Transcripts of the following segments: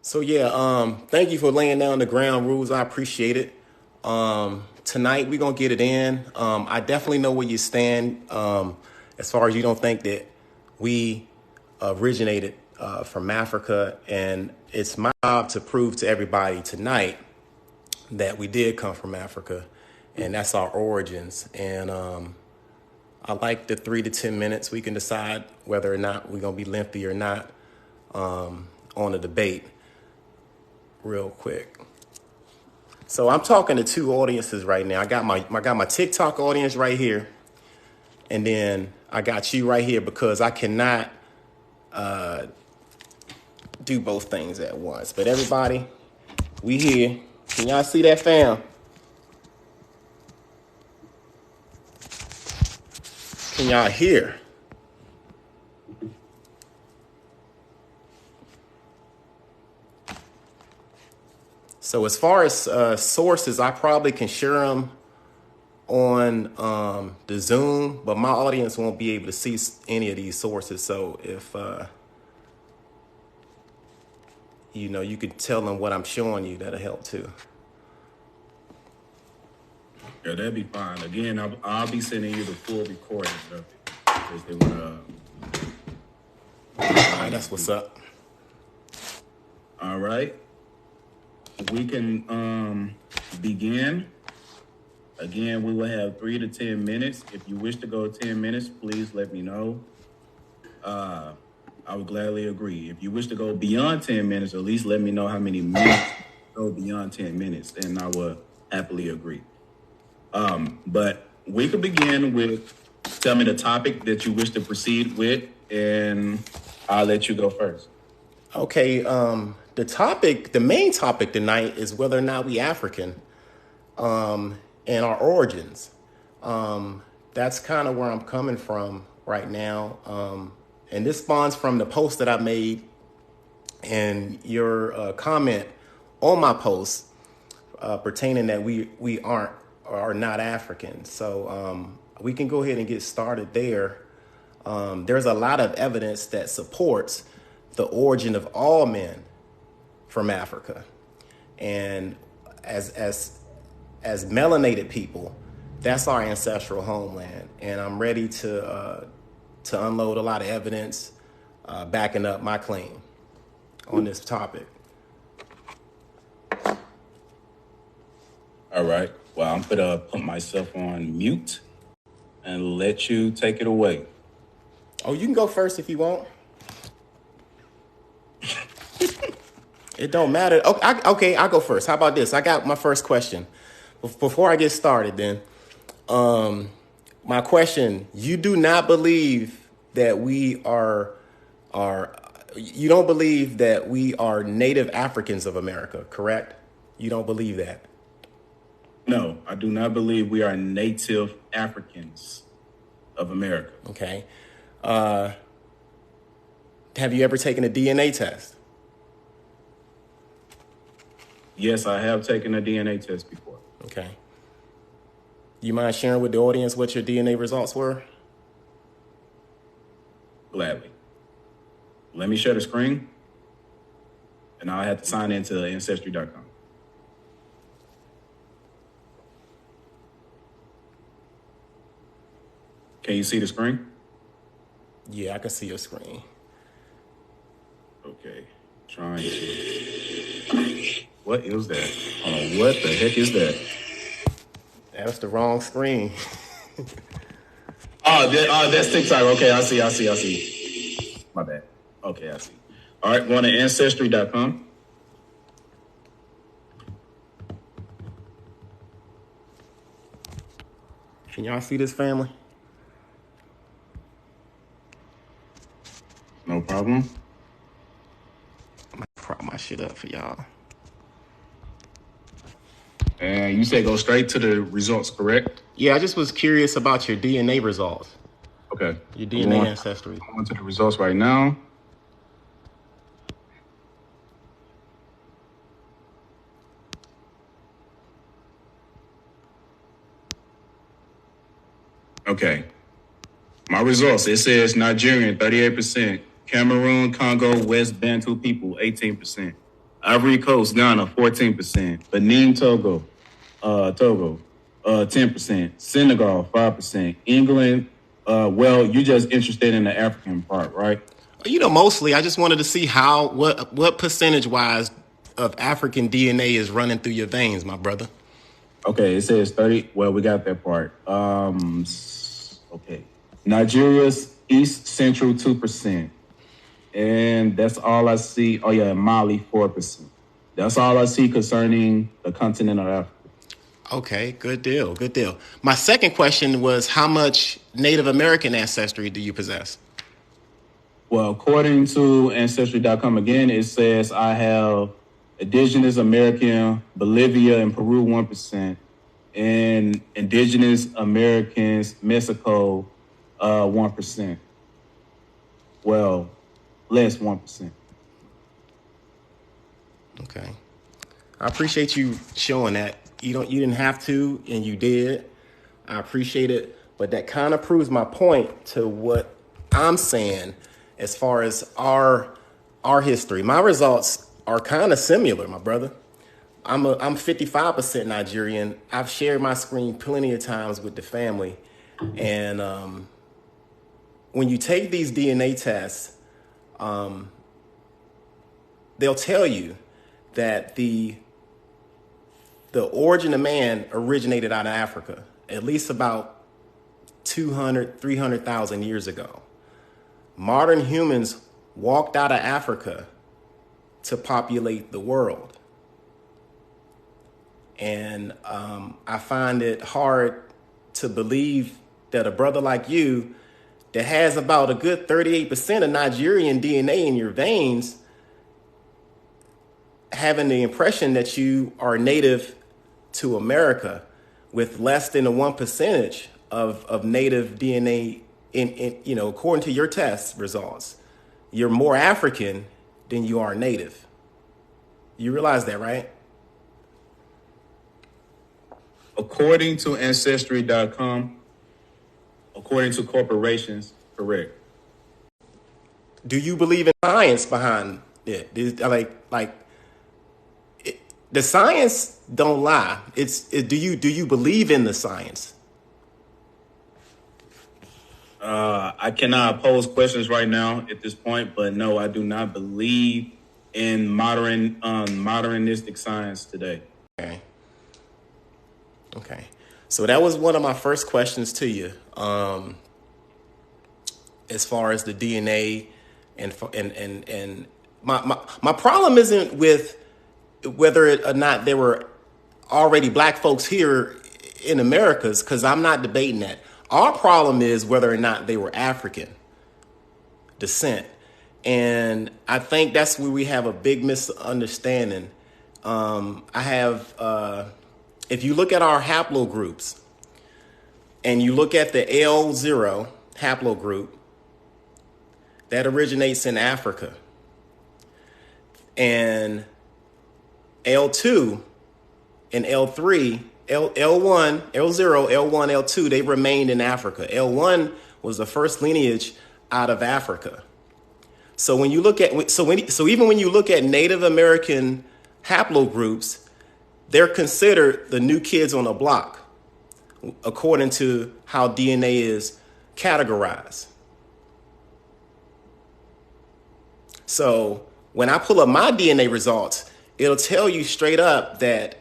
So yeah, thank you for laying down the ground rules. I appreciate it. Tonight we're gonna get it in. I definitely know where you stand. As far as you don't think that we originated from Africa, and it's my job to prove to everybody tonight that we did come from Africa, and that's our origins. And I like the 3 to 10 minutes. We can decide whether or not we're gonna be lengthy or not on the debate. Real quick. So I'm talking to two audiences right now. I got my TikTok audience right here, and then I got you right here because I cannot do both things at once. But everybody, we here. Can y'all see that, fam? Can y'all hear? So as far as sources, I probably can share them on the Zoom, but my audience won't be able to see any of these sources. So if you could tell them what I'm showing you, that'll help too. Yeah, that'd be fine. Again, I'll be sending you the full recording of it because they want to. All right, that's what's up. All right, we can begin. Again, we will have 3 to 10 minutes. If you wish to go 10 minutes, please let me know. I would gladly agree. If you wish to go beyond 10 minutes, at least let me know how many minutes go beyond 10 minutes, and I will happily agree. But we could begin with, tell me the topic that you wish to proceed with, and I'll let you go first. Okay, the main topic tonight is whether or not we African, and our origins. That's kind of where I'm coming from right now. And this spawns from the post that I made and your comment on my post pertaining that we are not African. So we can go ahead and get started there. There's a lot of evidence that supports the origin of all men from Africa. And as melanated people, that's our ancestral homeland. And I'm ready to unload a lot of evidence backing up my claim on this topic. All right. Well, I'm going to put myself on mute and let you take it away. Oh, you can go first if you want. It don't matter. Okay, I'll go first. How about this? I got my first question. Before I get started, then, my question, you do not believe that we you don't believe that we are native Africans of America, correct? You don't believe that? No, I do not believe we are native Africans of America. Okay. Have you ever taken a DNA test? Yes, I have taken a DNA test before. Okay. You mind sharing with the audience what your DNA results were? Gladly. Let me share the screen, and I'll have to sign into Ancestry.com. Can you see the screen? Yeah, I can see your screen. Okay. Trying to... What is that? Oh, what the heck is that? That's the wrong screen. That's TikTok. Okay, I see. My bad. Okay, I see. All right, going to Ancestry.com. Can y'all see this, family? No problem. I'm gonna prop my shit up for y'all. And you said go straight to the results, correct? Yeah, I just was curious about your DNA results. Okay. Your DNA ancestry. I'm going to the results right now. Okay. My results, it says Nigerian, 38%. Cameroon, Congo, West Bantu people, 18%. Ivory Coast, Ghana, 14%. Benin, Togo, 10%. Senegal, 5%. England, well, you're just interested in the African part, right? Mostly I just wanted to see what percentage wise of African DNA is running through your veins, my brother. Okay, it says 30. Well, we got that part. Okay. Nigeria's East Central, 2%. And that's all I see. Oh, yeah, Mali, 4%. That's all I see concerning the continent of Africa. Okay, good deal, good deal. My second question was, how much Native American ancestry do you possess? Well, according to Ancestry.com, again, it says I have Indigenous American, Bolivia and Peru, 1%, and Indigenous Americans, Mexico, 1%. Well, less 1%. Okay. I appreciate you showing that. You didn't have to, and you did. I appreciate it. But that kind of proves my point to what I'm saying as far as our history. My results are kind of similar, my brother. I'm 55% Nigerian. I've shared my screen plenty of times with the family. And when you take these DNA tests, they'll tell you that the origin of man originated out of Africa, at least about 200, 300,000 years ago. Modern humans walked out of Africa to populate the world. And I find it hard to believe that a brother like you that has about a good 38% of Nigerian DNA in your veins having the impression that you are native to America with less than a 1% of native DNA in according to your test results. You're more African than you are native. You realize that, right? According to Ancestry.com, according to corporations, correct. Do you believe in science behind it? The science don't lie. Do you believe in the science? I cannot pose questions right now at this point, but no, I do not believe in modernistic science today. Okay. So that was one of my first questions to you. As far as the DNA and my problem isn't with whether or not there were already black folks here in Americas, because I'm not debating that. Our problem is whether or not they were African descent. And I think that's where we have a big misunderstanding. If you look at our haplogroups and you look at the L0 haplogroup, that originates in Africa. And L2 and L3, L1, L0, L1, L2, they remained in Africa. L1 was the first lineage out of Africa. So when you look at even when you look at Native American haplogroups, they're considered the new kids on the block, according to how DNA is categorized. So when I pull up my DNA results, it'll tell you straight up that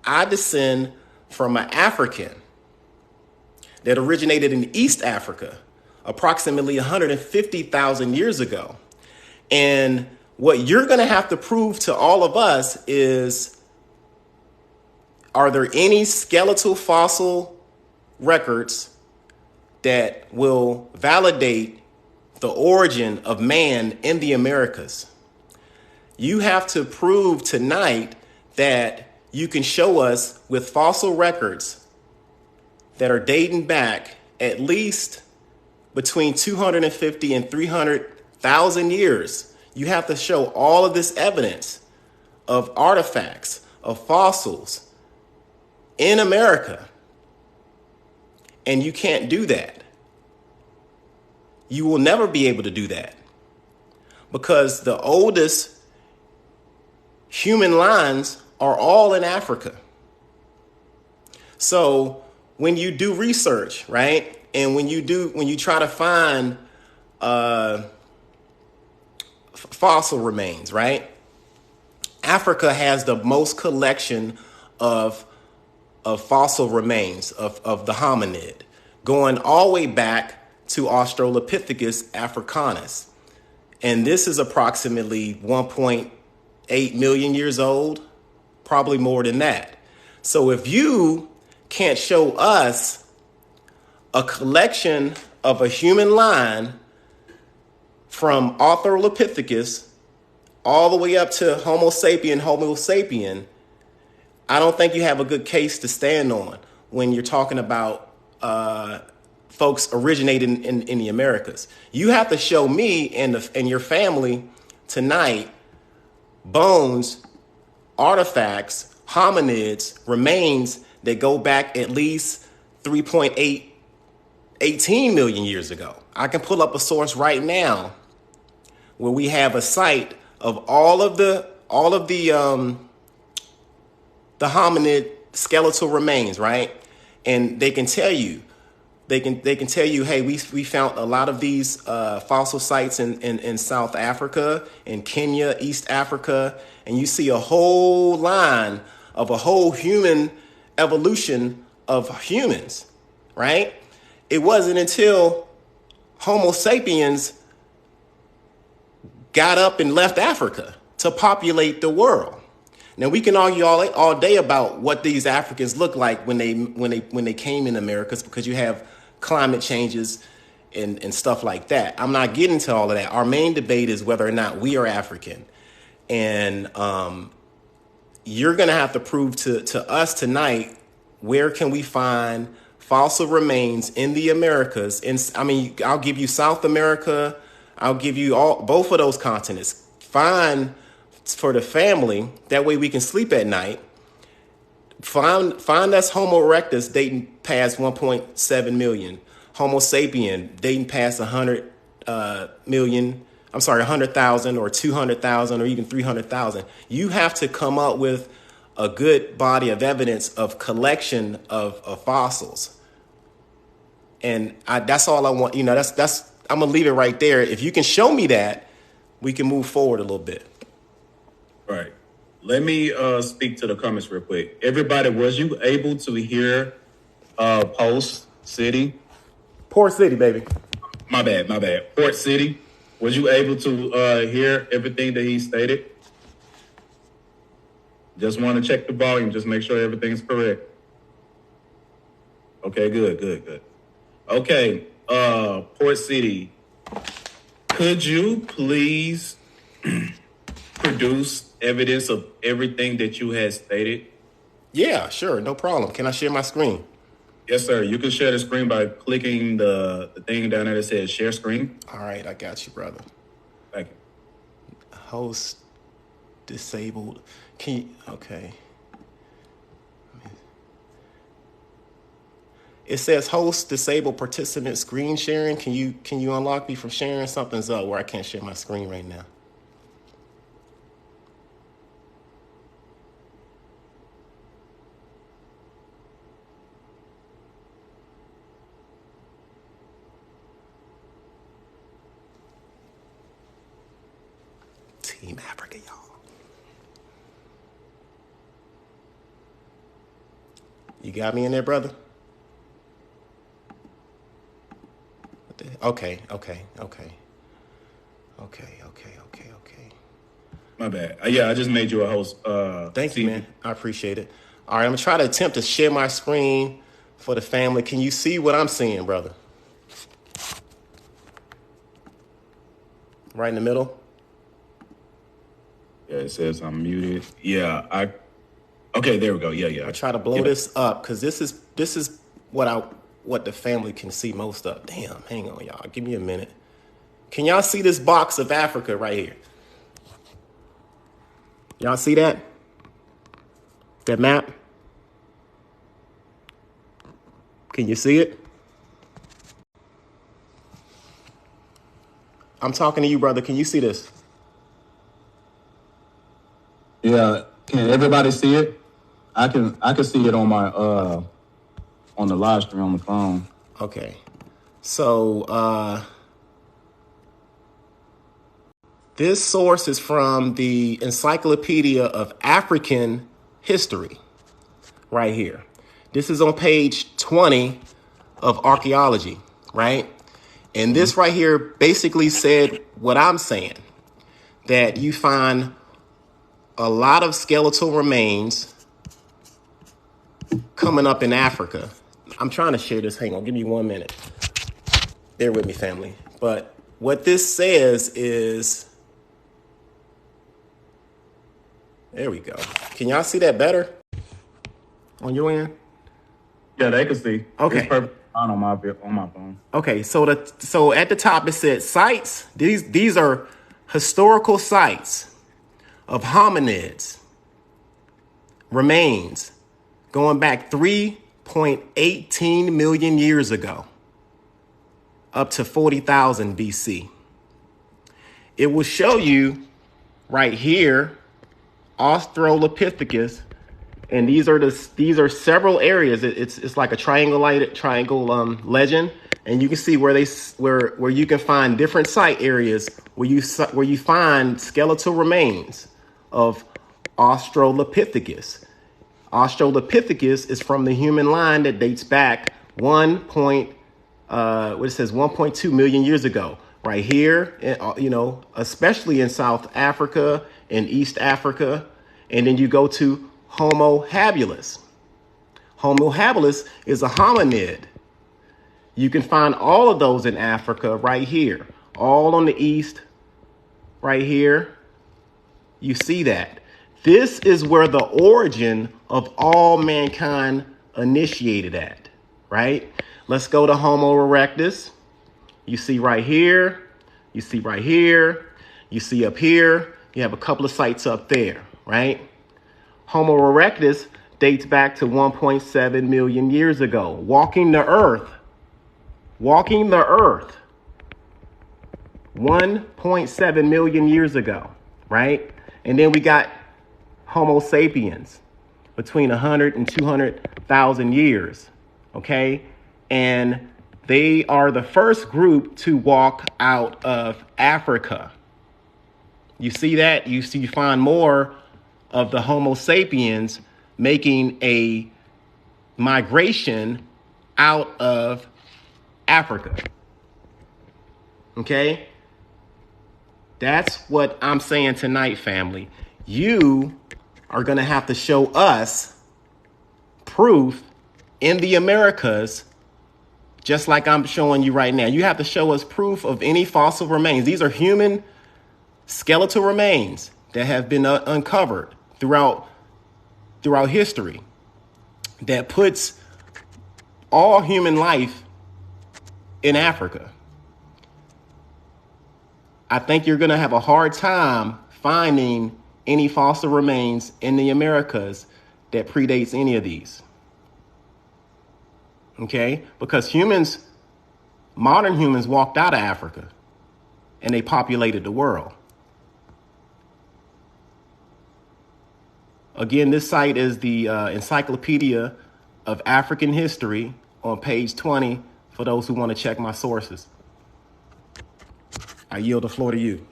I descend from an African that originated in East Africa approximately 150,000 years ago. And what you're going to have to prove to all of us is, are there any skeletal fossil records that will validate the origin of man in the Americas? You have to prove tonight that you can show us with fossil records that are dating back at least between 250 and 300,000 years. You have to show all of this evidence of artifacts, of fossils in America. And you can't do that. You will never be able to do that, because the oldest human lines are all in Africa. So when you do research, right, and when you try to find fossil remains, right, Africa has the most collection of fossil remains of the hominid, going all the way back to Australopithecus africanus. And this is approximately 1.8 million years old, probably more than that. So if you can't show us a collection of a human line from Australopithecus all the way up to Homo sapien, I don't think you have a good case to stand on when you're talking about folks originating in the Americas. You have to show me and your family tonight bones, artifacts, hominids, remains that go back at least 3.18 million years ago. I can pull up a source right now where we have a site of all of the hominid skeletal remains, right? And they can tell you, hey, we found a lot of these fossil sites in South Africa, in Kenya, East Africa, and you see a whole line of a whole human evolution of humans, right? It wasn't until Homo sapiens got up and left Africa to populate the world. Now we can argue all day about what these Africans look like when they came in Americas, because you have climate changes and stuff like that. I'm not getting to all of that. Our main debate is whether or not we are African, and you're going to have to prove to us tonight, where can we find fossil remains in the Americas? I'll give you South America. I'll give you both of those continents. Find for the family. That way we can sleep at night. Find us Homo erectus dating past 1.7 million. Homo sapien dating past 100 million. I'm sorry, 100,000 or 200,000 or even 300,000. You have to come up with a good body of evidence of collection of fossils. And that's all I want. That's I'm gonna leave it right there. If you can show me that, we can move forward a little bit. Right. Let me speak to the comments real quick. Everybody, was you able to hear Post City? Port City, baby. My bad. Port City. Was you able to hear everything that he stated? Just want to check the volume. Just make sure everything's correct. Okay, good. Okay, Port City. Could you please produce evidence of everything that you had stated? Yeah, sure. No problem. Can I share my screen? Yes, sir. You can share the screen by clicking the thing down there that says share screen. All right, I got you, brother. Thank you. Host disabled. Okay. It says host disabled participant screen sharing. Can you unlock me from sharing? Something's up where I can't share my screen right now. Team Africa, y'all. You got me in there, brother? Okay. My bad. Yeah, I just made you a host. Thank you, man. I appreciate it. All right, I'm going to try to attempt to share my screen for the family. Can you see what I'm seeing, brother? Right in the middle? Yeah, it says I'm muted. Yeah, okay, there we go. Yeah. I try to blow this up because this is what the family can see most of. Damn, hang on, y'all. Give me a minute. Can y'all see this box of Africa right here? Y'all see that? That map? Can you see it? I'm talking to you, brother. Can you see this? Yeah, can everybody see it? I can see it on my on the live stream on the phone. Okay. So this source is from the Encyclopedia of African History, right here. This is on page 20 of archaeology, right? And this right here basically said what I'm saying, that you find a lot of skeletal remains coming up in Africa. I'm trying to share this. Hang on, give me 1 minute. Bear with me, family. But what this says is, there we go. Can y'all see that better on your end? Yeah, they can see. Okay. It's perfect on my phone. Okay, so at the top it said sites. These are historical sites of hominids, remains going back 3.18 million years ago, up to 40,000 BC. It will show you right here Australopithecus, and these are several areas. It's like a triangle legend, and you can see where you can find different site areas where you find skeletal remains of Australopithecus. Australopithecus is from the human line that dates back 1.2 million years ago. Right here, especially in South Africa and East Africa, and then you go to Homo habilis. Homo habilis is a hominid. You can find all of those in Africa right here, all on the east, right here. You see that. This is where the origin of all mankind initiated at, right? Let's go to Homo erectus. You see right here, you see right here, you see up here, you have a couple of sites up there, right? Homo erectus dates back to 1.7 million years ago, walking the earth, 1.7 million years ago, right? And then we got Homo sapiens between 100 and 200,000 years, okay? And they are the first group to walk out of Africa. You see that? You find more of the Homo sapiens making a migration out of Africa. Okay? That's what I'm saying tonight, family. You are going to have to show us proof in the Americas, just like I'm showing you right now. You have to show us proof of any fossil remains. These are human skeletal remains that have been uncovered throughout history that puts all human life in Africa. I think you're going to have a hard time finding any fossil remains in the Americas that predates any of these. Okay? Because modern humans walked out of Africa and they populated the world. Again, this site is the Encyclopedia of African History on page 20 for those who want to check my sources. I yield the floor to you.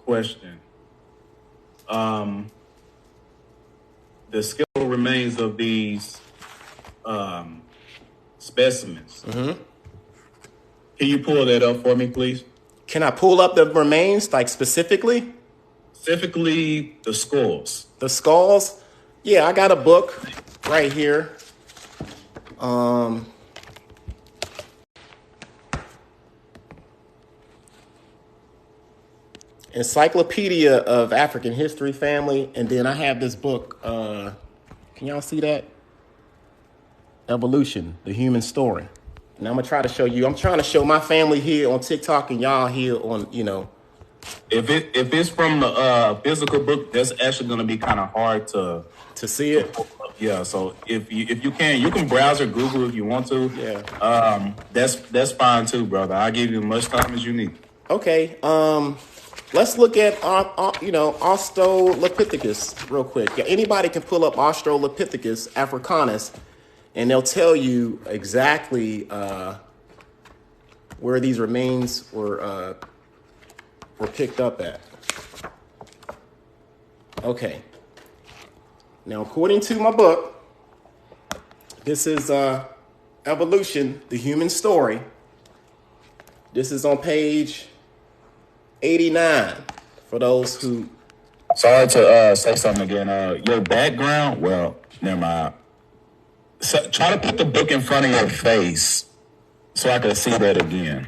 Question. The skeletal remains of these specimens. Mm-hmm. Can you pull that up for me, please? Can I pull up the remains, like specifically? Specifically, the skulls. The skulls? Yeah, I got a book right here. Encyclopedia of African History, family. And then I have this book. Can y'all see that? Evolution, the Human Story. And I'm going to try to show you. I'm trying to show my family here on TikTok and y'all here on, If it's from the physical book, that's actually going to be kind of hard to see it. Yeah, so if you can browse or Google if you want to. Yeah. That's fine too, brother. I'll give you as much time as you need. Okay. let's look at Australopithecus real quick. Yeah, anybody can pull up Australopithecus africanus, and they'll tell you exactly where these remains were picked up at. Okay. Now, according to my book, this is Evolution, the Human Story. This is on page 89 for those who... Sorry to say something again. Your background, well, never mind. So, try to put the book in front of your face so I can see that again.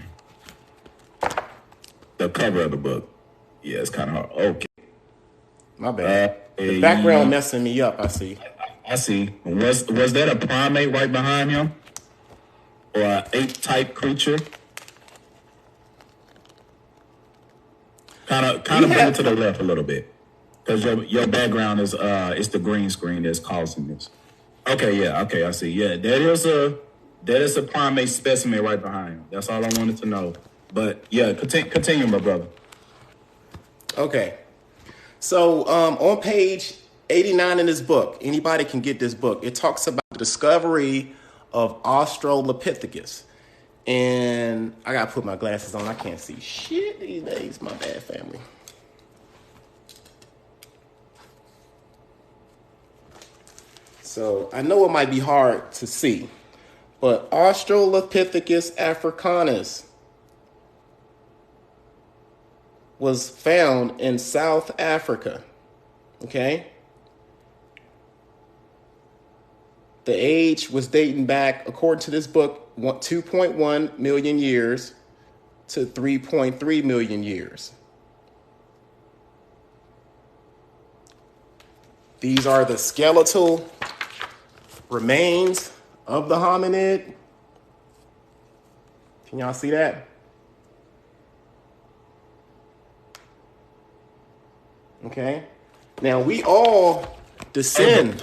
The cover of the book. Yeah, it's kind of hard. Okay. My bad. The background messing me up, I see. I see. Was that a primate right behind him? Or an ape-type creature? Kind of bring it to the left a little bit. Because your background is it's the green screen that's causing this. Okay, yeah, okay, I see. Yeah, that is a primate specimen right behind him. That's all I wanted to know. But yeah, continue, my brother. Okay. So on page 89 in this book, anybody can get this book. It talks about the discovery of Australopithecus. And I got to put my glasses on. I can't see shit these days. My bad, family. So I know it might be hard to see, but Australopithecus africanus was found in South Africa, okay? The age was dating back, according to this book, 2.1 million years to 3.3 million years. These are the skeletal remains of the hominid. Can y'all see that? Okay. Now we all descend.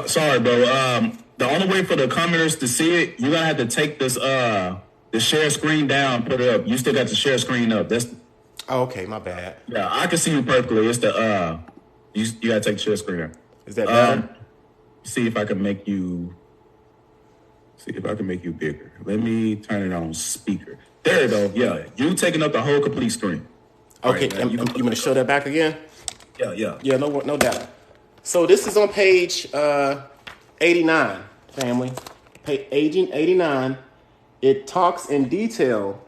Sorry, bro. The only way for the commenters to see it, you're gonna have to take this the share screen down, put it up. You still got the share screen up. Okay, my bad. Yeah, I can see you perfectly. It's the you gotta take the share screen down. Is that better? See if I can make you bigger. Let me turn it on speaker. There you go. Yeah, you taking up the whole complete screen. Okay, right, you want to show that back again? Yeah. Yeah, no doubt. So this is on page 89, family. Page 89. It talks in detail,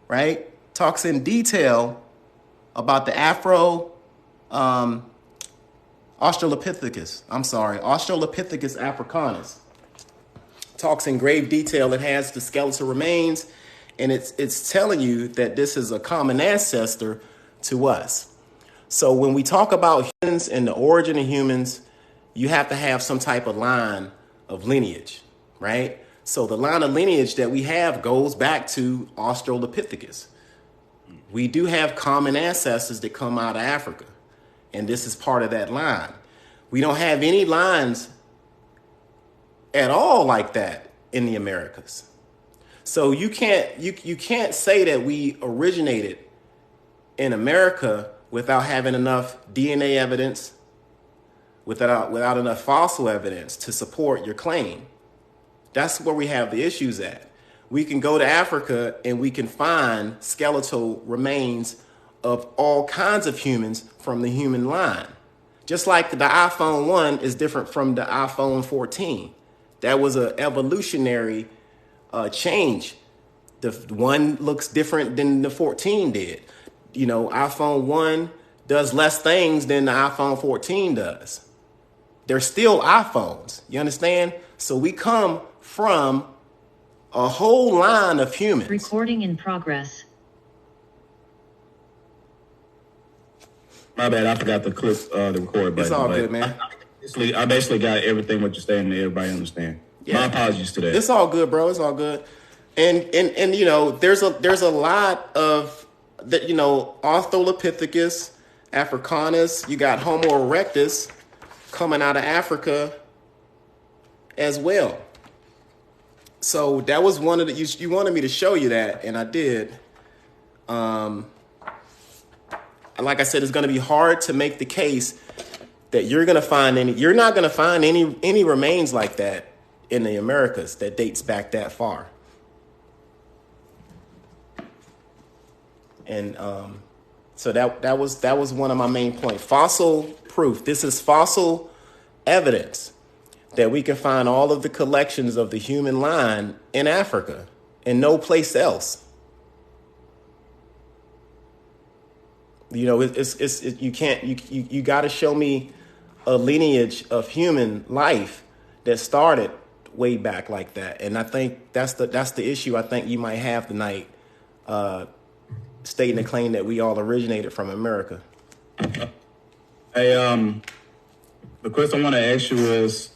right? Talks in detail about the Australopithecus africanus. Talks in grave detail. It has the skeletal remains, and it's telling you that this is a common ancestor to us. So when we talk about humans and the origin of humans, you have to have some type of line of lineage, right? So the line of lineage that we have goes back to Australopithecus. We do have common ancestors that come out of Africa, and this is part of that line. We don't have any lines at all like that in the Americas. So you can't say that we originated in America without having enough DNA evidence, without enough fossil evidence to support your claim. That's where we have the issues at. We can go to Africa and we can find skeletal remains of all kinds of humans from the human line. Just like the iPhone 1 is different from the iPhone 14. That was an evolutionary change. The one looks different than the 14 did. You know, iPhone 1 does less things than the iPhone 14 does. They're still iPhones. You understand? So we come from a whole line of humans. Recording in progress. My bad, I forgot to click the record button. It's all good, man. I basically got everything what you're saying that everybody understand. Yeah. My apologies to that. It's all good, bro. It's all good. And you know, there's a lot of that, you know, Australopithecus africanus, you got Homo erectus coming out of Africa as well. So that was one of the, you wanted me to show you that, and I did. like I said, it's going to be hard to make the case that you're not going to find any remains like that in the Americas that dates back that far. And so that was one of my main points. Fossil proof. This is fossil evidence that we can find all of the collections of the human line in Africa and no place else. You know, you got to show me a lineage of human life that started way back like that. And I think that's the issue I think you might have tonight, stating the claim that we all originated from America. Hey, the question I want to ask you is,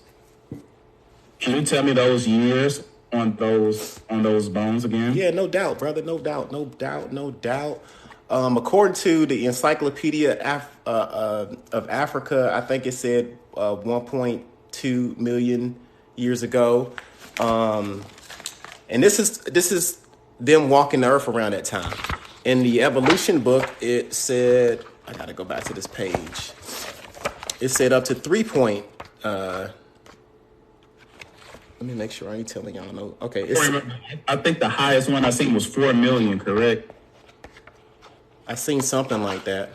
can you tell me those years on those bones again? Yeah, no doubt, brother. No doubt. According to the Encyclopedia of Africa, I think it said 1.2 million years ago. And this is them walking the earth around that time. In the evolution book, it said, I got to go back to this page. It said up to 3 point. Let me make sure I ain't telling y'all no. Okay. I think the highest one I seen was 4 million, correct? I seen something like that.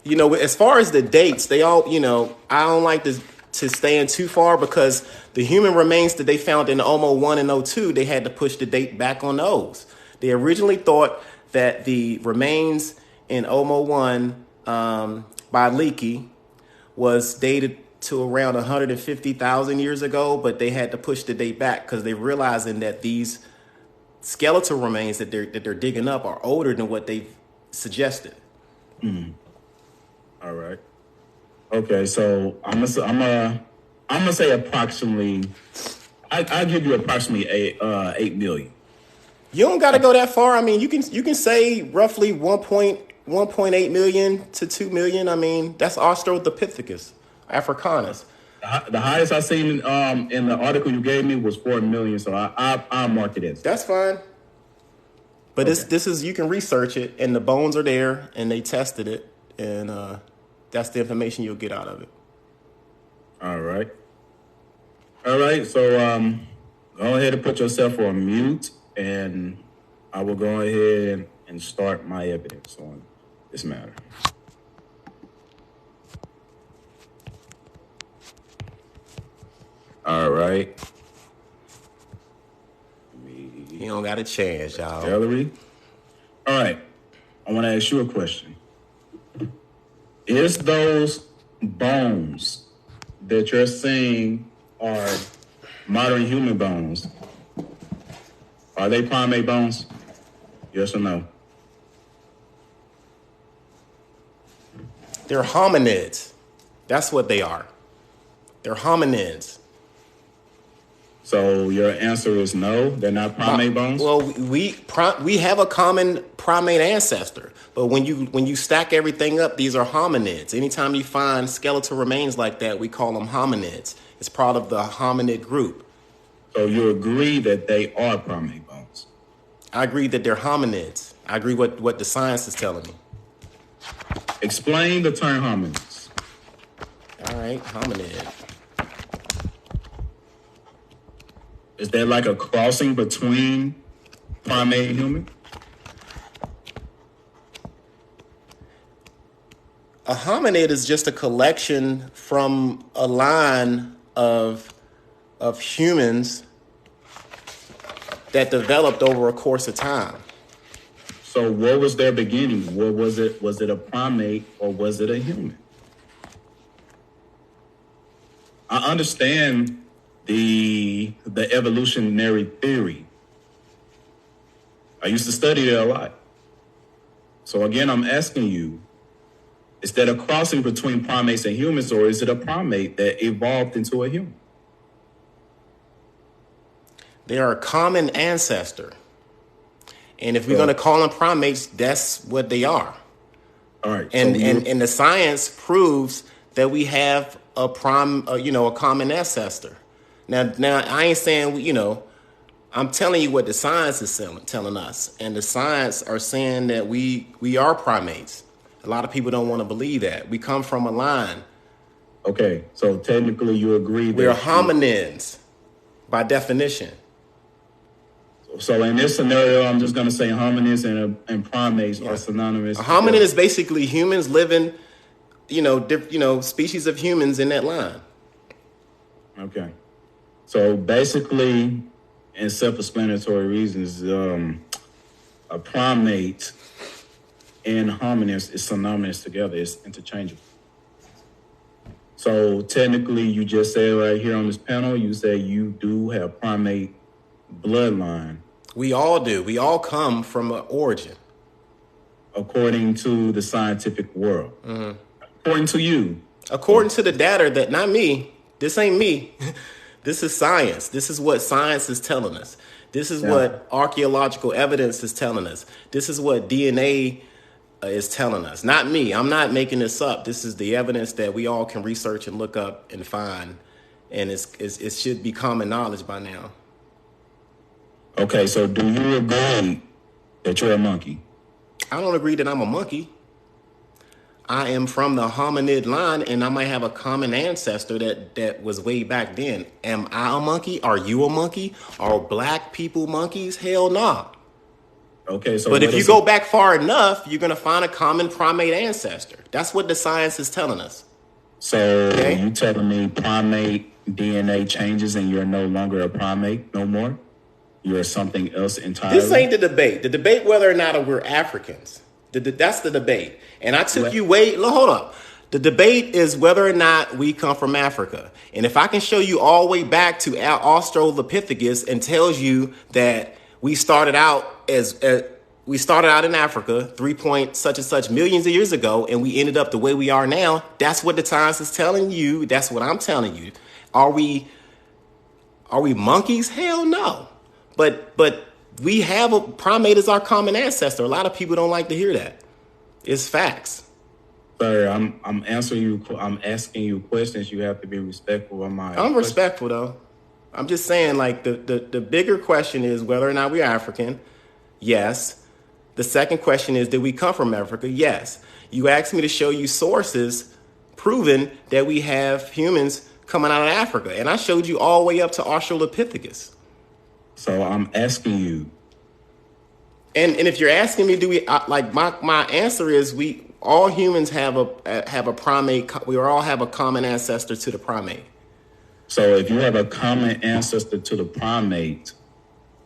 You know, as far as the dates, they all, you know, I don't like to stay in too far because the human remains that they found in Omo 1 and 02, they had to push the date back on those. They originally thought that the remains in Omo 1 by Leakey was dated to around 150,000 years ago, but they had to push the date back because they're realizing that these skeletal remains that they're digging up are older than what they've suggested. All right. Okay, so I'm gonna say approximately. I give you approximately 8 million. You don't got to go that far. I mean, you can say roughly 1.8 million to 2 million. I mean, that's Australopithecus africanus. The highest I seen in the article you gave me was 4 million. So I'll mark it as. That's fine. But Okay. this is, you can research it, and the bones are there, and they tested it, and that's the information you'll get out of it. All right. So go ahead and put yourself on mute, and I will go ahead and start my evidence on this matter. All right. You don't got a chance, y'all. Gallery. All right. I want to ask you a question. Is those bones that you're saying are modern human bones, are they primate bones? Yes or no? They're hominids. That's what they are. They're hominids. So your answer is no, they're not primate bones? Well, we have a common primate ancestor, but when you stack everything up, these are hominids. Anytime you find skeletal remains like that, we call them hominids. It's part of the hominid group. So you agree that they are primate bones? I agree that they're hominids. I agree what the science is telling me. Explain the term hominids. All right, hominid. Is there like a crossing between primate and human? A hominid is just a collection from a line of humans that developed over a course of time. So what was their beginning? What was it? Was it a primate or was it a human? I understand the evolutionary theory. I used to study it a lot. So again, I'm asking you, is that a crossing between primates and humans, or is it a primate that evolved into a human? They are a common ancestor. And if we're going to call them primates, that's what they are. All right. And the science proves that we have a common ancestor. Now I ain't saying, I'm telling you what the science is telling us. And the science are saying that we are primates. A lot of people don't want to believe that. We come from a line. Okay, so technically you agree that we're hominins by definition. So in this scenario, I'm just going to say hominids and primates are synonymous. A hominin is basically humans living, species of humans in that line. Okay. So basically, in self-explanatory reasons, a primate and hominids is synonymous together. It's interchangeable. So technically, you just said right here on this panel, you say you do have primate bloodline. We all do. We all come from an origin. According to the scientific world. Mm-hmm. According to you. According to the data that, not me, this ain't me. This is science. This is what science is telling us. This is what archaeological evidence is telling us. This is what DNA is telling us. Not me. I'm not making this up. This is the evidence that we all can research and look up and find. And it should be common knowledge by now. Okay, so do you agree that you're a monkey? I don't agree that I'm a monkey. I am from the hominid line, and I might have a common ancestor that was way back then. Am I a monkey? Are you a monkey? Are black people monkeys? Hell nah. Okay, so but if you go back far enough, you're going to find a common primate ancestor. That's what the science is telling us. So you telling me primate DNA changes and you're no longer a primate no more? You're something else entirely? This ain't the debate. The debate whether or not we're Africans. That's the debate. And I took you hold up. The debate is whether or not we come from Africa. And if I can show you all the way back to Australopithecus and tells you that we started out in Africa 3 such and such millions of years ago, and we ended up the way we are now, that's what the science is telling you. That's what I'm telling you. Are we monkeys? Hell no. But we have a primate as our common ancestor. A lot of people don't like to hear that. It's facts. Sir, I'm answering you. I'm asking you questions. You have to be respectful of my. I'm respectful though. I'm just saying, like the bigger question is whether or not we're African. Yes. The second question is, did we come from Africa? Yes. You asked me to show you sources proving that we have humans coming out of Africa, and I showed you all the way up to Australopithecus. So I'm asking you. And if you're asking me, do we my answer is all humans have a primate. We all have a common ancestor to the primate. So if you have a common ancestor to the primate,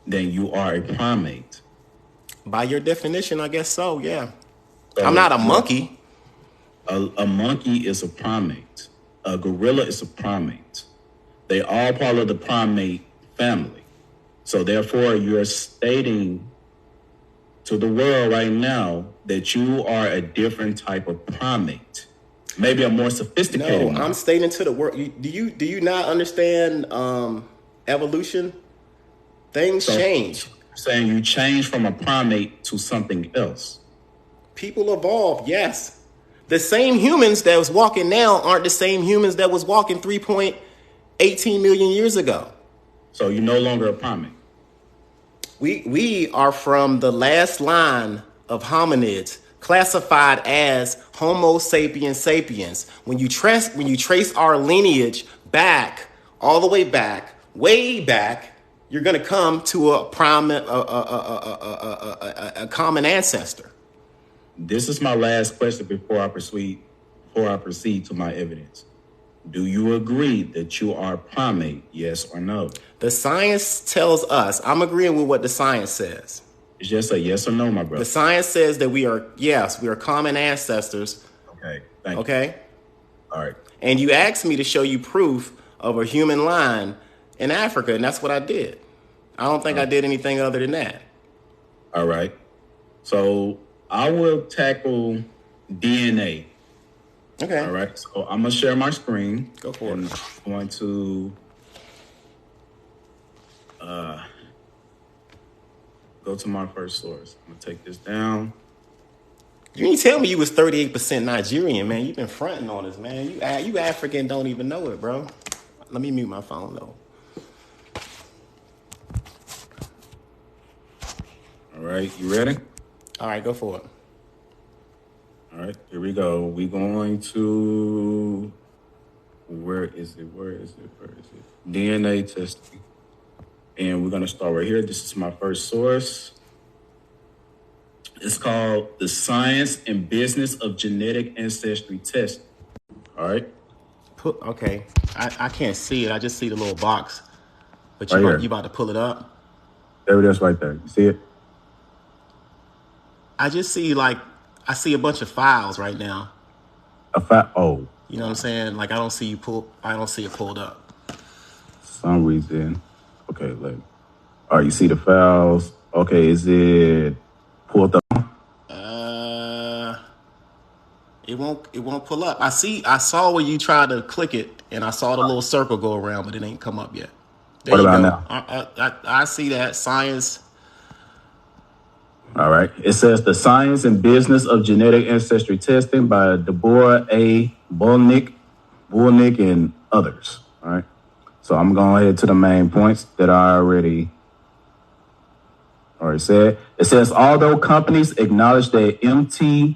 then you are a primate. By your definition, I guess so. Yeah. So I'm not a monkey. A monkey is a primate. A gorilla is a primate. They all part of the primate family. So therefore, you're stating to the world right now that you are a different type of primate, maybe a more sophisticated. No, I'm stating to the world. Do you not understand evolution? Things change. Saying you change from a primate to something else. People evolve. Yes, the same humans that was walking now aren't the same humans that was walking 3.18 million years ago. So you're no longer a primate. We are from the last line of hominids, classified as Homo sapiens sapiens. When you trace our lineage back, all the way back, way back, you're going to come to a common ancestor. This is my last question before I proceed to my evidence. Do you agree that you are a primate, yes or no? The science tells us, I'm agreeing with what the science says. It's just a yes or no, my brother. The science says that we are common ancestors. Okay, thank you. Okay? All right. And you asked me to show you proof of a human line in Africa, and that's what I did. I don't think I did anything other than that. All right. So I will tackle DNA. Okay. All right. So I'm going to share my screen. Go for it. I'm going to go to my first source. I'm going to take this down. You didn't tell me you was 38% Nigerian, man. You've been fronting on us, man. You African don't even know it, bro. Let me mute my phone, though. All right. You ready? All right, go for it. All right, here we go. We're going to, where is it? DNA testing. And we're going to start right here. This is my first source. It's called The Science and Business of Genetic Ancestry Testing. All right. Okay. I can't see it. I just see the little box. But Right you about to pull it up? There it is right there. You see it? I just see I see a bunch of files right now. Oh. You know what I'm saying? Like I don't see it pulled up. Some reason. Okay, all right, you see the files. Okay, is it pulled up? It won't pull up. I saw where you tried to click it and I saw the little circle go around, but it ain't come up yet. There what you about go. Now? I see that. Science. All right. It says The Science and Business of Genetic Ancestry Testing by Deborah A. Bulnick, and others. All right. So I'm going ahead to the main points that I already said. It says, although companies acknowledge that mitochondrial,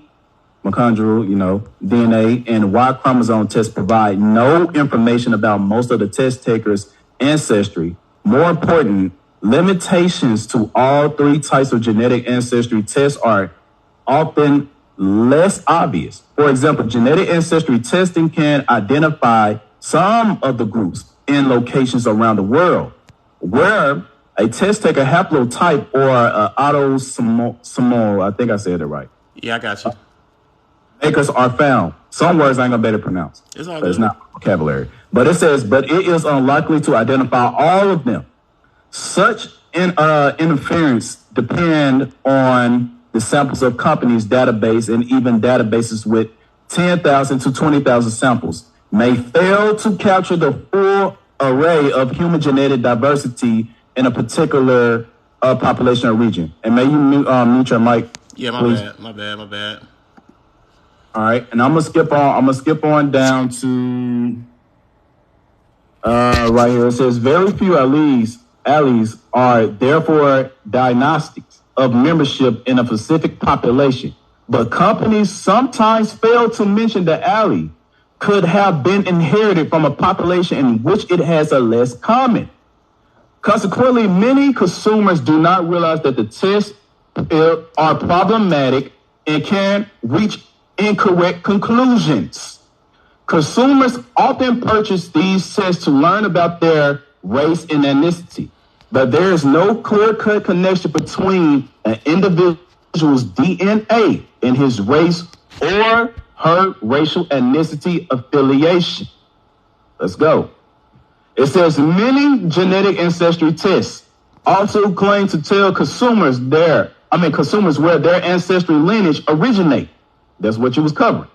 DNA and Y chromosome tests provide no information about most of the test takers' ancestry, more important, limitations to all three types of genetic ancestry tests are often less obvious. For example, genetic ancestry testing can identify some of the groups in locations around the world where a test taker haplotype or autosomal, I think I said it right. Yeah, I got you. Makers are found. Some words I ain't gonna be able to pronounce. It's all good. It's not vocabulary. But it says, but it is unlikely to identify all of them. Such interference depend on the samples of companies' database, and even databases with 10,000 to 20,000 samples may fail to capture the full array of human genetic diversity in a particular population or region. And may you mute your mic? Yeah, please. My bad. All right, and I'm gonna skip on down to right here. It says very few alleles are therefore diagnostics of membership in a specific population, but companies sometimes fail to mention the allele could have been inherited from a population in which it has a less common. Consequently, many consumers do not realize that the tests are problematic and can reach incorrect conclusions. Consumers often purchase these tests to learn about their race and ethnicity, but there is no clear-cut connection between an individual's DNA and his race or her racial ethnicity affiliation. Let's go. It says many genetic ancestry tests also claim to tell consumers where their ancestry lineage originate. That's what you was covering.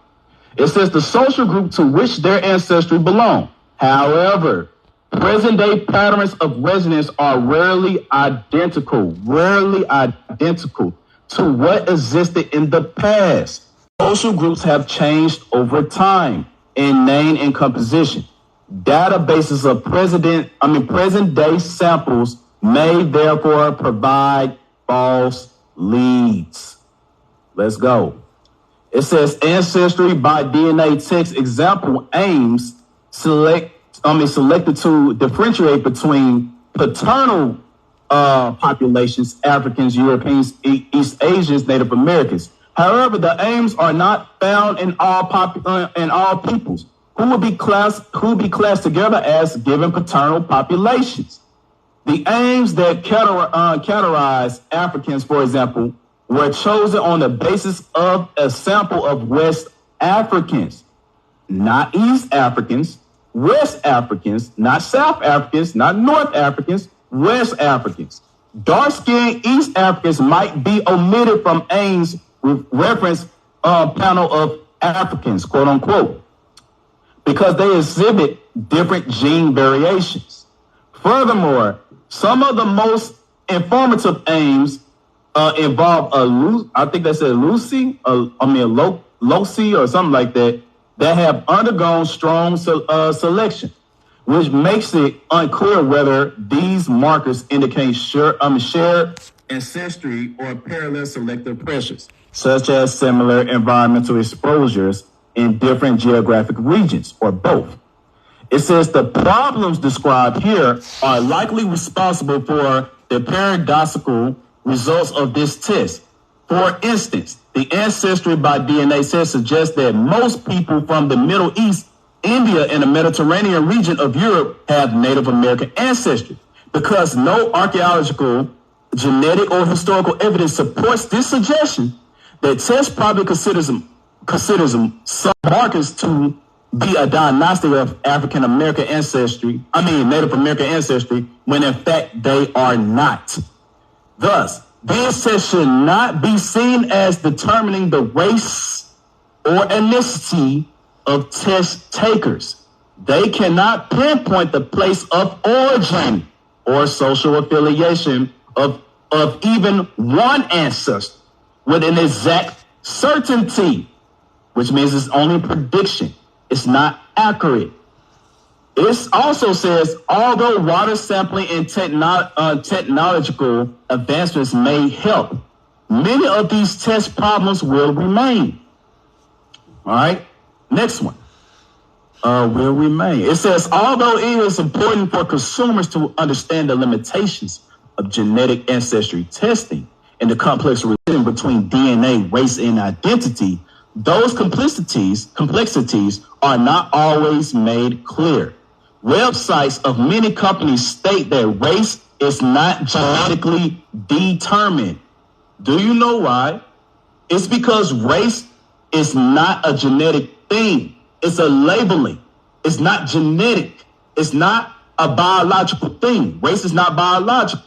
It says the social group to which their ancestry belong. However, present-day patterns of resonance are rarely identical to what existed in the past. Social groups have changed over time in name and composition. Databases of present-day samples may therefore provide false leads. Let's go. It says ancestry by DNA text example aims selected to differentiate between paternal populations, Africans, Europeans, East Asians, Native Americans. However, the aims are not found in all peoples who will be classed together as given paternal populations. The aims that categorize Africans, for example, were chosen on the basis of a sample of West Africans, not East Africans, West Africans, not South Africans, not North Africans, West Africans. Dark-skinned East Africans might be omitted from Ames' reference panel of Africans, quote unquote, because they exhibit different gene variations. Furthermore, some of the most informative aims involve Loci or something like that have undergone strong selection, which makes it unclear whether these markers indicate shared ancestry or parallel selective pressures, such as similar environmental exposures in different geographic regions, or both. It says the problems described here are likely responsible for the paradoxical results of this test. For instance, the ancestry by DNA test suggests that most people from the Middle East, India, and the Mediterranean region of Europe have Native American ancestry. Because no archaeological, genetic, or historical evidence supports this suggestion, the test probably considers them some markers to be a diagnostic of Native American ancestry, when in fact they are not. Thus, these tests should not be seen as determining the race or ethnicity of test takers. They cannot pinpoint the place of origin or social affiliation of even one ancestor with an exact certainty, which means it's only prediction. It's not accurate. It also says, although water sampling and technological advancements may help, many of these test problems will remain. All right, next one. Will remain. It says, although it is important for consumers to understand the limitations of genetic ancestry testing and the complex relation between DNA, race, and identity, those complexities are not always made clear. Websites of many companies state that race is not genetically determined. Do you know why? It's because race is not a genetic thing. It's a labeling. It's not genetic. It's not a biological thing. Race is not biological.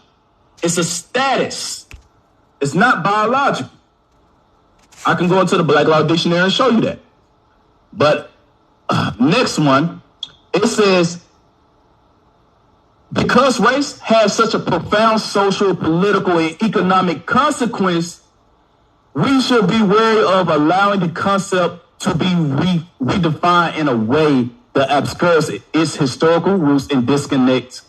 It's a status. It's not biological. I can go into the Black Law Dictionary and show you that. But next one, it says, because race has such a profound social, political, and economic consequence, we should be wary of allowing the concept to be redefined in a way that obscures its historical roots and disconnects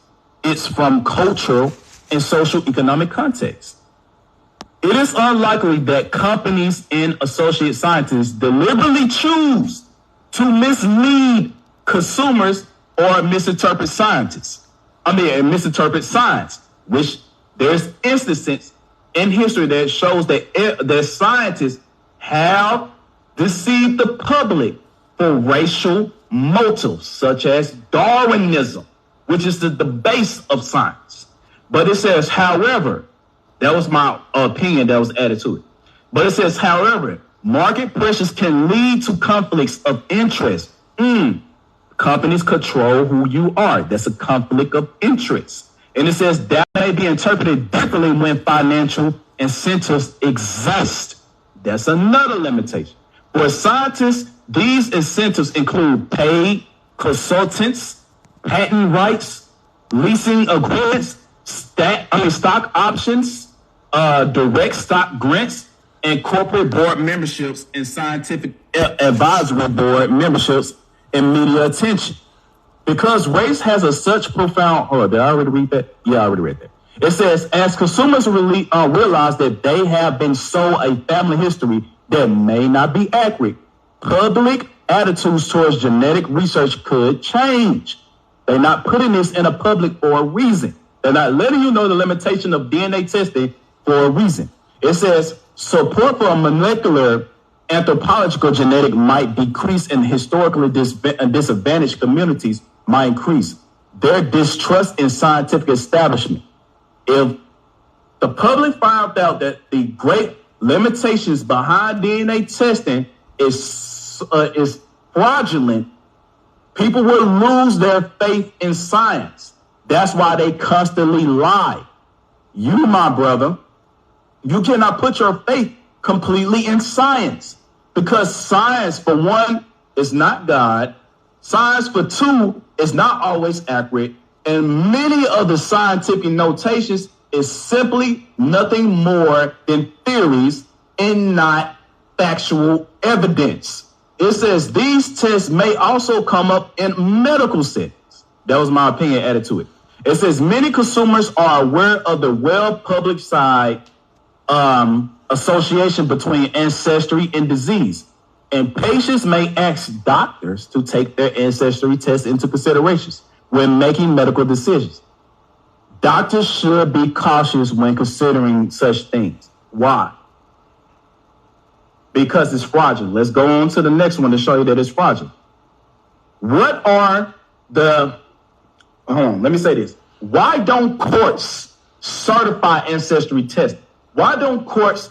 it from cultural and social economic context. It is unlikely that companies and associate scientists deliberately choose to mislead consumers or misinterpret science, which there's instances in history that shows that scientists have deceived the public for racial motives, such as Darwinism, which is the base of science. But it says, however, that was my opinion that was added to it. But it says, however, market pressures can lead to conflicts of interest. Companies control who you are. That's a conflict of interest. And it says that may be interpreted differently when financial incentives exist. That's another limitation. For scientists, these incentives include paid consultants, patent rights, leasing agreements, stock options, direct stock grants, and corporate board memberships and scientific advisory board memberships and media attention. Because race has such profound... Oh, did I already read that? Yeah, I already read that. It says, as consumers realize that they have been sold a family history that may not be accurate, public attitudes towards genetic research could change. They're not putting this in a public for a reason. They're not letting you know the limitation of DNA testing for a reason. It says, support for a molecular anthropological genetic might decrease and historically disadvantaged communities might increase. Their distrust in scientific establishment. If the public found out that the great limitations behind DNA testing is fraudulent, people will lose their faith in science. That's why they constantly lie. You, my brother, you cannot put your faith completely in science, because science, for one, is not God. Science, for two, is not always accurate. And many of the scientific notations is simply nothing more than theories and not factual evidence. It says these tests may also come up in medical settings. That was my opinion added to it. It says many consumers are aware of the well-publicized association between ancestry and disease, and patients may ask doctors to take their ancestry tests into consideration when making medical decisions. Doctors should be cautious when considering such things. Why? Because it's fraudulent. Let's go on to the next one to show you that it's fraudulent. What are the... let me say this. Why don't courts certify ancestry testing? Why don't courts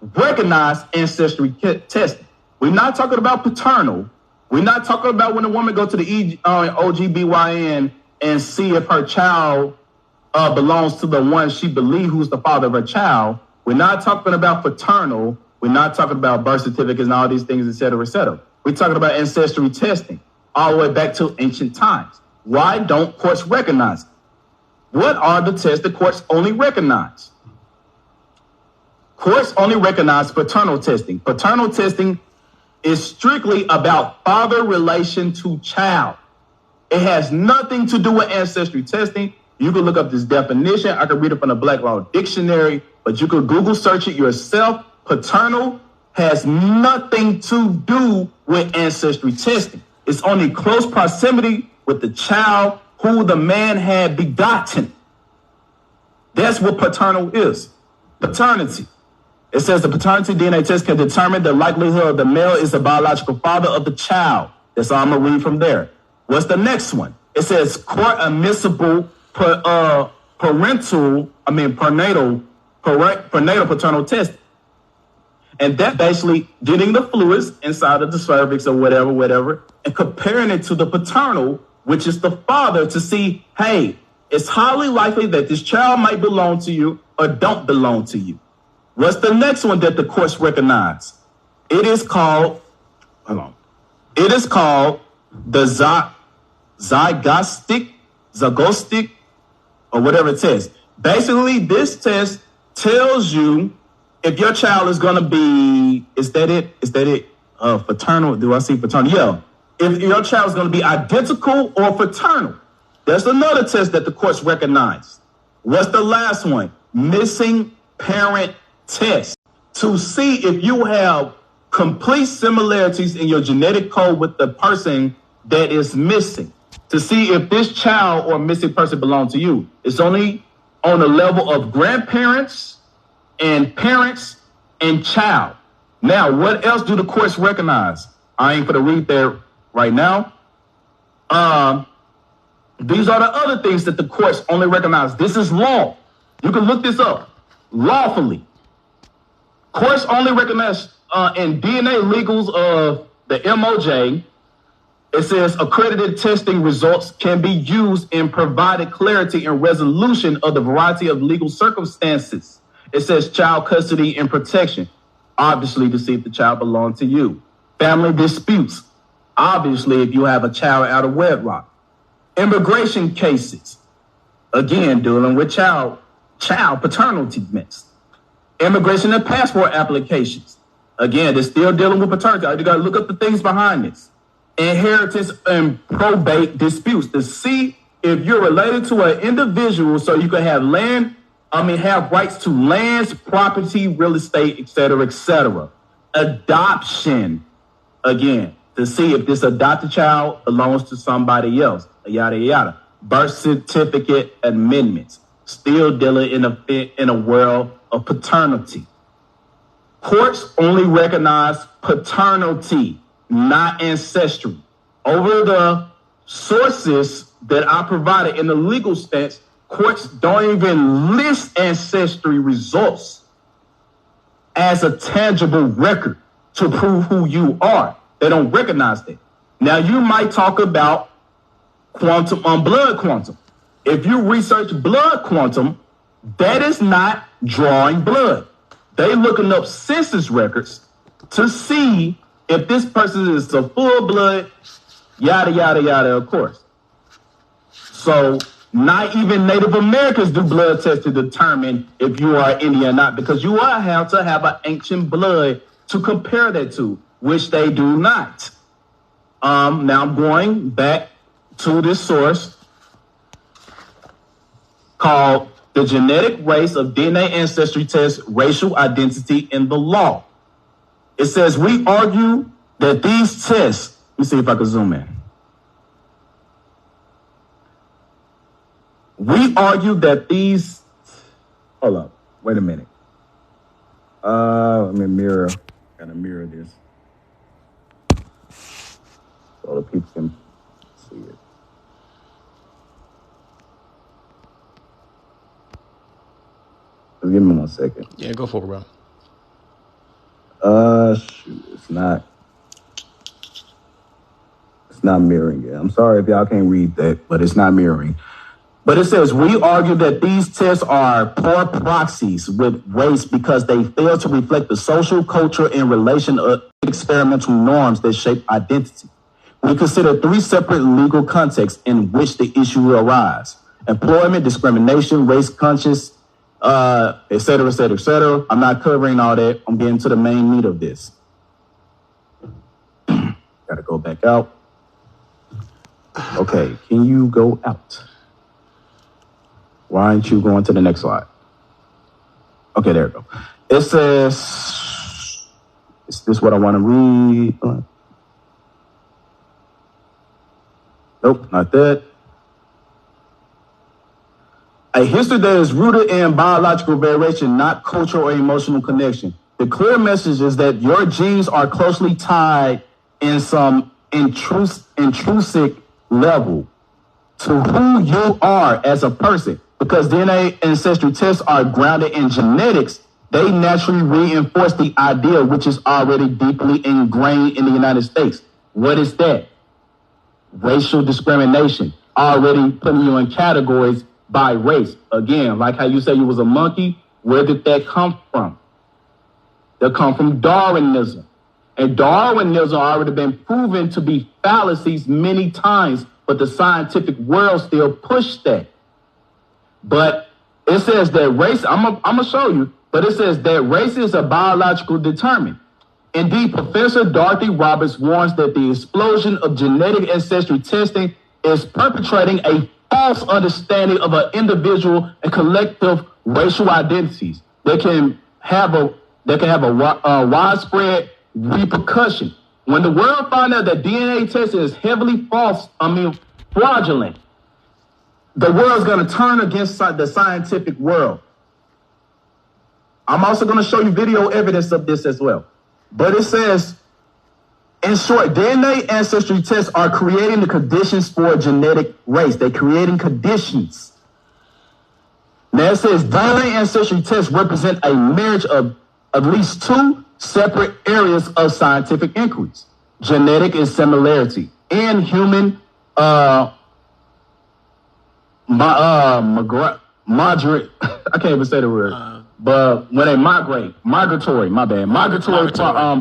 recognize ancestry testing? We're not talking about paternal. We're not talking about when a woman go to the OGBYN and see if her child belongs to the one she believes who's the father of her child. We're not talking about paternal. We're not talking about birth certificates and all these things, et cetera, et cetera. We're talking about ancestry testing all the way back to ancient times. Why don't courts recognize it? What are the tests the courts only recognize? Courts only recognize paternal testing. Paternal testing is strictly about father relation to child. It has nothing to do with ancestry testing. You can look up this definition. I can read it from the Black Law Dictionary, but you could Google search it yourself. Paternal has nothing to do with ancestry testing. It's only close proximity with the child who the man had begotten. That's what paternal is. Paternity. It says the paternity DNA test can determine the likelihood of the male is the biological father of the child. That's all I'm going to read from there. What's the next one? It says court admissible prenatal paternal testing. And that's basically getting the fluids inside of the cervix or whatever, and comparing it to the paternal, which is the father, to see, hey, it's highly likely that this child might belong to you or don't belong to you. What's the next one that the courts recognize? It is called the zygostic, or whatever it says. Basically, this test tells you if your child is going to be, is that it? Fraternal? Do I see fraternal? Yeah. If your child is going to be identical or fraternal. There's another test that the courts recognize. What's the last one? Missing parent test. To see if you have complete similarities in your genetic code with the person that is missing. To see if this child or missing person belongs to you. It's only on the level of grandparents and parents and child. Now, what else do the courts recognize? I ain't gonna read there right now. These are the other things that the courts only recognize. This is law. You can look this up. Lawfully. Courts only recognize in DNA legals of the MOJ, it says accredited testing results can be used in providing clarity and resolution of the variety of legal circumstances. It says child custody and protection, obviously to see if the child belongs to you. Family disputes, obviously if you have a child out of wedlock. Immigration cases, again dealing with child paternity mix. Immigration and passport applications, again they're still dealing with paternity. You got to look up the things behind this. Inheritance and probate disputes to see if you're related to an individual so you can have have rights to lands, property, real estate, etc., etc. Adoption, again, to see if this adopted child belongs to somebody else, yada, yada. Birth certificate amendments, still dealing in a world of paternity. Courts only recognize paternity, not ancestry. Over the sources that I provided in the legal stance, courts don't even list ancestry results as a tangible record to prove who you are. They don't recognize that. Now, you might talk about quantum on blood quantum. If you research blood quantum, that is not drawing blood. They looking up census records to see if this person is a full blood, yada, yada, yada, of course. So not even Native Americans do blood tests to determine if you are Indian or not, because you will have to have an ancient blood to compare that to, which they do not. Now I'm going back to this source. called the genetic race of DNA ancestry test racial identity in the law. It says, we argue that these tests, let me see if I can zoom in. We argue that these, hold up, wait a minute. Let me mirror, gotta mirror this so the people can see it. Just give me 1 second. Yeah, go for it, bro. Shoot, it's not mirroring it. I'm sorry if y'all can't read that, but it's not mirroring. But it says, we argue that these tests are poor proxies with race because they fail to reflect the social, culture, and relation of experimental norms that shape identity. We consider 3 separate legal contexts in which the issue will arise: employment, discrimination, race conscious, et cetera, et cetera, et cetera. I'm not covering all that. I'm getting to the main meat of this. Gotta go back out. Okay, can you go out? Why aren't you going to the next slide? Okay, there we go. It says, is this what I want to read? Nope, not that. A history that is rooted in biological variation, not cultural or emotional connection. The clear message is that your genes are closely tied in some intrusive level to who you are as a person. Because DNA ancestry tests are grounded in genetics, they naturally reinforce the idea which is already deeply ingrained in the United States. What is that? Racial discrimination, already putting you in categories by race. Again, like how you say you was a monkey, where did that come from? That come from Darwinism. And Darwinism already been proven to be fallacies many times, but the scientific world still pushed that. But it says that race, I'm gonna show you, but it says that race is a biological determinant. Indeed, Professor Dorothy Roberts warns that the explosion of genetic ancestry testing is perpetrating a false understanding of an individual and collective racial identities that can have a widespread repercussion. When the world finds out that DNA testing is heavily fraudulent, the world's going to turn against the scientific world. I'm also going to show you video evidence of this as well. But it says, in short, DNA ancestry tests are creating the conditions for a genetic race. They're creating conditions. Now it says DNA ancestry tests represent a marriage of at least 2 separate areas of scientific inquiries: genetic and similarity, and human moderate. I can't even say the word. But when they migratory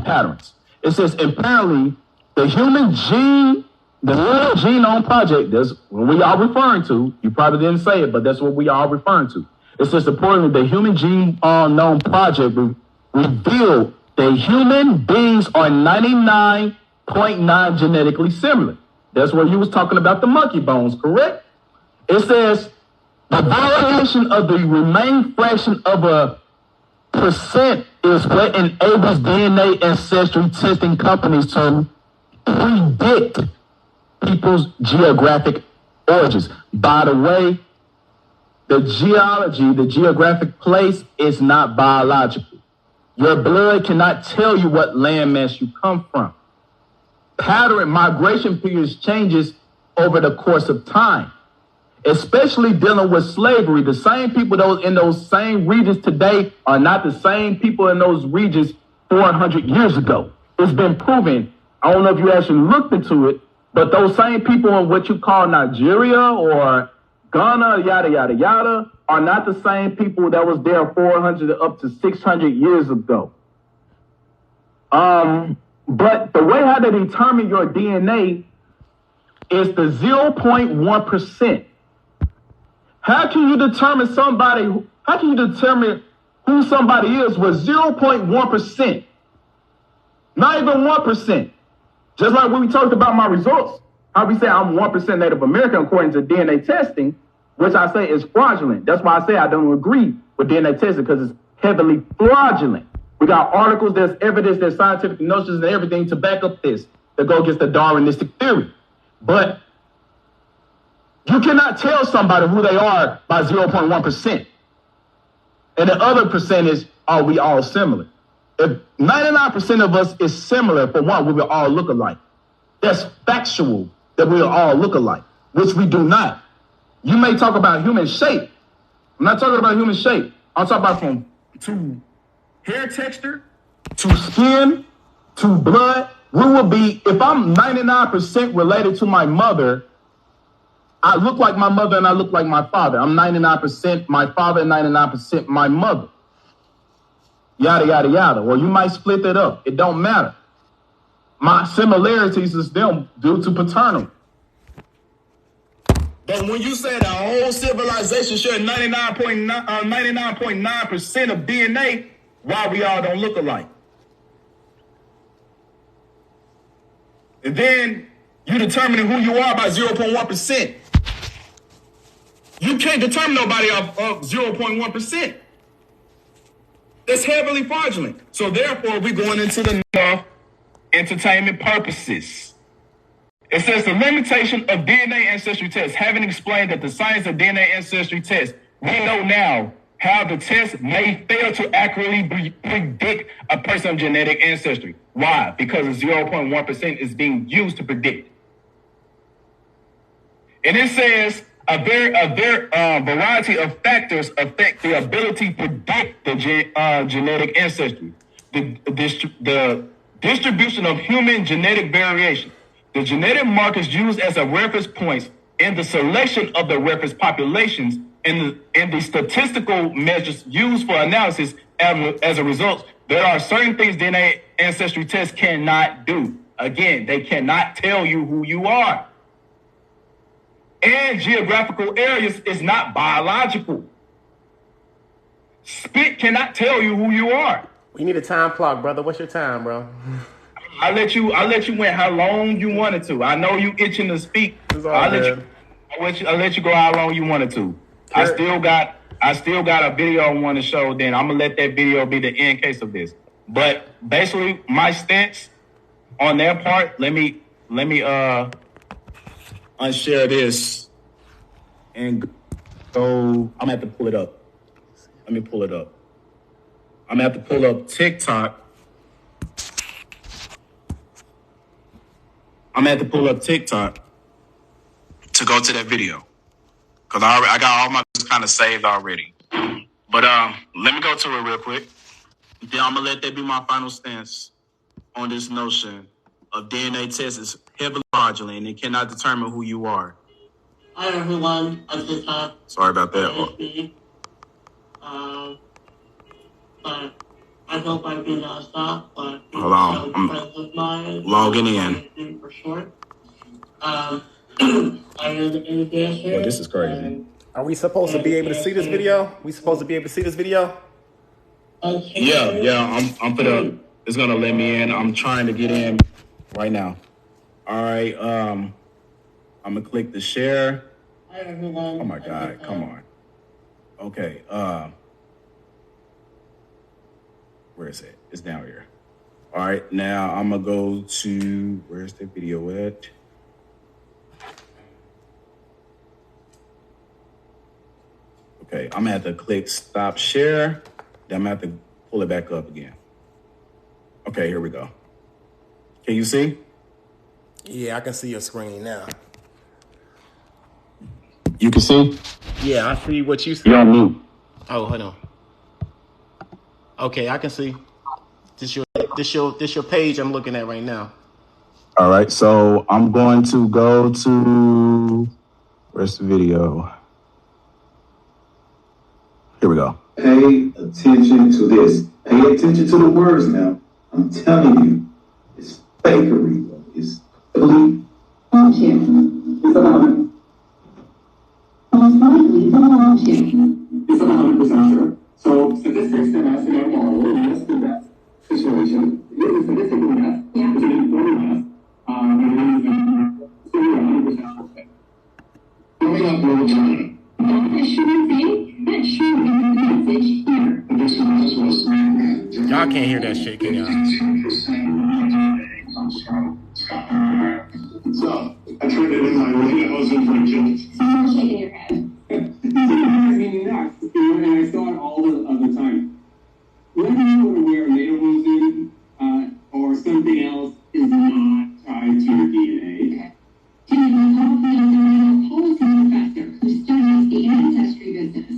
patterns. It says apparently the human genome project. That's what we are referring to. You probably didn't say it, but that's what we are referring to. It says importantly the human genome project revealed that human beings are 99.9 genetically similar. That's where you was talking about the monkey bones, correct? It says the variation of the remaining fraction of a percent is what enables DNA ancestry testing companies to predict people's geographic origins. By the way, the geographic place is not biological. Your blood cannot tell you what landmass you come from. Migration periods changes over the course of time. Especially dealing with slavery. The same people in those same regions today are not the same people in those regions 400 years ago. It's been proven. I don't know if you actually looked into it, but those same people in what you call Nigeria or Ghana, yada, yada, yada, are not the same people that was there 400 up to 600 years ago. But the way how they determine your DNA is the 0.1%. How can you determine who somebody is with 0.1%? Not even 1%. Just like when we talked about my results, how we say I'm 1% Native American according to DNA testing. which I say is fraudulent. That's why I say I don't agree with DNA testing, because it's heavily fraudulent. We got articles, there's evidence, there's scientific notions and everything to back up this, that go against the Darwinistic theory. But you cannot tell somebody who they are by 0.1%. And the other percentage, are we all similar? If 99% of us is similar, for one, we will all look alike. That's factual, that we will all look alike, which we do not. You may talk about human shape. I'm not talking about human shape. I'm talking about from to hair texture, to skin, to blood. We will be, if I'm 99% related to my mother, I look like my mother and I look like my father. I'm 99% my father and 99% my mother. Yada, yada, yada. Or you might split that up. It don't matter. My similarities is them due to paternal. But when you say the whole civilization share 99.9% of DNA, why we all don't look alike? And then you determining who you are by 0.1%. You can't determine nobody of 0.1%. That's heavily fraudulent. So therefore, we're going into the entertainment purposes. It says the limitation of DNA ancestry tests. Having explained that the science of DNA ancestry tests, we know now how the test may fail to accurately predict a person's genetic ancestry. Why? Because 0.1% is being used to predict. And it says a variety of factors affect the ability to predict the genetic ancestry. The distribution of human genetic variation. The genetic markers used as a reference points in the selection of the reference populations and the statistical measures used for analysis. As a result, there are certain things DNA ancestry tests cannot do. Again, they cannot tell you who you are. And geographical areas is not biological. Spit cannot tell you who you are. We need a time clock, brother. What's your time, bro? I let you win how long you wanted to. I know you itching to speak. I'll let you go how long you wanted to. Sure. I still got a video I want to show. Then I'm gonna let that video be the end case of this. But basically, my stance on their part. Let me unshare this and go. I'm gonna have to pull it up. Let me pull it up. I'm gonna have to pull up TikTok. I'm gonna have to pull up TikTok to go to that video, because I got all my kind of saved already. But let me go to it real quick. Then I'm gonna let that be my final stance on this notion of DNA tests is heavily fraudulent and it cannot determine who you are. Hi everyone, at the top. Sorry about that. But I hope I do not stop. But hold on, I'm logging in. For short. I am in here. Well, this is crazy. Are we supposed to be able to see this video? We supposed to be able to see this video? Yeah. I'm gonna. It's gonna let me in. I'm trying to get in right now. All right. I'm gonna click the share. Hi everyone. Oh my God! Come on. Okay. Where is it? It's down here. All right. Now I'm gonna go to, where's the video at? Okay. I'm gonna have to click stop share. Then I'm gonna have to pull it back up again. Okay. Here we go. Can you see? Yeah, I can see your screen now. You can see? Yeah, I see what you see. You're on mute. Oh, hold on. Okay, I can see. This your page I'm looking at right now. All right, so I'm going to go to, where's the video? Here we go. Pay attention to this. Pay attention to the words now. I'm telling you, it's fakery. It's complete. It's about most likely it's 100% sure. So statistics and accident are less than that situation. This is statistically less. Yeah. It's an informal less. So you're 100% sure. Coming up, we're trying. shaking, y'all. So, I traded in my limousine for a gift. Someone's shaking your head. Meaning next, and I saw it all the time. Whether you want to wear NaturalismofYahweh or something else is not tied to your DNA. Jimmy, I'm a policy professor who studies the ancestry business.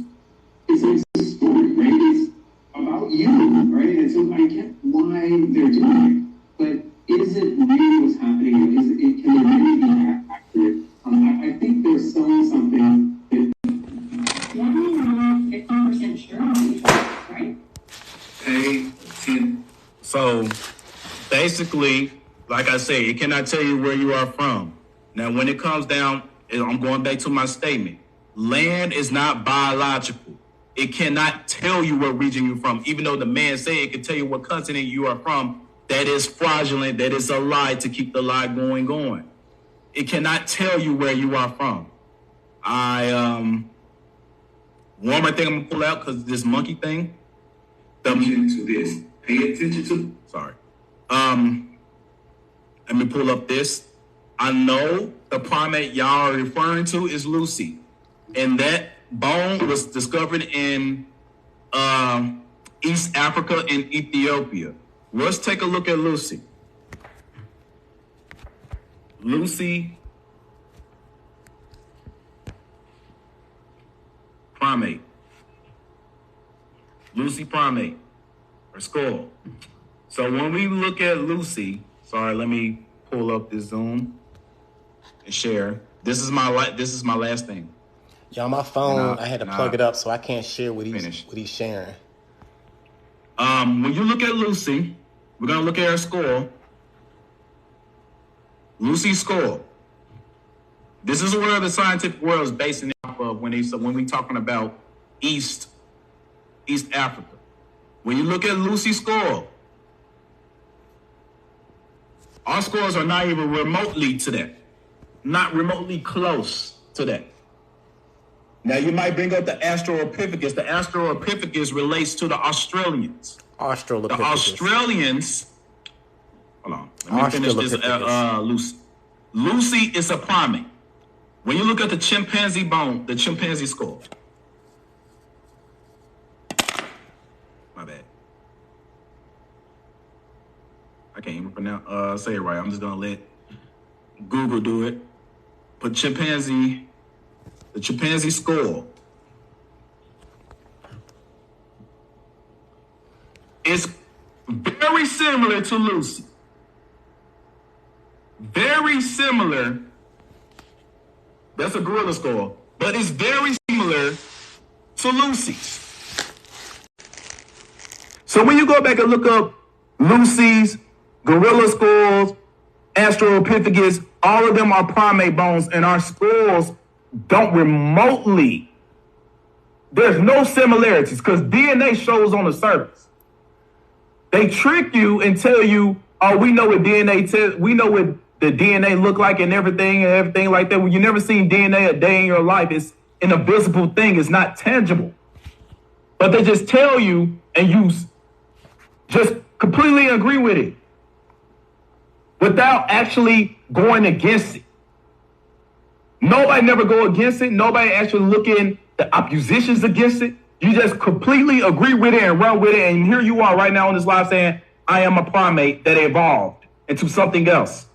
It's a story, right? It's about you, right? And so I get why they're doing it, but is it really what's happening? Can they really be accurate? I think there's something that. Why not 50% sure, right? Pay attention. So basically, like I say, it cannot tell you where you are from. Now, when it comes down, I'm going back to my statement. Land is not biological. It cannot tell you what region you're from. Even though the man said it can tell you what continent you are from, that is fraudulent. That is a lie to keep the lie going. It cannot tell you where you are from. One more thing I'm gonna pull out because this monkey thing. Attention to this. Pay attention to. Sorry. Let me pull up this. I know the primate y'all are referring to is Lucy, and that bone was discovered in East Africa and Ethiopia. Let's take a look at Lucy. Lucy primate. Lucy primate or skull. So when we look at Lucy, sorry, let me pull up this Zoom and share. This is my last thing. Y'all, my phone, I had to plug it up, so I can't share what he's sharing. When you look at Lucy, we're gonna look at her skull. Lucy's skull. This is where the scientific world is basing it off of when we talking about East Africa. When you look at Lucy's skull, our skulls are not even remotely to that. Not remotely close to that. Now you might bring up the Australopithecus. The Australopithecus relates to the Australians. Australopithecus. The Australians. Hold on. Let me finish this. Lucy. Lucy is a primate. When you look at the chimpanzee bone, the chimpanzee skull. My bad. I can't even say it right. I'm just gonna let Google do it. But the chimpanzee skull is very similar to Lucy. Very similar. That's a gorilla skull, but it's very similar to Lucy's. So when you go back and look up Lucy's, gorilla skulls, Australopithecus, all of them are primate bones, and our skulls don't remotely. There's no similarities because DNA shows on the surface. They trick you and tell you, "Oh, we know what we know what the DNA look like and everything like that." When you never seen DNA a day in your life, it's an invisible thing. It's not tangible. But they just tell you, and you just completely agree with it without actually going against it. Nobody never go against it. Nobody actually looking the oppositions against it. You just completely agree with it and run with it. And here you are right now on this live saying, I am a primate that evolved into something else.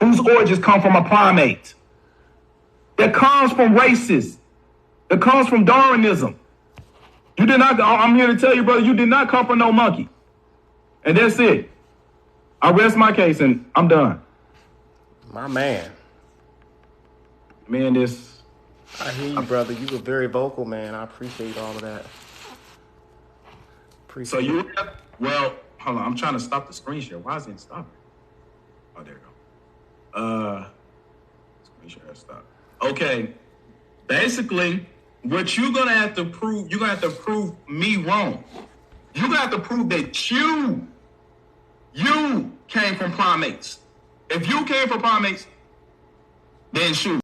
Whose origins come from a primate. That comes from races. That comes from Darwinism. You did not, I'm here to tell you, brother, you did not come from no monkey. And that's it. I rest my case and I'm done. My man. Man, I hear you, brother. You were very vocal, man. I appreciate all of that. Well, hold on. I'm trying to stop the screen share. Why is it stopping? Oh, there you go. Screen share stop. Okay. Basically, what you're going to have to prove, you're going to have to prove me wrong. You're going to have to prove that you came from primates. If you came from primates, then shoot.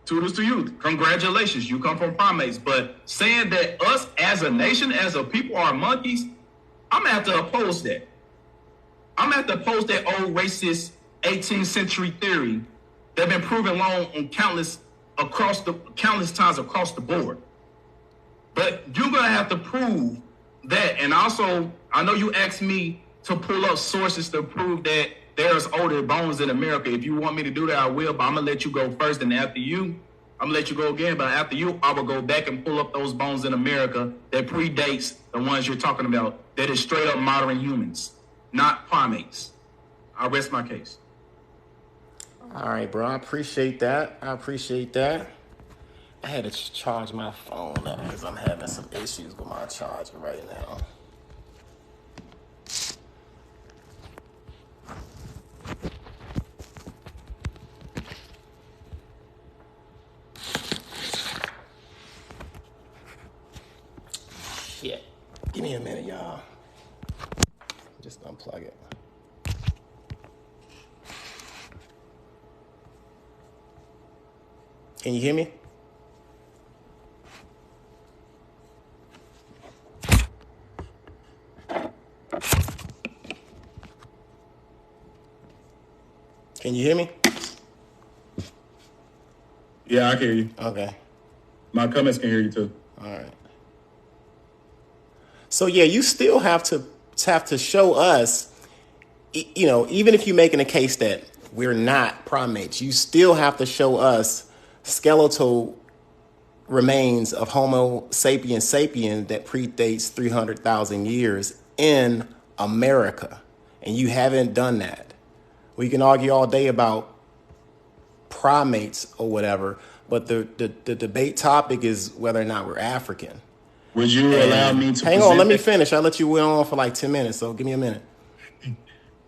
Toodles to you. Congratulations, you come from primates. But saying that us as a nation, as a people, are monkeys, I'm gonna have to oppose that. I'm at the post that old racist 18th century theory that been proven wrong on countless times across the board. But you're gonna have to prove that. And also, I know you asked me to pull up sources to prove that there's older bones in America. If you want me to do that, I will, but I'm gonna let you go first, and after you, I'm gonna let you go again, but after you, I will go back and pull up those bones in America that predates the ones you're talking about, that is straight up modern humans, not primates. I rest my case. All right, bro. I appreciate that. I had to charge my phone up because I'm having some issues with my charger right now. Shit. Give me a minute, y'all. Just unplug it. Can you hear me? Can you hear me? Yeah, I can hear you. Okay. My comments can hear you too. All right. So yeah, you still have to show us, even if you're making a case that we're not primates, you still have to show us skeletal remains of Homo sapiens sapiens that predates 300,000 years in America. And you haven't done that. We can argue all day about primates or whatever, but the debate topic is whether or not we're African. Would you allow me to hang on, let me finish. I let you went on for like 10 minutes, so give me a minute.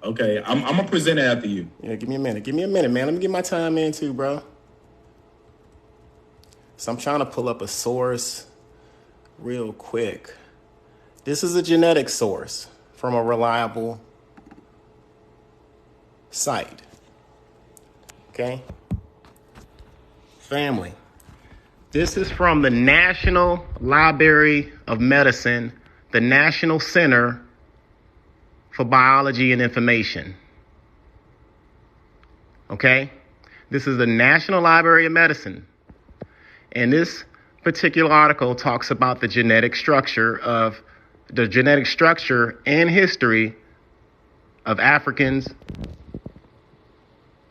Okay, I'm gonna present it after you. Yeah, give me a minute, man. Let me get my time in too, bro. So I'm trying to pull up a source real quick. This is a genetic source from a reliable site. Okay? Family. This is from the National Library of Medicine, the National Center for Biology and Information. Okay? This is the National Library of Medicine. And this particular article talks about the genetic structure and history of Africans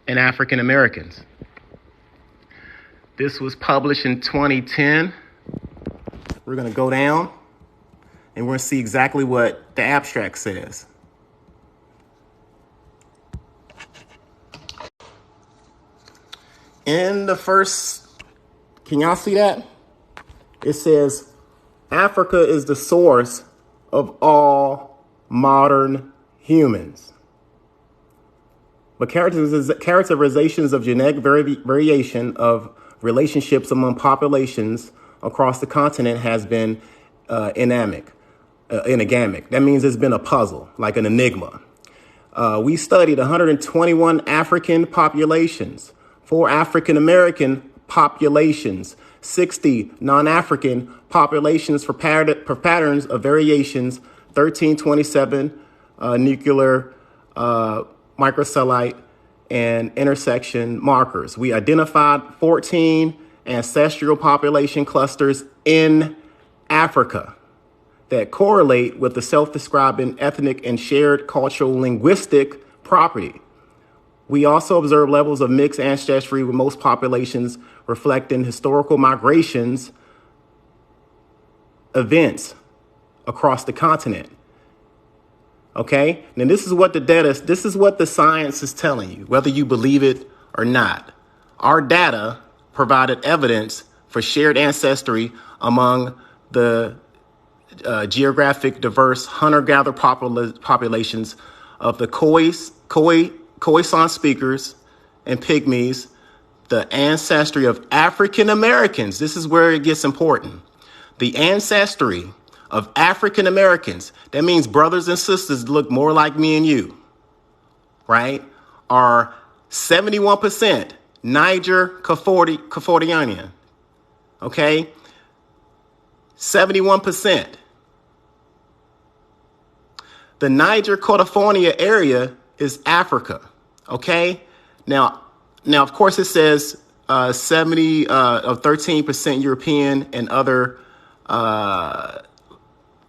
and African Americans. This was published in 2010. We're going to go down and we're going to see exactly what the abstract says. In the first, can y'all see that? It says, Africa is the source of all modern humans. But characterizations of genetic variation of relationships among populations across the continent has been enigmatic. That means it's been a puzzle, like an enigma. We studied 121 African populations, 4 African American populations, 60 non-African populations for patterns of variations, 1327 nuclear microcellite and intersection markers. We identified 14 ancestral population clusters in Africa that correlate with the self-describing ethnic and shared cultural linguistic property. We also observe levels of mixed ancestry with most populations reflecting historical migrations events across the continent. Okay, now this is what the science is telling you, whether you believe it or not. Our data provided evidence for shared ancestry among the geographic diverse hunter-gatherer populations of the Khoisan speakers and Pygmies, the ancestry of African Americans. This is where it gets important. The ancestry of African Americans, that means brothers and sisters that look more like me and you, right, are 71% Niger Caffordianian, okay? 71%. The Niger California area is Africa. Okay. Now, of course, it says 13% European and other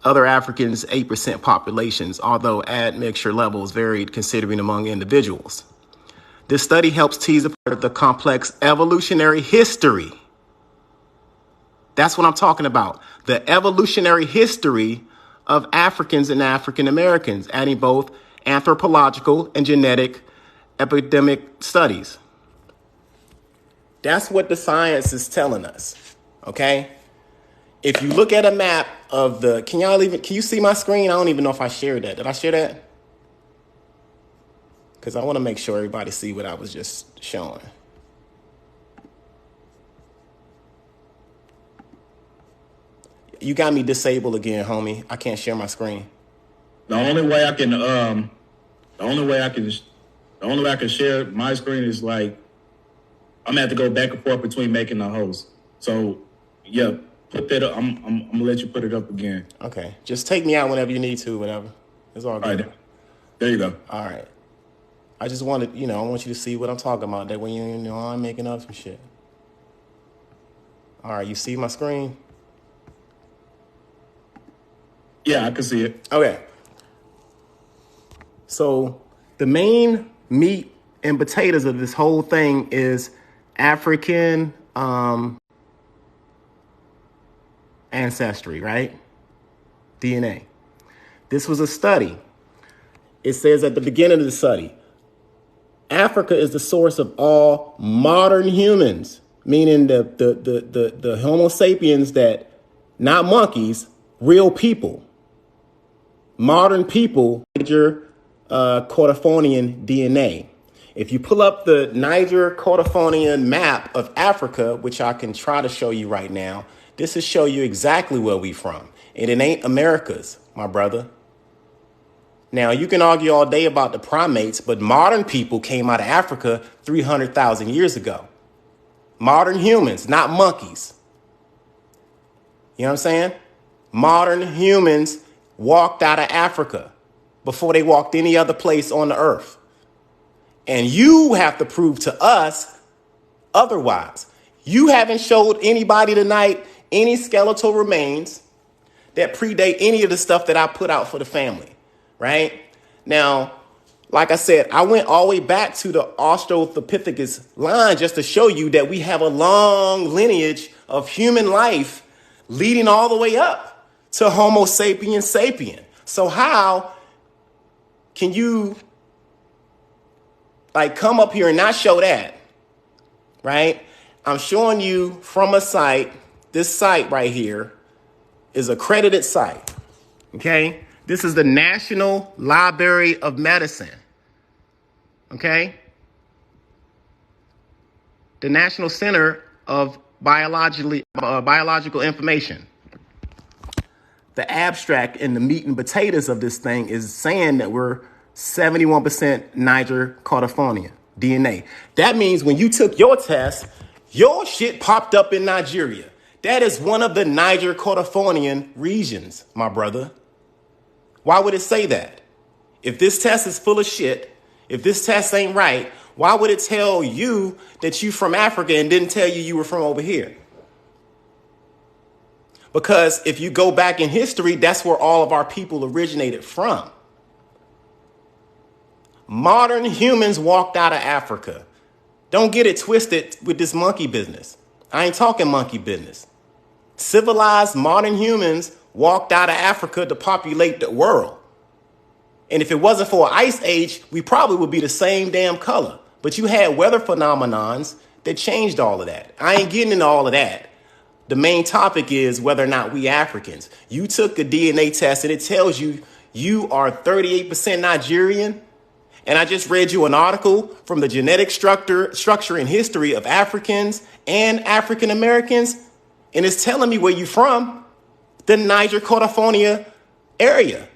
Africans, 8% populations, although admixture levels varied considering among individuals. This study helps tease apart the complex evolutionary history. That's what I'm talking about. The evolutionary history of Africans and African Americans, adding both anthropological and genetic epidemic studies. That's what the science is telling us. Okay. If you look at a map of can you see my screen? I don't even know if I shared that. Did I share that? Because I want to make sure everybody see what I was just showing. You got me disabled again, homie. I can't share my screen. The only way I can share my screen is like I'm gonna have to go back and forth between making the host. So yeah, put that up. I'm gonna let you put it up again. Okay. Just take me out whenever you need to, whatever. It's all good. All right. There you go. All right. I just wanted, I want you to see what I'm talking about. That way you know I'm making up some shit. All right, you see my screen? Yeah, I can see it. Okay. So the main meat and potatoes of this whole thing is African ancestry, right? DNA. This was a study. It says at the beginning of the study, Africa is the source of all modern humans, meaning the Homo sapiens that, not monkeys, real people. Modern people, Niger Cordofonian DNA. If you pull up the Niger Cordofonian map of Africa, which I can try to show you right now, this will show you exactly where we from. And it ain't America's, my brother. Now, you can argue all day about the primates, but modern people came out of Africa 300,000 years ago. Modern humans, not monkeys. You know what I'm saying? Modern humans walked out of Africa before they walked any other place on the earth. And you have to prove to us otherwise. You haven't showed anybody tonight any skeletal remains that predate any of the stuff that I put out for the family, right? Now, like I said, I went all the way back to the Australopithecus line just to show you that we have a long lineage of human life leading all the way up to Homo sapiens sapien. So how can you come up here and not show that, right? I'm showing you from a site. This site right here is a accredited site, okay? This is the National Library of Medicine, okay? The National Center of Biological Information. The abstract and the meat and potatoes of this thing is saying that we're 71% Niger Cordofonian DNA. That means when you took your test, your shit popped up in Nigeria. That is one of the Niger Cordofonian regions, my brother. Why would it say that? If this test is full of shit, if this test ain't right, why would it tell you that you from Africa and didn't tell you were from over here? Because if you go back in history, that's where all of our people originated from. Modern humans walked out of Africa. Don't get it twisted with this monkey business. I ain't talking monkey business. Civilized modern humans walked out of Africa to populate the world. And if it wasn't for an ice age, we probably would be the same damn color. But you had weather phenomenons that changed all of that. I ain't getting into all of that. The main topic is whether or not we Africans. You took a DNA test and it tells you you are 38% Nigerian. And I just read you an article from the genetic structure and history of Africans and African Americans. And it's telling me where you're from, the Niger Cordofonian area.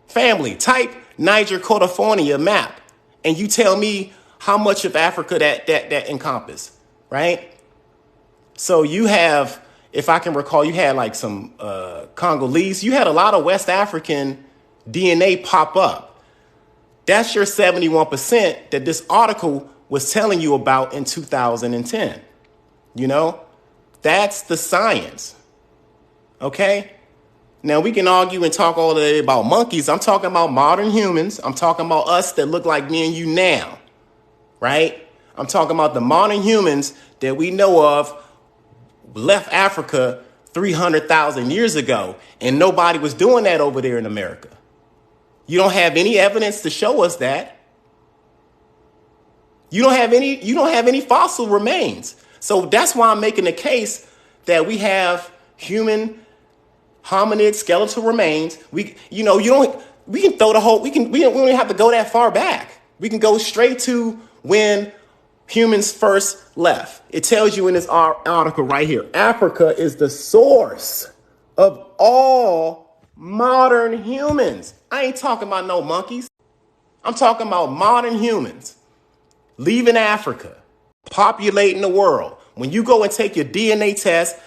Family, type Niger Cordofonian map. And you tell me how much of Africa that encompass, right? So you have, if I can recall, you had like some Congolese. You had a lot of West African DNA pop up. That's your 71% that this article was telling you about in 2010. You know, that's the science. Okay. Now we can argue and talk all day about monkeys. I'm talking about modern humans. I'm talking about us that look like me and you now. Right. I'm talking about the modern humans that we know of left Africa 300,000 years ago. And nobody was doing that over there in America. You don't have any evidence to show us that. You don't have any fossil remains. So that's why I'm making the case that we have human hominid skeletal remains. We can throw the whole, we don't have to go that far back. We can go straight to when humans first left. It tells you in this article right here, Africa is the source of all modern humans. I ain't talking about no monkeys. I'm talking about modern humans leaving Africa, populating the world. When you go and take your DNA test,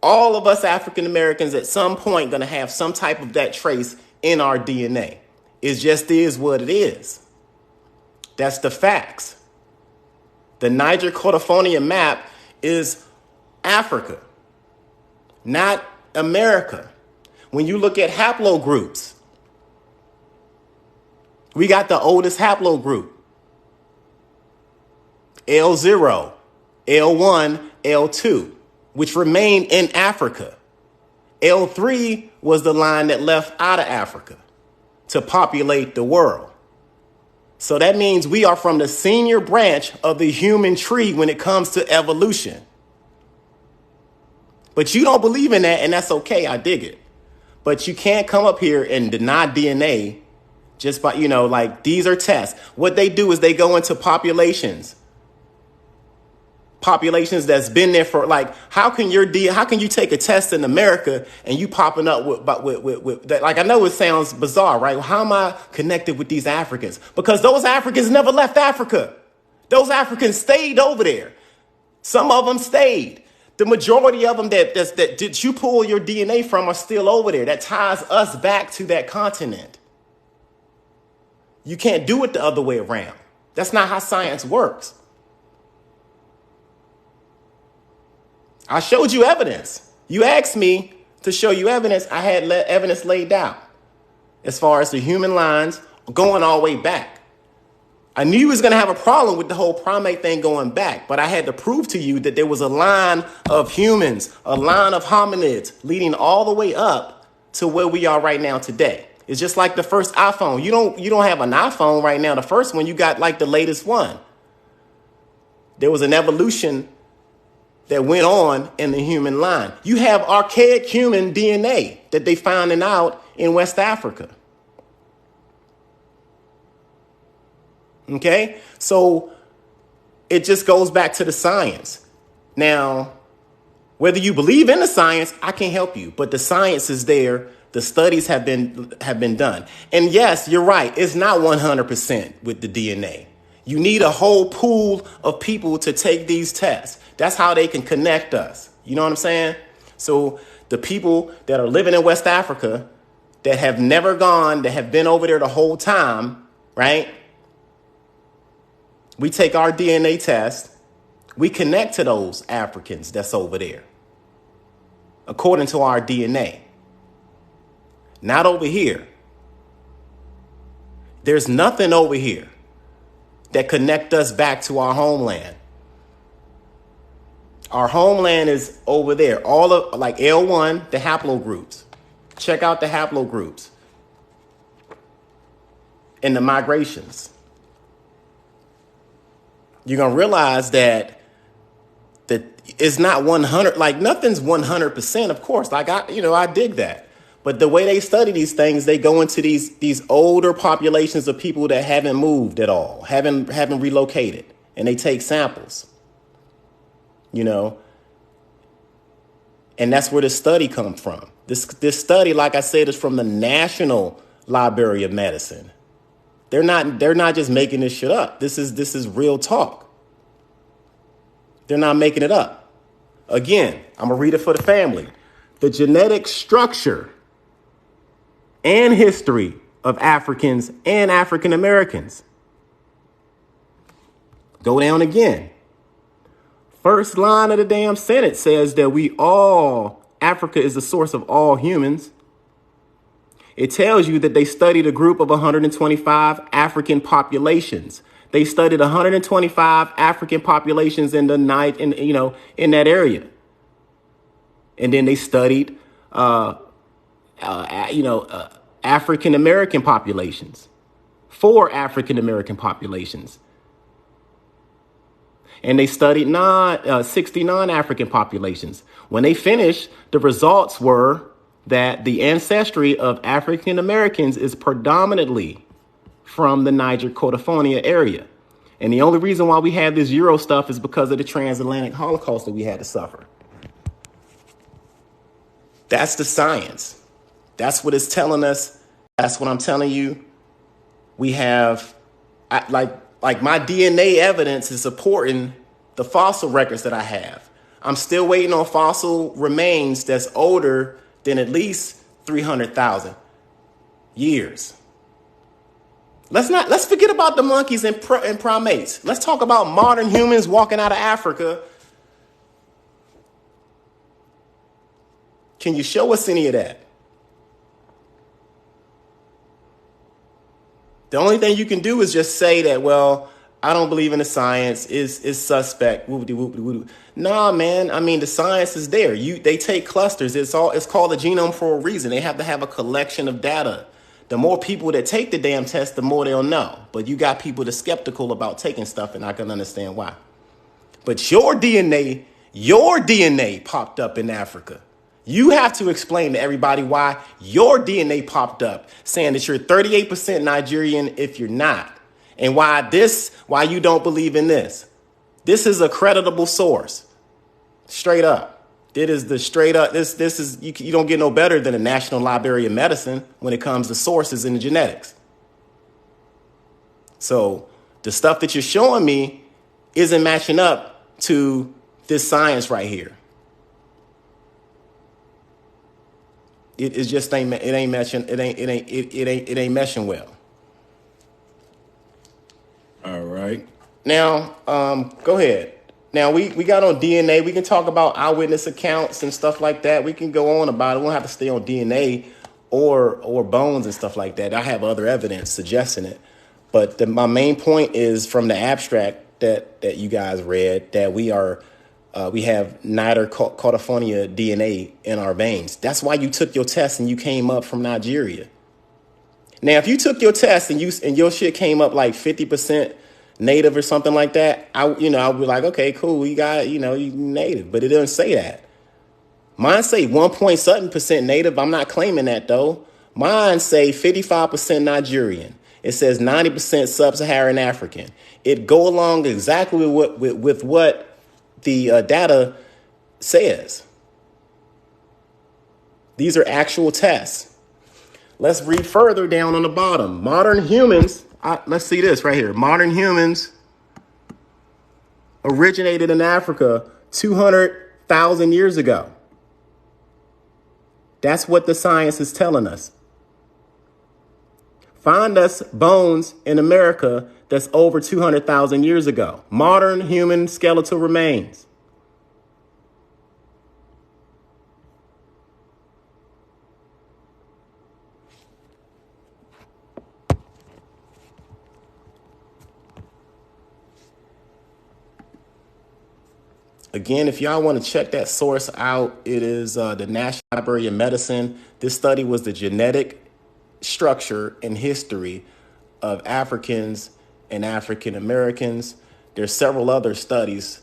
all of us African Americans at some point going to have some type of that trace in our DNA. It just is what it is. That's the facts. The Niger California map is Africa, not America. When you look at haplogroups, we got the oldest haplogroup, L0, L1, L2, which remained in Africa. L3 was the line that left out of Africa to populate the world. So that means we are from the senior branch of the human tree when it comes to evolution. But you don't believe in that, and that's okay. I dig it. But you can't come up here and deny DNA just by, like these are tests. What they do is they go into populations that's been there for like, how can you take a test in America and you popping up with that? Like, I know it sounds bizarre, right? How am I connected with these Africans? Because those Africans never left Africa. Those Africans stayed over there. Some of them stayed. The majority of them that you pull your DNA from are still over there. That ties us back to that continent. You can't do it the other way around. That's not how science works. I showed you evidence. You asked me to show you evidence. I had evidence laid out as far as the human lines going all the way back. I knew you was going to have a problem with the whole primate thing going back, but I had to prove to you that there was a line of humans, a line of hominids leading all the way up to where we are right now today. It's just like the first iPhone. You don't have an iPhone right now. The first one, you got like the latest one. There was an evolution that went on in the human line. You have archaic human DNA that they finding out in West Africa. Okay, so it just goes back to the science. Now, whether you believe in the science, I can't help you, but the science is there. The studies have been done. And yes, you're right. It's not 100% with the DNA. You need a whole pool of people to take these tests. That's how they can connect us. You know what I'm saying? So the people that are living in West Africa that have never gone, that have been over there the whole time, right? We take our DNA test. We connect to those Africans that's over there, according to our DNA. Not over here. There's nothing over here that connect us back to our homeland. Our homeland is over there. All of like L1, the haplogroups. Check out the haplogroups and the migrations. You're going to realize that it's not 100, like nothing's 100%, of course. Like I dig that. But the way they study these things, they go into these older populations of people that haven't moved at all, haven't relocated, and they take samples, and that's where the study comes from. This study, like I said, is from the National Library of Medicine. They're not just making this shit up. This is real talk. They're not making it up. Again, I'm gonna read it for the family. The genetic structure and history of Africans and African Americans. Go down again. First line of the damn sentence says that Africa is the source of all humans. It tells you that they studied a group of 125 African populations. They studied 125 African populations in that area. And then they studied, African American populations, 4 African American populations. And they studied 69 African populations. When they finished, the results were that the ancestry of African Americans is predominantly from the Niger California area. And the only reason why we have this Euro stuff is because of the transatlantic Holocaust that we had to suffer. That's the science. That's what it's telling us. That's what I'm telling you. We have, like my DNA evidence is supporting the fossil records that I have. I'm still waiting on fossil remains that's older than at least 300,000 years. Let's forget about the monkeys and primates. Let's talk about modern humans walking out of Africa. Can you show us any of that? The only thing you can do is just say that, well, I don't believe in the science, is suspect. Nah, man. I mean, the science is there. They take clusters. It's called a genome for a reason. They have to have a collection of data. The more people that take the damn test, the more they'll know. But you got people that's skeptical about taking stuff, and I can understand why. But your DNA popped up in Africa. You have to explain to everybody why your DNA popped up, saying that you're 38% Nigerian if you're not. And why you don't believe in this. This is a creditable source. Straight up. It is the straight up. This is, you don't get no better than the National Library of Medicine when it comes to sources in the genetics. So the stuff that you're showing me isn't matching up to this science right here. It just ain't matching. It ain't meshing well. All right. Now, go ahead. Now, we got on DNA. We can talk about eyewitness accounts and stuff like that. We can go on about it. We don't have to stay on DNA or bones and stuff like that. I have other evidence suggesting it. But my main point is from the abstract that you guys read that we have Niger California DNA in our veins. That's why you took your test and you came up from Nigeria. Now, if you took your test and your shit came up like 50% native or something like that, I would be like, okay, cool, you got, you native, but it doesn't say that. Mine say 1.7% native. I'm not claiming that though. Mine say 55% Nigerian. It says 90% sub-Saharan African. It go along exactly with what the data says. These are actual tests. Let's read further down on the bottom. Modern humans, let's see this right here. Modern humans originated in Africa 200,000 years ago. That's what the science is telling us. Find us bones in America that's over 200,000 years ago. Modern human skeletal remains. Again, if y'all want to check that source out, it is the National Library of Medicine. This study was the genetic structure and history of Africans and African Americans. There's several other studies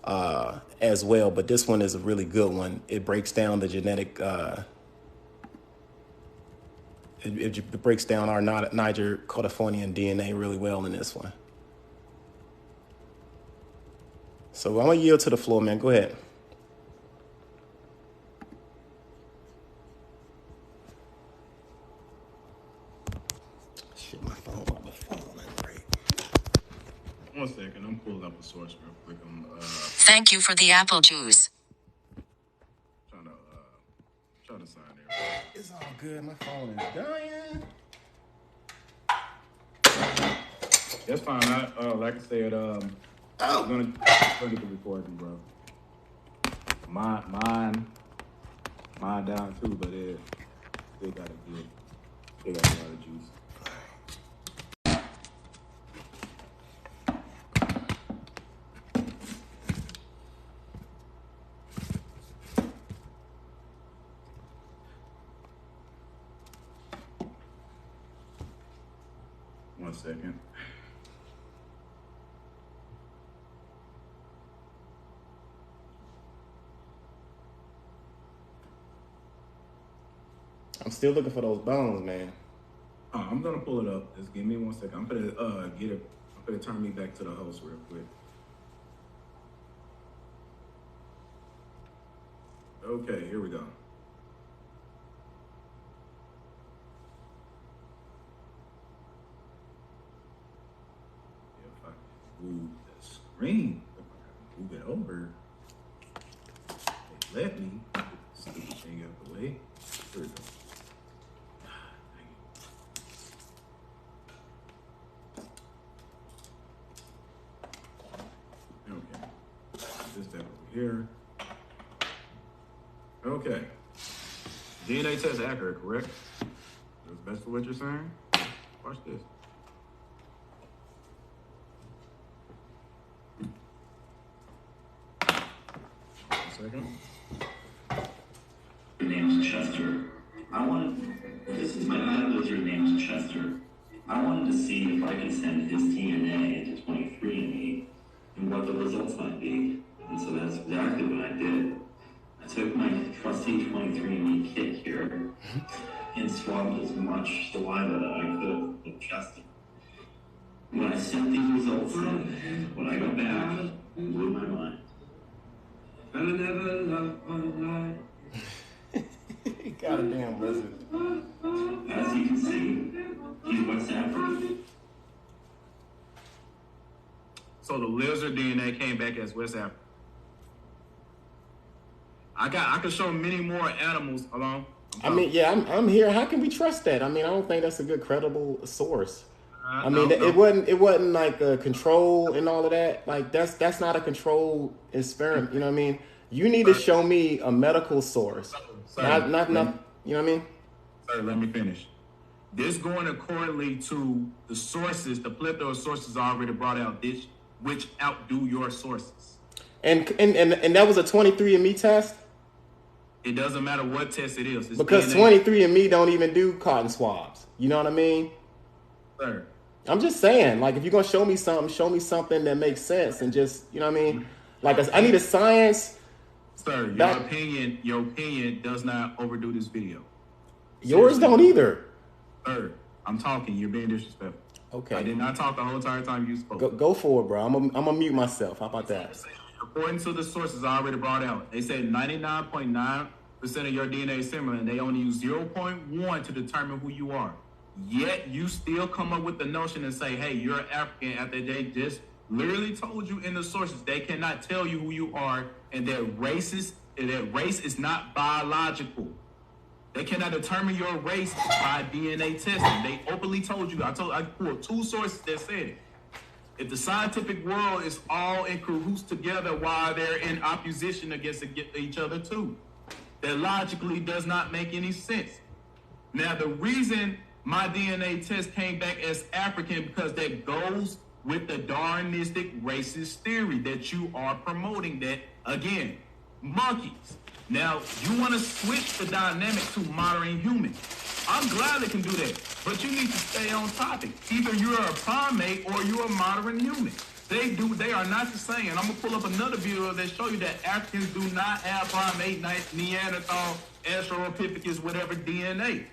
as well, but this one is a really good one. It breaks down the genetic, it breaks down our Niger Californian DNA really well in this one. So I'm going to yield to the floor, man. Go ahead. Shit, my phone. Great. 1 second. I'm pulling up a source real quick. Thank you for the apple juice. Trying to sign there. It's all good. My phone is dying. That's fine. Like I said, I'm gonna get the recording, bro. Mine down too, but it still got a lot of juice. One second. I'm still looking for those bones, man. I'm gonna pull it up. Just give me 1 second. I'm gonna get it. I'm gonna turn me back to the host real quick. Okay, here we go. If I can move the screen, if I can move it over, they let me get this stupid thing out the way. Here we go. This step over here. Okay. DNA test accurate, correct? That's basically what you're saying? Watch this. One second. Your name's Chester. This is my pet lizard named Chester. I wanted to see if I could send his DNA into 23andMe and what the results might be. And so that's exactly what I did. I took my trusty 23andMe kit here and swabbed as much saliva that I could of Chester. When I sent these results in, when I got back, it blew my mind. I never loved my life. Goddamn lizard. As you can see, he's West African. So the lizard DNA came back as West Africa. I could show many more animals along. I mean, yeah, I'm here. How can we trust that? I mean, I don't think that's a good credible source. I mean, it wasn't like a control and all of that. Like that's not a controlled experiment. You know what I mean? You need to show me a medical source, not. You know what I mean? Sir, let me finish. This going accordingly to the sources, the plethora of sources already brought out, which outdo your sources. And that was a 23andMe test. It doesn't matter what test it is. It's because DNA. 23andMe don't even do cotton swabs. You know what I mean? Sir. I'm just saying, like, if you're going to show me something that makes sense and just, you know what I mean? Like, I need a science. Sir, your opinion does not overdo this video. Yours don't either. Sir, I'm talking. You're being disrespectful. Okay. I did not talk the whole entire time you spoke. Go for it, bro. I'm gonna mute myself. How about that? According to the sources I already brought out, they said 99.9% of your DNA is similar, and they only use 0.1 to determine who you are. Yet you still come up with the notion and say, hey, you're African, after they just literally told you in the sources they cannot tell you who you are, and that race is not biological. They cannot determine your race by DNA testing. They openly told you. I pulled two sources that said it. If the scientific world is all in cahoots together while they're in opposition against each other too, that logically does not make any sense. Now, the reason my DNA test came back as African, because that goes with the Darwinistic racist theory that you are promoting, that, again, monkeys. Now, you want to switch the dynamic to modern human. I'm glad they can do that, but you need to stay on topic. Either you're a primate or you're a modern human. They are not the same. And I'm gonna pull up another video that show you that Africans do not have primate, Neanderthal, Australopithecus, whatever DNA.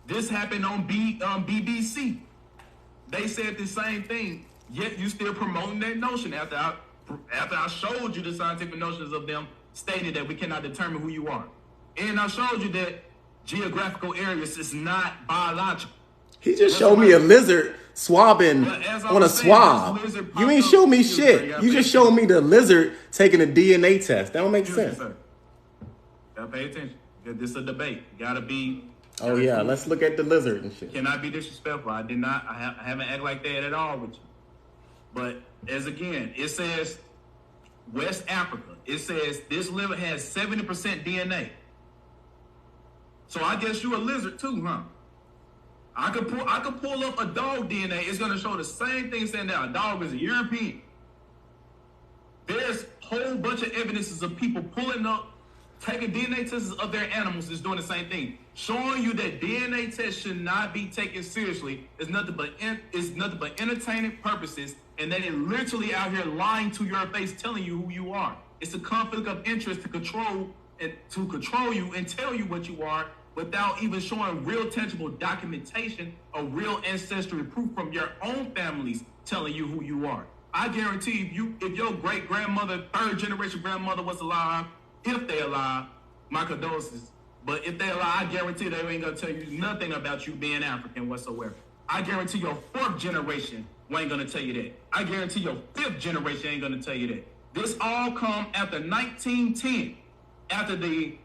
This happened on BBC. They said the same thing, yet you still promoting that notion after I showed you the scientific notions of them stating that we cannot determine who you are. And I showed you that geographical areas is not biological. He just showed me a lizard swabbing on a swab. You ain't show me shit. You just showed me the lizard taking a DNA test. That don't make sense. Gotta pay attention. This is a debate. You gotta be. Oh yeah, let's look at the lizard and shit. Cannot be disrespectful. I haven't acted like that at all with you. But as again, it says West Africa. It says this liver has 70% DNA. So I guess you're a lizard too, huh? I could pull up a dog DNA. It's gonna show the same thing saying that a dog is a European. There's a whole bunch of evidences of people pulling up, taking DNA tests of their animals is doing the same thing, showing you that DNA tests should not be taken seriously. It's nothing but entertainment purposes, and that it literally out here lying to your face, telling you who you are. It's a conflict of interest to control you and tell you what you are without even showing real tangible documentation or real ancestry proof from your own families telling you who you are. I guarantee if your great grandmother, third generation grandmother was alive, if they alive, my condolences. But if they alive, I guarantee they ain't gonna tell you nothing about you being African whatsoever. I guarantee your fourth generation ain't gonna tell you that. I guarantee your fifth generation ain't gonna tell you that. This all come after 1910, after the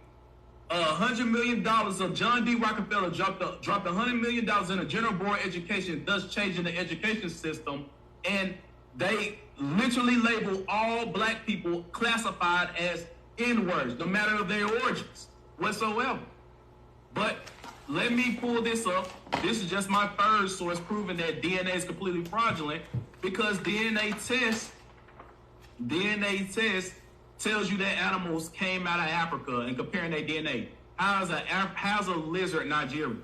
$100 million of John D. Rockefeller dropped $100 million in a general board education, thus changing the education system, and they literally label all black people classified as N-words, no matter of their origins whatsoever. But let me pull this up. This is just my third source proving that DNA is completely fraudulent, because DNA test tells you that animals came out of Africa and comparing their DNA. How's a lizard Nigerian?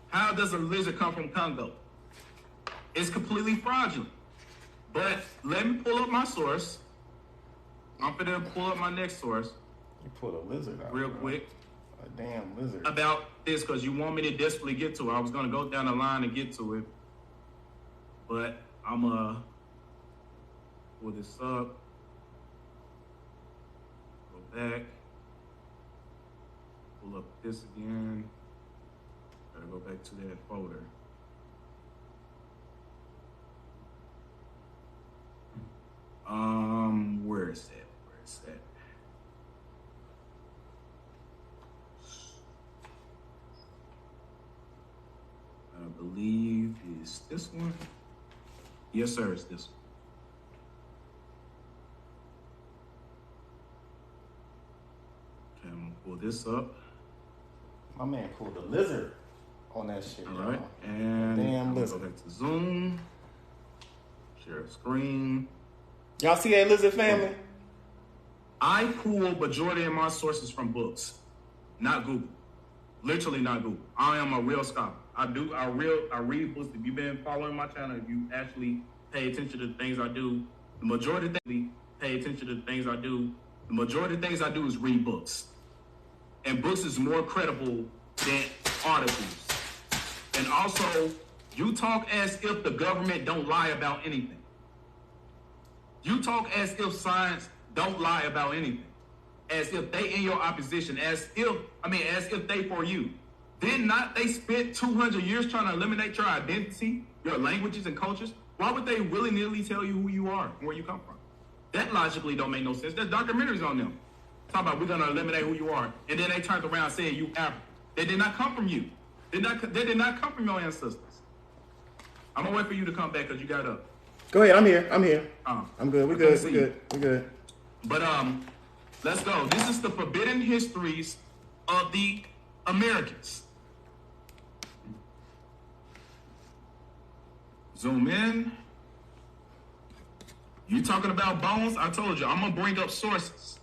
How does a lizard come from Congo? It's completely fraudulent. But let me pull up my source. I'm gonna pull up my next source. You pulled a lizard out real quick. A damn lizard. About this, because you want me to desperately get to it. I was gonna go down the line and get to it, but I'm gonna pull this up. Go back. Pull up this again. Gotta go back to that folder. Where is that? I believe it's this one. Yes, sir, it's this one. Okay, I'm gonna pull this up. My man pulled a lizard on that shit. All right, and damn lizard. Go back to Zoom. Share screen. Y'all see that lizard family? I pull majority of my sources from books, not Google. Literally not Google. I am a real scholar. I read books. If you've been following my channel, if you actually pay attention to the things I do, the majority of things I do is read books. And books is more credible than articles. And also, you talk as if the government don't lie about anything. You talk as if science don't lie about anything. As if they in your opposition, as if they for you. Did not they spend 200 years trying to eliminate your identity, your languages and cultures? Why would they willy-nilly tell you who you are and where you come from? That logically don't make no sense. There's documentaries on them. Talking about we're gonna eliminate who you are. And then they turned around and said you African. They did not come from you. They did not come from your ancestors. I'm gonna wait for you to come back because you got up. Go ahead, I'm here. I'm good. We're good. But let's go. This is the forbidden histories of the Americans. Zoom in. You talking about bones? I told you, I'm gonna bring up sources.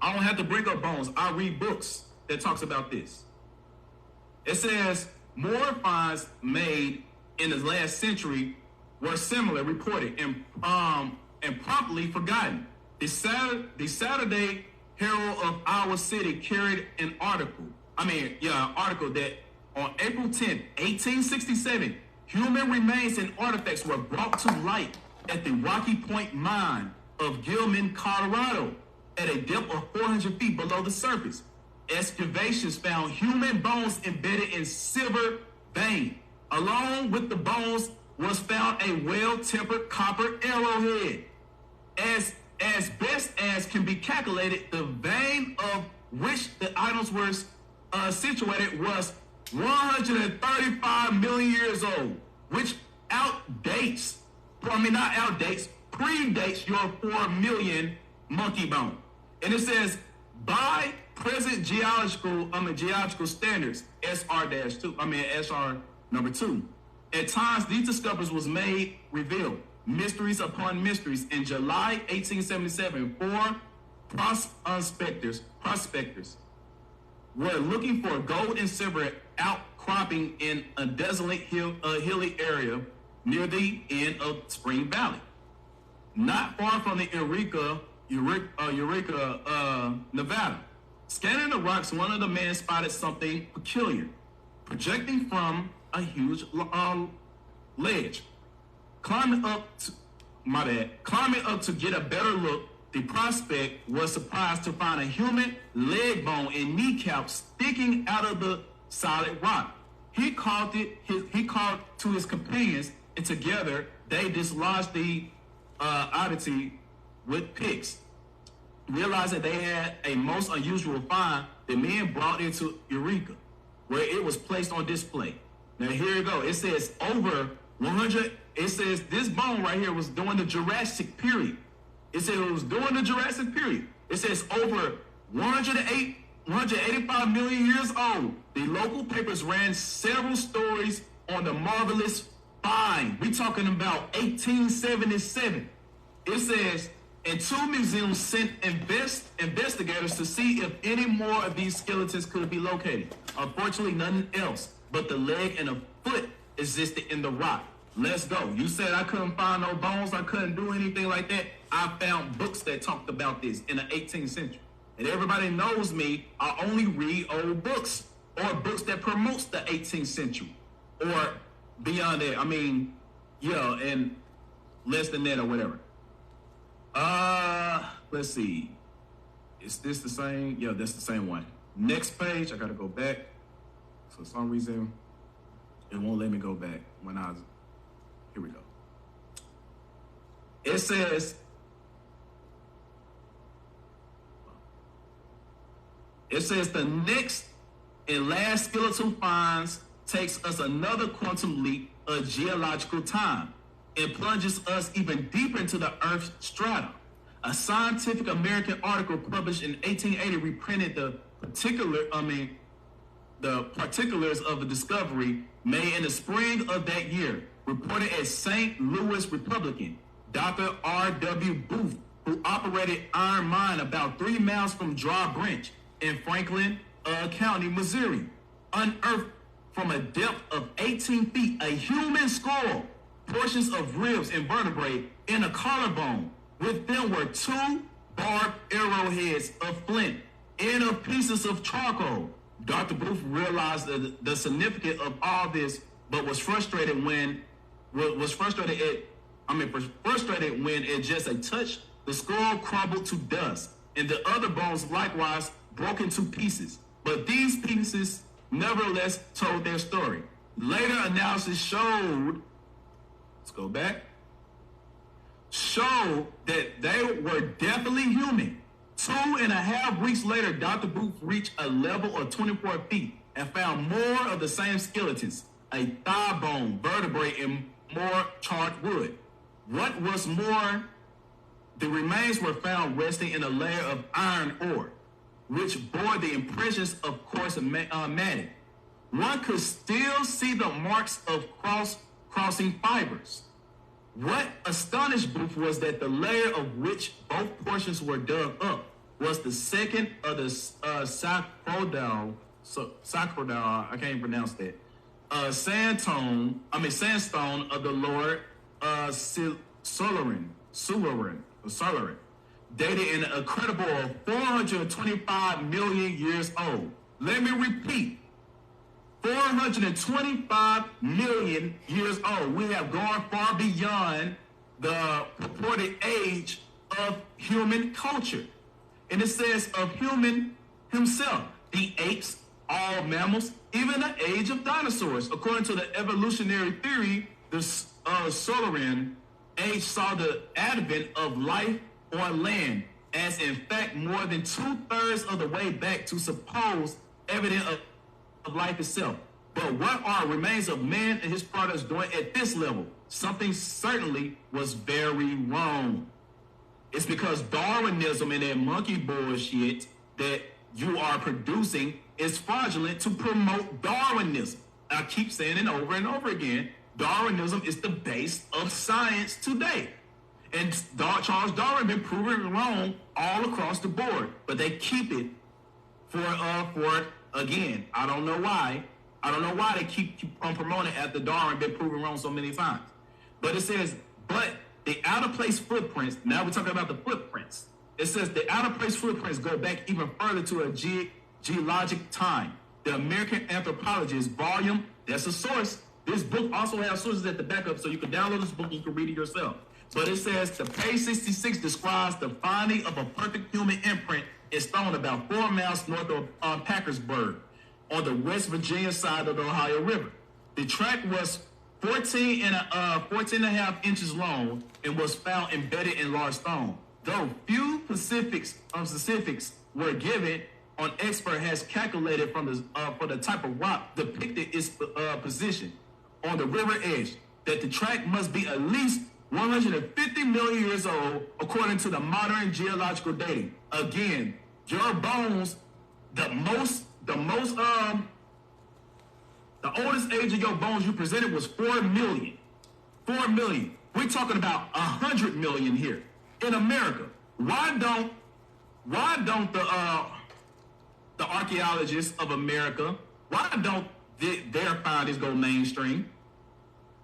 I don't have to bring up bones. I read books that talks about this. It says more finds made in the last century were similar, reported, and promptly forgotten. The Saturday Herald of our city carried an article that on April 10th, 1867, human remains and artifacts were brought to light at the Rocky Point mine of Gilman, Colorado, at a depth of 400 feet below the surface. Excavations found human bones embedded in silver vein. Along with the bones was found a well-tempered copper arrowhead. As best as can be calculated, the vein of which the items were situated was 135 million years old, which outdates not outdates, predates your 4 million monkey bone. And it says, by present geological standards, SR number 2. At times, these discoveries was revealed, mysteries upon mysteries. In July 1877, 4 prospectors were looking for gold and silver outcropping in a desolate hilly area near the end of Spring Valley, not far from the Eureka, Nevada. Scanning the rocks, one of the men spotted something peculiar, projecting from a huge ledge. Climbing up to get a better look, the prospect was surprised to find a human leg bone and kneecap sticking out of the solid rock. He called to his companions, and together they dislodged the oddity with picks. Realizing they had a most unusual find, the men brought it to Eureka, where it was placed on display. Now here you go. It says over 100. It says this bone right here was during the Jurassic period. It says it was during the Jurassic period. It says over 185 million years old. The local papers ran several stories on the marvelous find. We're talking about 1877. It says, and 2 museums sent investigators to see if any more of these skeletons could be located. Unfortunately, nothing else but the leg and a foot existed in the rock. Let's go. You said I couldn't find no bones, I couldn't do anything like that. I found books that talked about this in the 18th century. And everybody knows me, I only read old books or books that promotes the 18th century or beyond that. And less than that or whatever. Let's see. Is this the same? Yeah, that's the same one. Next page, I gotta go back. For some reason, it won't let me go back here we go. It says, the next and last skeletal finds takes us another quantum leap of geological time and plunges us even deeper into the Earth's strata. A Scientific American article published in 1880 reprinted the particulars of the discovery made in the spring of that year, reported as St. Louis Republican. Dr. R.W. Booth, who operated iron mine about 3 miles from Drawbridge in Franklin County, Missouri, unearthed from a depth of 18 feet a human skull, portions of ribs and vertebrae, and a collarbone. With them were 2 barbed arrowheads of flint and of pieces of charcoal. Dr. Booth realized the significance of all this, but was frustrated when at just a touch the skull crumbled to dust, and the other bones likewise broke into pieces. But these pieces nevertheless told their story. Later analysis showed that they were definitely human. 2.5 weeks later, Dr. Booth reached a level of 24 feet and found more of the same skeletons, a thigh bone, vertebrae, and more charred wood. What was more, the remains were found resting in a layer of iron ore, which bore the impressions of coarse matting. One could still see the marks of crossing fibers. What astonished Booth was that the layer of which both portions were dug up was the second of the sacrodal, I can't even pronounce that, sandstone of the Lord Solerin, dated in an incredible 425 million years old. Let me repeat, 425 million years old. We have gone far beyond the purported age of human culture. And it says of human himself, the apes, all mammals, even the age of dinosaurs. According to the evolutionary theory, the Solerin age saw the advent of life on land, as in fact more than 2/3 of the way back to supposed evidence of life itself. But what are remains of man and his products doing at this level? something certainly was very wrong. It's because Darwinism and that monkey bullshit that you are producing is fraudulent to promote Darwinism. I keep saying it over and over again. Darwinism is the base of science today. And Charles Darwin been proven wrong all across the board. But they keep it for again. I don't know why. I don't know why they keep on promoting after Darwin been proven wrong so many times. But it says, but the out of place footprints, now we're talking about the footprints. It says the out of place footprints go back even further to a geologic time. The American Anthropologist volume, that's a source. This book also has sources at the backup, so you can download this book and you can read it yourself. But it says the page 66 describes the finding of a perfect human imprint in stone about 4 miles north of Parkersburg on the West Virginia side of the Ohio River. The track was 14 and a half inches long and was found embedded in large stone. Though few specifics were given, an expert has calculated from the for the type of rock depicted its position on the river edge that the track must be at least 150 million years old according to the modern geological dating. Again, your bones, the oldest age of your bones you presented was 4 million. 4 million. We're talking about 100 million here in America. Why don't the archaeologists of America, why don't their findings go mainstream?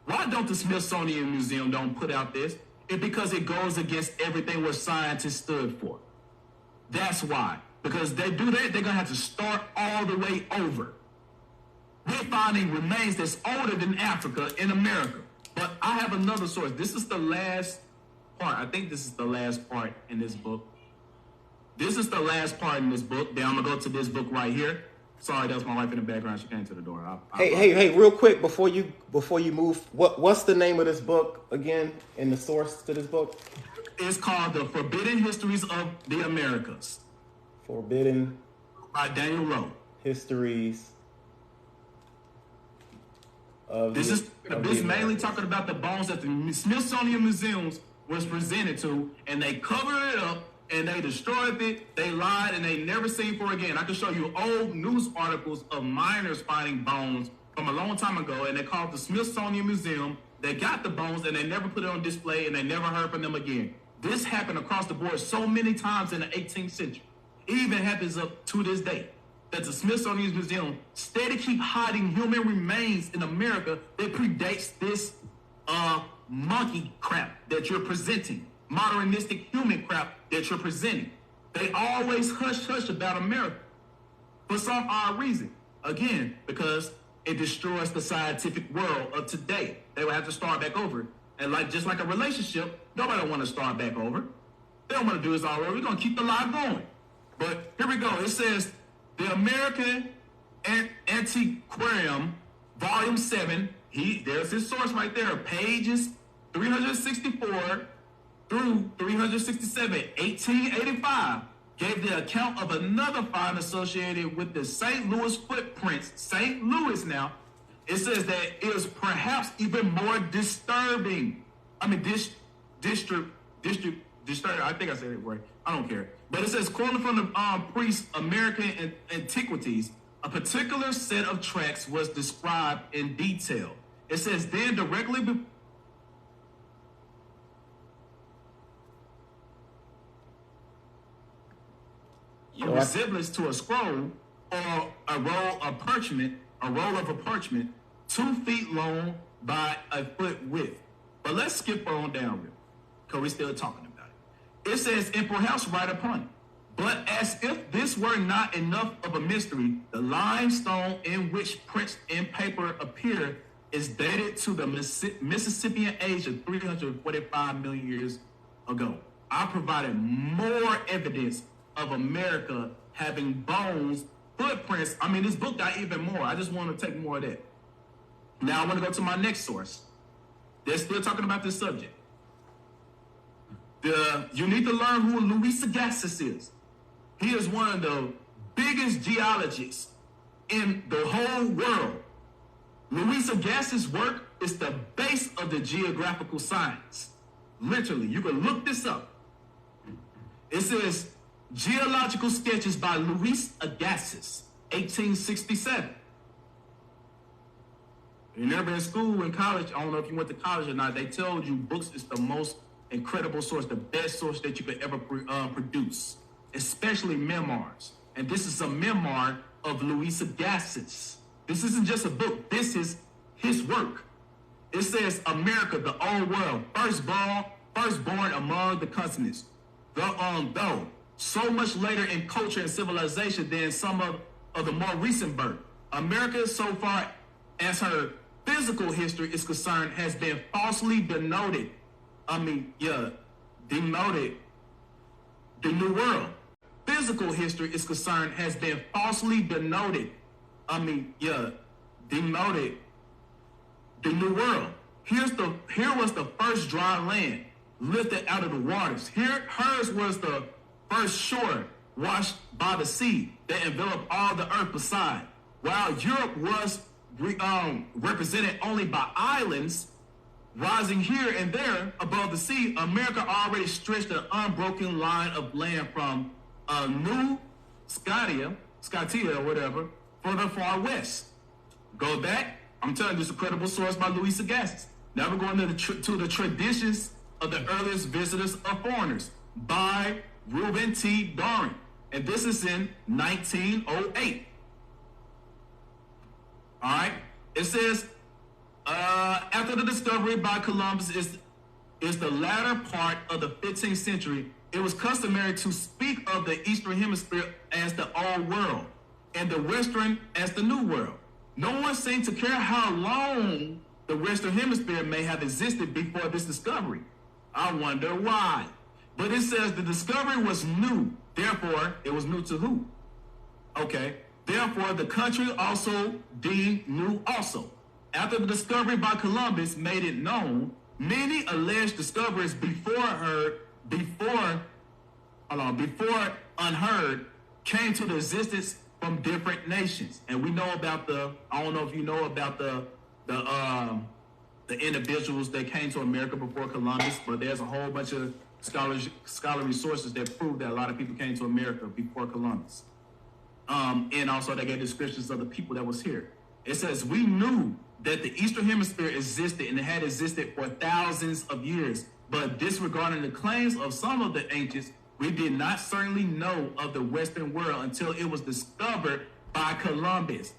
Why don't the Smithsonian Museum don't put out this? It's because it goes against everything what scientists stood for. That's why. Because they do that, they're gonna have to start all the way over. We're finding remains that's older than Africa in America. But I have another source. This is the last part. I think this is the last part in this book. This is the last part in this book. Then I'm gonna go to this book right here. Sorry, that's my wife in the background. She came to the door. Hey! Real quick before you move, what's the name of this book again? And the source to this book? It's called The Forbidden Histories of the Americas. Forbidden by Daniel Rowe. Histories of this mainly talking about the bones that the Smithsonian Museums was presented to, and they covered it up. And they destroyed it, they lied, and they never seen for again. I can show you old news articles of miners finding bones from a long time ago, and they called the Smithsonian Museum. They got the bones, and they never put it on display, and they never heard from them again. This happened across the board so many times in the 18th century. It even happens up to this day, that the Smithsonian Museum steady keep hiding human remains in America that predates this monkey crap that you're presenting. Modernistic human crap that you're presenting. They always hush about America for some odd reason. Again, because it destroys the scientific world of today. They will have to start back over. And just like a relationship, nobody want to start back over. They don't want to do this all over. We're going to keep the lie going. But here we go. It says, the American Antiquarium, Volume 7, there's his source right there, pages 364 through 367, 1885, gave the account of another find associated with the St. Louis footprints. St. Louis now, it says that it is perhaps even more disturbing. I mean, disturbing. I think I said it right. I don't care. But it says, quoting from the priest American Antiquities, a particular set of tracks was described in detail. It says, then directly before a resemblance to a scroll or a roll of parchment 2 feet long by a foot width. But let's skip on down real, because we're still talking about it. It says, and perhaps right upon it. But as if this were not enough of a mystery, the limestone in which prints and paper appear is dated to the Mississippian age of 345 million years ago. I provided more evidence of America having bones, footprints. I mean, this book got even more. I just want to take more of that. Now I want to go to my next source. They're still talking about this subject. You need to learn who Louis Agassiz is. He is one of the biggest geologists in the whole world. Louis Agassiz's work is the base of the geographical science. Literally, you can look this up. It says, Geological Sketches by Louis Agassiz, 1867. You never in school, in college, I don't know if you went to college or not, they told you books is the most incredible source, the best source that you could ever produce, especially memoirs. And this is a memoir of Louis Agassiz. This isn't just a book, this is his work. It says, America, the old world, firstborn among the continents, though so much later in culture and civilization than some of the more recent birth. America, so far as her physical history is concerned, has been falsely denoted. Denoted the New World. Physical history is concerned has been falsely denoted. Denoted the New World. Here was the first dry land lifted out of the waters. Hers was the first shore washed by the sea that enveloped all the earth beside. While Europe was represented only by islands rising here and there above the sea, America already stretched an unbroken line of land from New Scotia or whatever, for the far west. Go back, I'm telling you, this is a credible source by Louis Agassiz. Now we're going to the traditions of the earliest visitors of foreigners by Reuben T. Doran. And this is in 1908. All right. It says, after the discovery by Columbus is the latter part of the 15th century, it was customary to speak of the Eastern Hemisphere as the Old World and the Western as the New World. No one seemed to care how long the Western Hemisphere may have existed before this discovery. I wonder why. But it says the discovery was new. Therefore, it was new to who? Okay. Therefore, the country also deemed new also. After the discovery by Columbus made it known, many alleged discoveries before unheard came to the existence from different nations. And we know about I don't know if you know about the individuals that came to America before Columbus, but there's a whole bunch of scholarly sources that prove that a lot of people came to America before Columbus. And also they gave descriptions of the people that was here. It says, we knew that the Eastern Hemisphere existed and it had existed for thousands of years, but disregarding the claims of some of the ancients, we did not certainly know of the Western world until it was discovered by Columbus.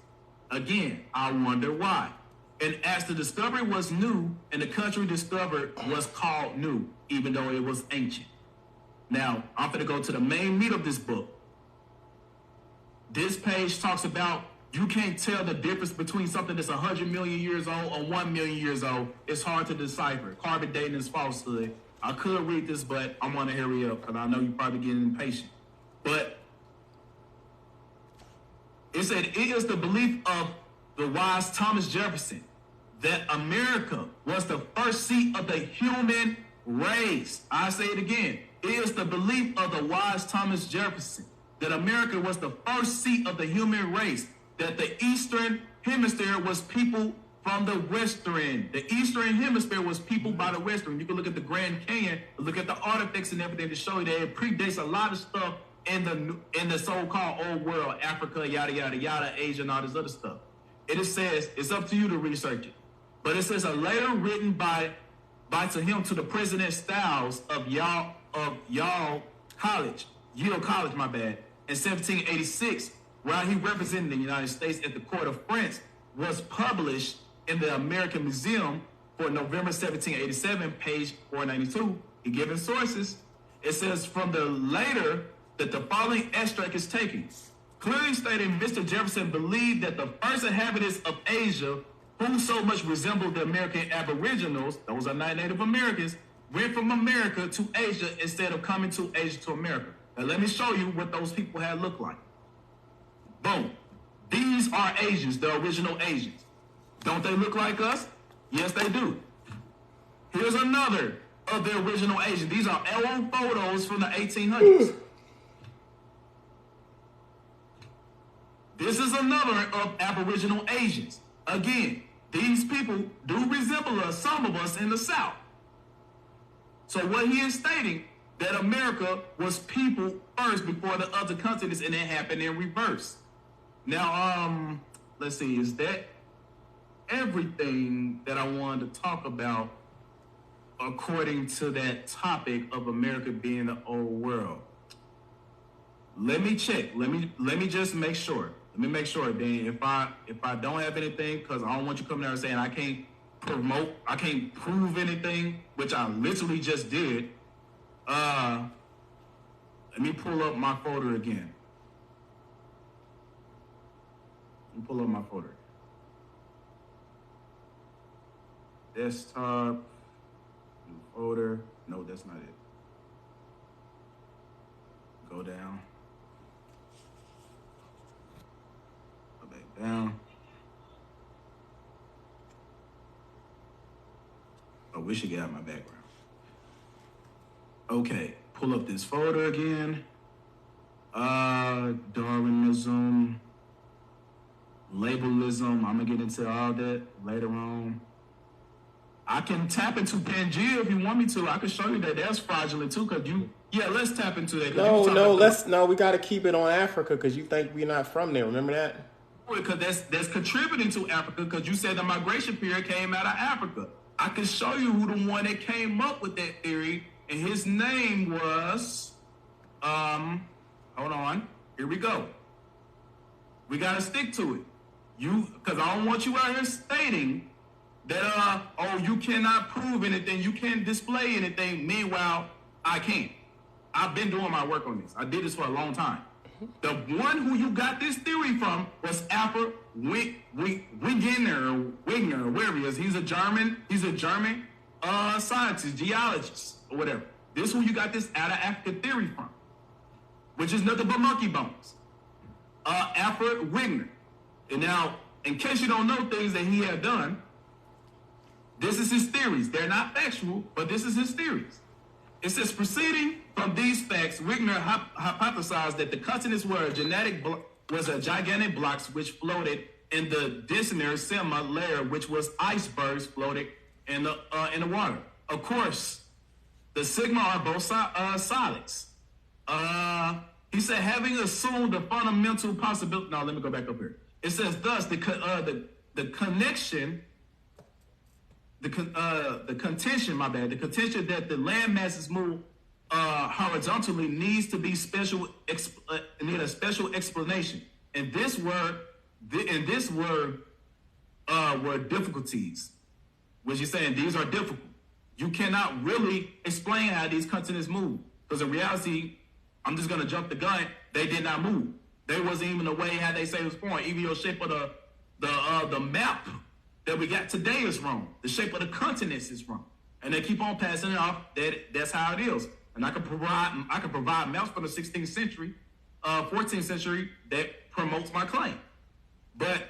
Again, I wonder why. And as the discovery was new and the country discovered was called new, even though it was ancient. Now, I'm going to go to the main meat of this book. This page talks about you can't tell the difference between something that's 100 million years old or 1 million years old. It's hard to decipher. Carbon dating is falsehood. I could read this, but I want to hurry up because I know you're probably getting impatient. But it said, it is the belief of the wise Thomas Jefferson that America was the first seat of the human race. I say it again. It is the belief of the wise Thomas Jefferson that America was the first seat of the human race, that the Eastern Hemisphere was people from the Western. The Eastern Hemisphere was people by the Western. You can look at the Grand Canyon, look at the artifacts and everything to show you that it predates a lot of stuff in the so-called old world, Africa, yada, yada, yada, Asia, and all this other stuff. It says, it's up to you to research it. But it says a letter written by to him to the President Styles of Yale College, in 1786, while he represented the United States at the court of France, was published in the American Museum for November 1787, page 492. He given sources. It says from the later that the following extract is taken. Clearly stating Mr. Jefferson believed that the first inhabitants of Asia, who so much resembled the American Aboriginals, those are not Native Americans, went from America to Asia instead of coming to Asia to America. Now let me show you what those people had looked like. Boom. These are Asians, the original Asians. Don't they look like us? Yes, they do. Here's another of the original Asians. These are old photos from the 1800s. This is another of Aboriginal Asians. Again, these people do resemble us, some of us in the South. So what he is stating, that America was people first before the other continents, and it happened in reverse. Now, let's see, is that everything that I wanted to talk about according to that topic of America being the old world? Let me check. Let me just make sure. Let me make sure. Then if I don't have anything, because I don't want you coming there and saying I can't prove anything, which I literally just did. Let me pull up my folder again. Let me pull up my folder. Desktop, new folder. No, that's not it. Go down. Go back down. Oh, we should get out my background. Okay, pull up this folder again. Darwinism, labelism. I'm gonna get into all that later on. I can tap into Pangea if you want me to. I can show you that that's fraudulent too, cause let's tap into that. No, we got to keep it on Africa because you think we're not from there. Remember that? Because that's contributing to Africa, because you said the migration period came out of Africa. I can show you who the one that came up with that theory, and his name was, hold on, here we go. We got to stick to it. Because I don't want you out here stating that, you cannot prove anything, you can't display anything, meanwhile, I can. I've been doing my work on this. I did this for a long time. The one who you got this theory from was Alfred Wegener, wherever he is. He's a German scientist, geologist, or whatever. This is who you got this out of Africa theory from, which is nothing but monkey bones. Alfred Wegener. And now, in case you don't know things that he had done, this is his theories. They're not factual, but this is his theories. It says, proceeding from these facts, Wegener hypothesized that the continents were gigantic blocks which floated in the Dissner Sigma layer, which was icebergs floating in the water. Of course, the sigma are both solids. He said, having assumed the fundamental possibility. No, let me go back up here. It says, thus the contention that the land masses move horizontally needs to be need a special explanation. And this word were difficulties, which he's saying these are difficult. You cannot really explain how these continents move, because in reality, I'm just gonna jump the gun. They did not move. They wasn't even the way how they say it was formed. Even your shape of the map that we got today is wrong. The shape of the continents is wrong, and they keep on passing it off. That's how it is. And I can provide maps from the 16th century, 14th century that promotes my claim. But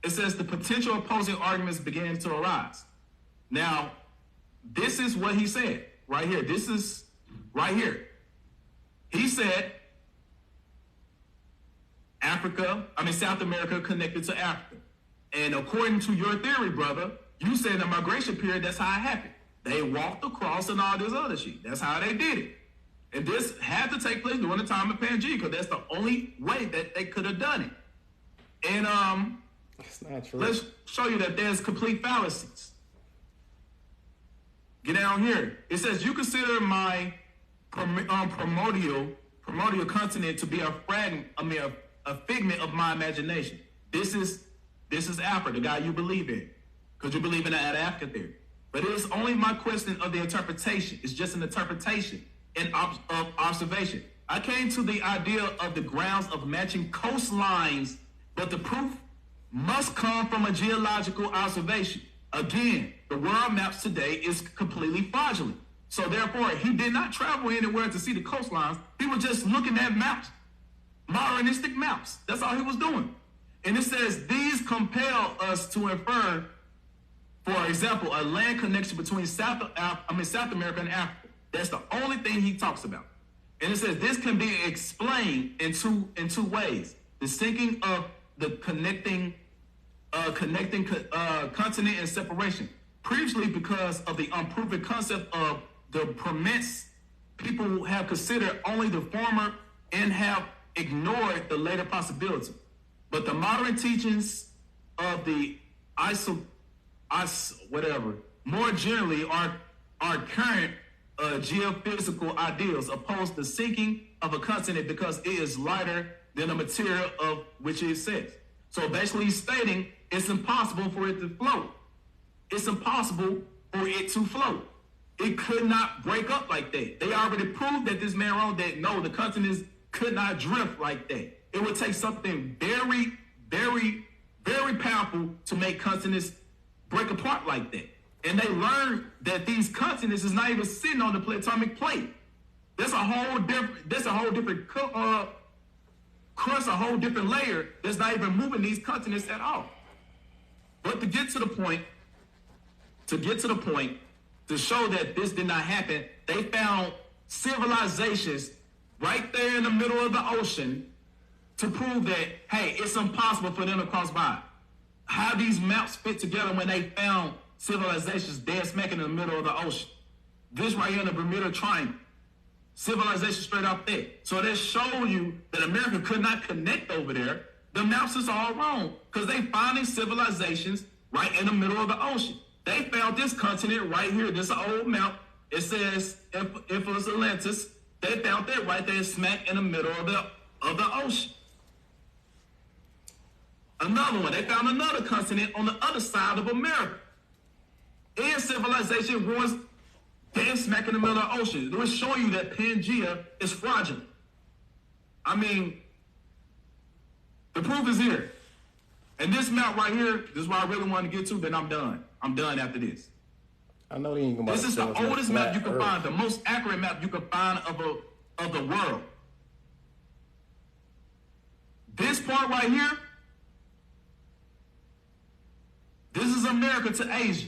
it says the potential opposing arguments began to arise. Now, this is what he said right here. This is right here. He said South America connected to Africa. And according to your theory, brother, you said the migration period, that's how it happened. They walked across and all this other shit. That's how they did it. And this had to take place during the time of Pangea, because that's the only way that they could have done it. And it's not true. Let's show you that there's complete fallacies. Get down here. It says, you consider my primordial continent to be a figment of my imagination. This is Alfred, the guy you believe in, because you believe in the African theory. But it is only my question of the interpretation. It's just an interpretation and of observation. I came to the idea of the grounds of matching coastlines, but the proof must come from a geological observation. Again, the world maps today is completely fraudulent. So therefore, he did not travel anywhere to see the coastlines. He was just looking at maps, modernistic maps. That's all he was doing. And it says, these compel us to infer, for example, a land connection between South America and Africa. That's the only thing he talks about. And it says this can be explained in two ways. The sinking of the connecting connecting continent and separation. Previously, because of the unproven concept of the premise, people have considered only the former and have ignored the later possibility. But the modern teachings of the more generally are current geophysical ideals oppose the sinking of a continent because it is lighter than the material of which it sits. So basically stating it's impossible for it to float. It's impossible for it to float. It could not break up like that. They already proved that this man wrong, that no, the continents could not drift like that. It would take something very, very, very powerful to make continents break apart like that. And they learned that these continents is not even sitting on the platonic plate. That's a whole different crust, a whole different layer that's not even moving these continents at all. But to get to the point, to show that this did not happen, they found civilizations right there in the middle of the ocean to prove that, hey, it's impossible for them to cross by. How these maps fit together when they found civilizations dead smack in the middle of the ocean. This right here in the Bermuda Triangle. Civilization straight out there. So they show you that America could not connect over there. The maps is all wrong because they finding civilizations right in the middle of the ocean. They found this continent right here. This is an old map. It says Infamous Atlantis. They found that right there smack in the middle of the ocean. Another one, they found another continent on the other side of America. And civilization was dead smack in the middle of the ocean. It was showing you that Pangea is fraudulent. I mean, the proof is here. And this map right here, this is what I really want to get to, then I'm done. I'm done after this. I know they ain't gonna. This is the oldest map you can find, the most accurate map you can find of the world. This part right here, this is America to Asia,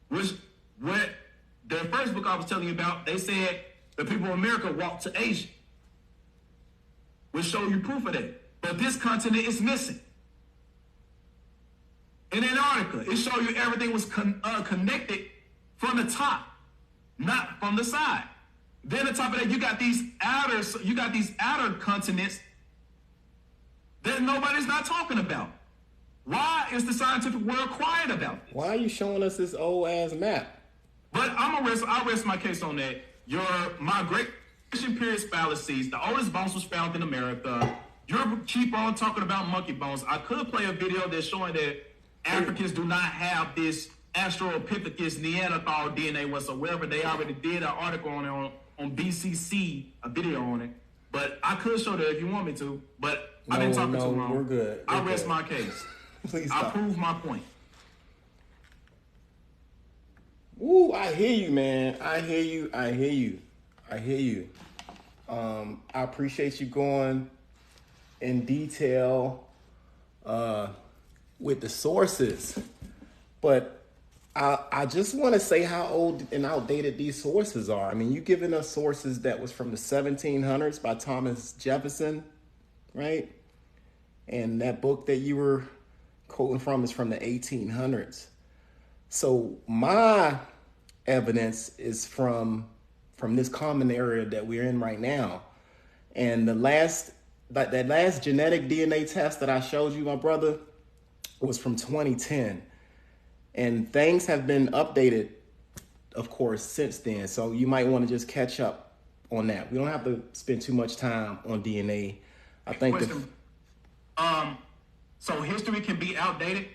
which what the first book I was telling you about, they said the people of America walked to Asia, which show you proof of that. But this continent is missing. In Antarctica, it showed you everything was connected from the top, not from the side. Then on top of that, you got these outer continents that nobody's not talking about. Why is the scientific world quiet about this? Why are you showing us this old ass map? But I'll rest my case on that. Your migration period fallacies. The oldest bones was found in America. You keep on talking about monkey bones. I could play a video that's showing that Africans do not have this Australopithecus Neanderthal DNA whatsoever. They already did an article on BCC, a video on it. But I could show that if you want me to. But I've been talking too long. We're good. I rest my case. Please I stop. prove my point. Ooh, I hear you, man. I hear you. I appreciate you going in detail with the sources, but I just want to say how old and outdated these sources are. I mean, you giving us sources that was from the 1700s by Thomas Jefferson, right? And that book that you were quoting from is from the 1800s. So my evidence is from this common area that we're in right now. And that last genetic DNA test that I showed you, my brother, was from 2010. And things have been updated, of course, since then. So you might want to just catch up on that. We don't have to spend too much time on DNA. I think so history can be outdated?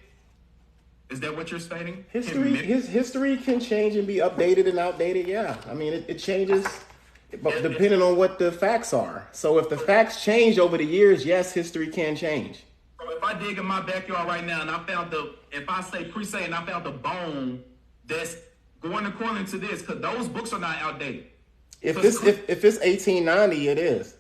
Is that what you're stating? History can change and be updated and outdated, yeah. I mean, it changes, but depending on what the facts are. So if the facts change over the years, yes, history can change. So if I dig in my backyard right now and I found if I say pre-say and I found the bone that's going according to this, because those books are not outdated. If it's 1890, it is.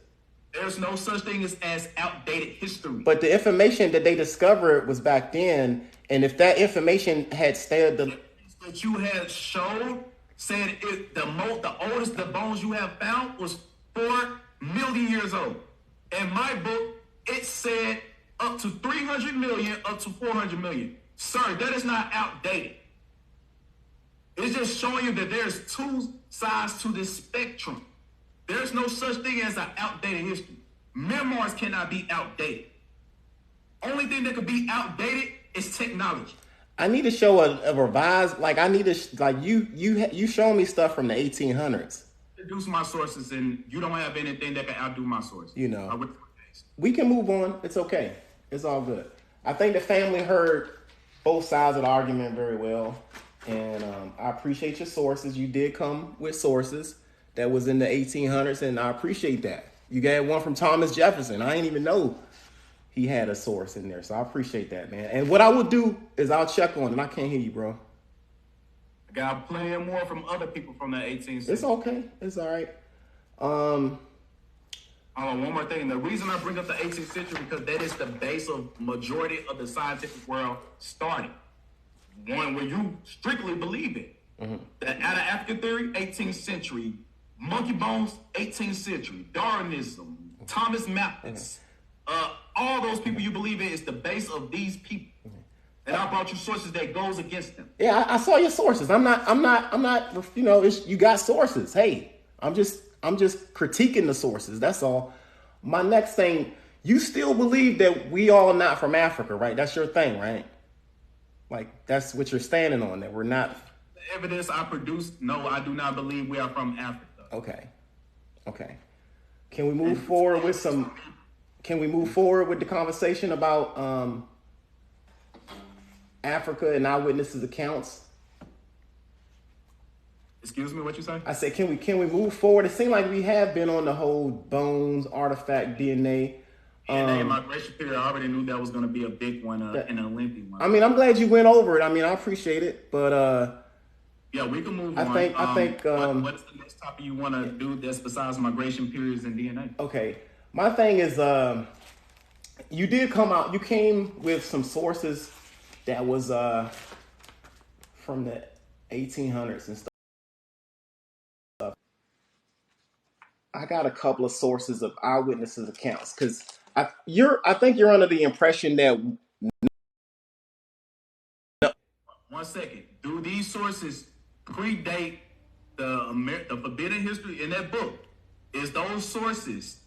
There's no such thing as outdated history. But the information that they discovered was back then, and if that information had stayed that you had showed said the oldest the bones you have found was 4 million years old. In my book, it said up to 300 million, up to 400 million. Sir, that is not outdated. It's just showing you that there's two sides to this spectrum. There's no such thing as an outdated history. Memoirs cannot be outdated. Only thing that could be outdated is technology. I need to show a revised, like I need to, like you show me stuff from the 1800s. Introduce my sources, and you don't have anything that can outdo my sources. You know, we can move on. It's okay. It's all good. I think the family heard both sides of the argument very well, and I appreciate your sources. You did come with sources that was in the 1800s, and I appreciate that. You got one from Thomas Jefferson. I didn't even know he had a source in there, so I appreciate that, man. And what I will do is I'll check on it. I can't hear you, bro. I got plenty more from other people from the 18th century. It's okay. It's all right. One more thing. The reason I bring up the 18th century because that is the base of majority of the scientific world starting. One where you strictly believe it. Mm-hmm. The out of African theory, 18th century. Monkey bones, 18th century. Darwinism, Thomas Malthus. All those people you believe in is the base of these people. And I brought you sources that goes against them. Yeah, I saw your sources. I'm not, you know, you got sources. Hey, I'm just critiquing the sources. That's all. My next thing, you still believe that we all not from Africa, right? That's your thing, right? Like, that's what you're standing on, that we're not. The evidence I produced, no, I do not believe we are from Africa. Okay. Can we move forward with the conversation about Africa and eyewitnesses accounts? Excuse me, what you say? I said, can we move forward? It seemed like we have been on the whole bones, artifact, DNA. DNA migration period, I already knew that was going to be a big one and an lengthy one. I mean, I'm glad you went over it. I mean, I appreciate it, but yeah, we can move on. I think. What's the next topic you want to do that's besides migration periods and DNA? Okay, my thing is, you came with some sources that was from the 1800s and stuff. I got a couple of sources of eyewitnesses accounts because I think you're under the impression that. One second. Do these sources predate the forbidden history in that book? Is those sources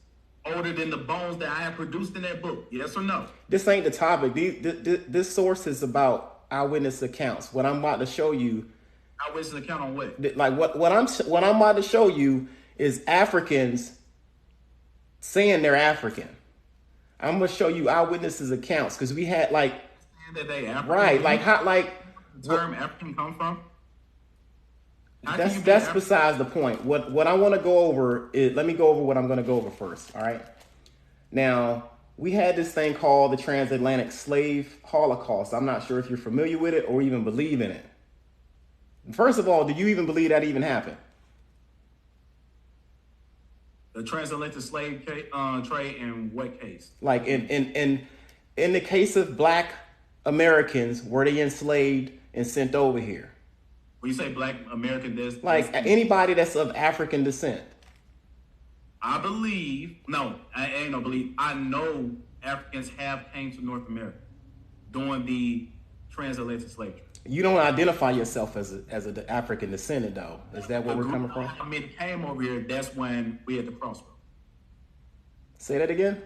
older than the bones that I have produced in that book? Yes or no? This ain't the topic. This source is about eyewitness accounts. What I'm about to show you. Eyewitness account on what? Like what I'm about to show you is Africans saying they're African. I'm gonna show you eyewitnesses accounts because we had like that they African, right, like how like the term African come from. That's besides the point. What I want to go over is, let me go over what I'm going to go over first. All right. Now, we had this thing called the Transatlantic Slave Holocaust. I'm not sure if you're familiar with it or even believe in it. First of all, do you even believe that even happened? The transatlantic slave trade in what case? Like in the case of Black Americans, were they enslaved and sent over here? When you say Black American, like anybody that's of African descent. I believe, no, I ain't no believe. I know Africans have came to North America during the transatlantic slave trade. You don't identify yourself as an African descendant, though. Is that where we're coming from? I mean, it came over here. That's when we had the crossroad. Say that again.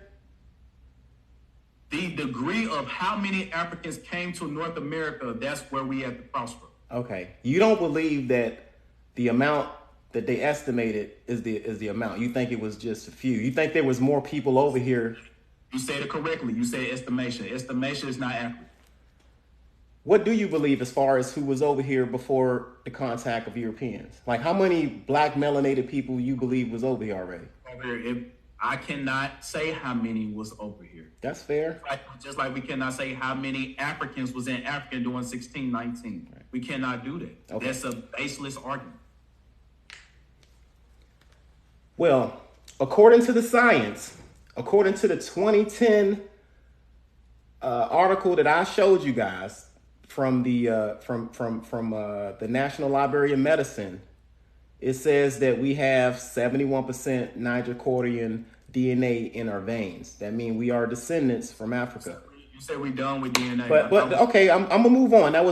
The degree of how many Africans came to North America, that's where we had the crossroad. Okay. You don't believe that the amount that they estimated is the amount. You think it was just a few. You think there was more people over here. You said it correctly. You said estimation. Estimation is not accurate. What do you believe as far as who was over here before the contact of Europeans? Like how many Black melanated people you believe was over here already? Over here, I cannot say how many was over here. That's fair. Just like we cannot say how many Africans was in Africa during 1619. Right. We cannot do that. Okay. That's a baseless argument. Well, according to the science, according to the 2010 article that I showed you guys from the the National Library of Medicine, it says that we have 71% Niger-Cordian DNA in our veins. That means we are descendants from Africa. You said we done with DNA. But okay, I'm gonna move on. I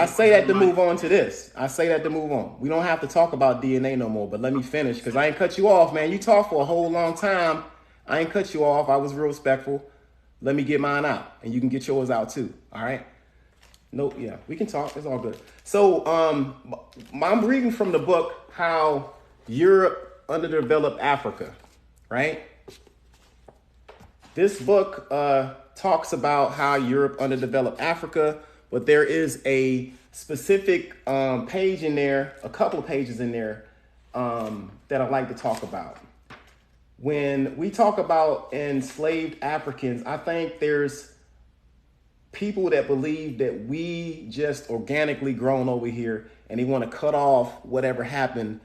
say that to move on to this. I say that to move on. We don't have to talk about DNA no more. But let me finish because I ain't cut you off, man. You talked for a whole long time. I ain't cut you off. I was real respectful. Let me get mine out, and you can get yours out too. All right. No, yeah, we can talk. It's all good. So, I'm reading from the book How Europe Underdeveloped Africa, right? This book talks about how Europe underdeveloped Africa, but there is a specific page in there, a couple of pages in there that I'd like to talk about. When we talk about enslaved Africans, I think there's people that believe that we just organically grown over here and they want to cut off whatever happened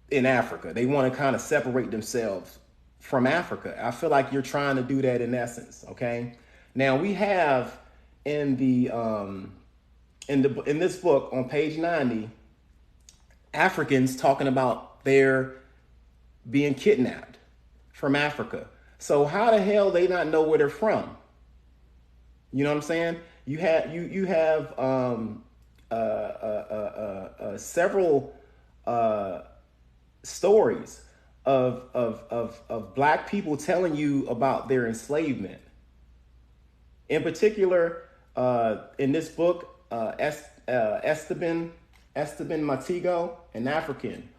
in Africa. They want to kind of separate themselves from Africa. I feel like you're trying to do that in essence. Okay. Now we have in this book on page 90, Africans talking about their being kidnapped from Africa. So how the hell they not know where they're from? You know what I'm saying? You have several stories of black people telling you about their enslavement. In particular, in this book, Esteban Matigo, an African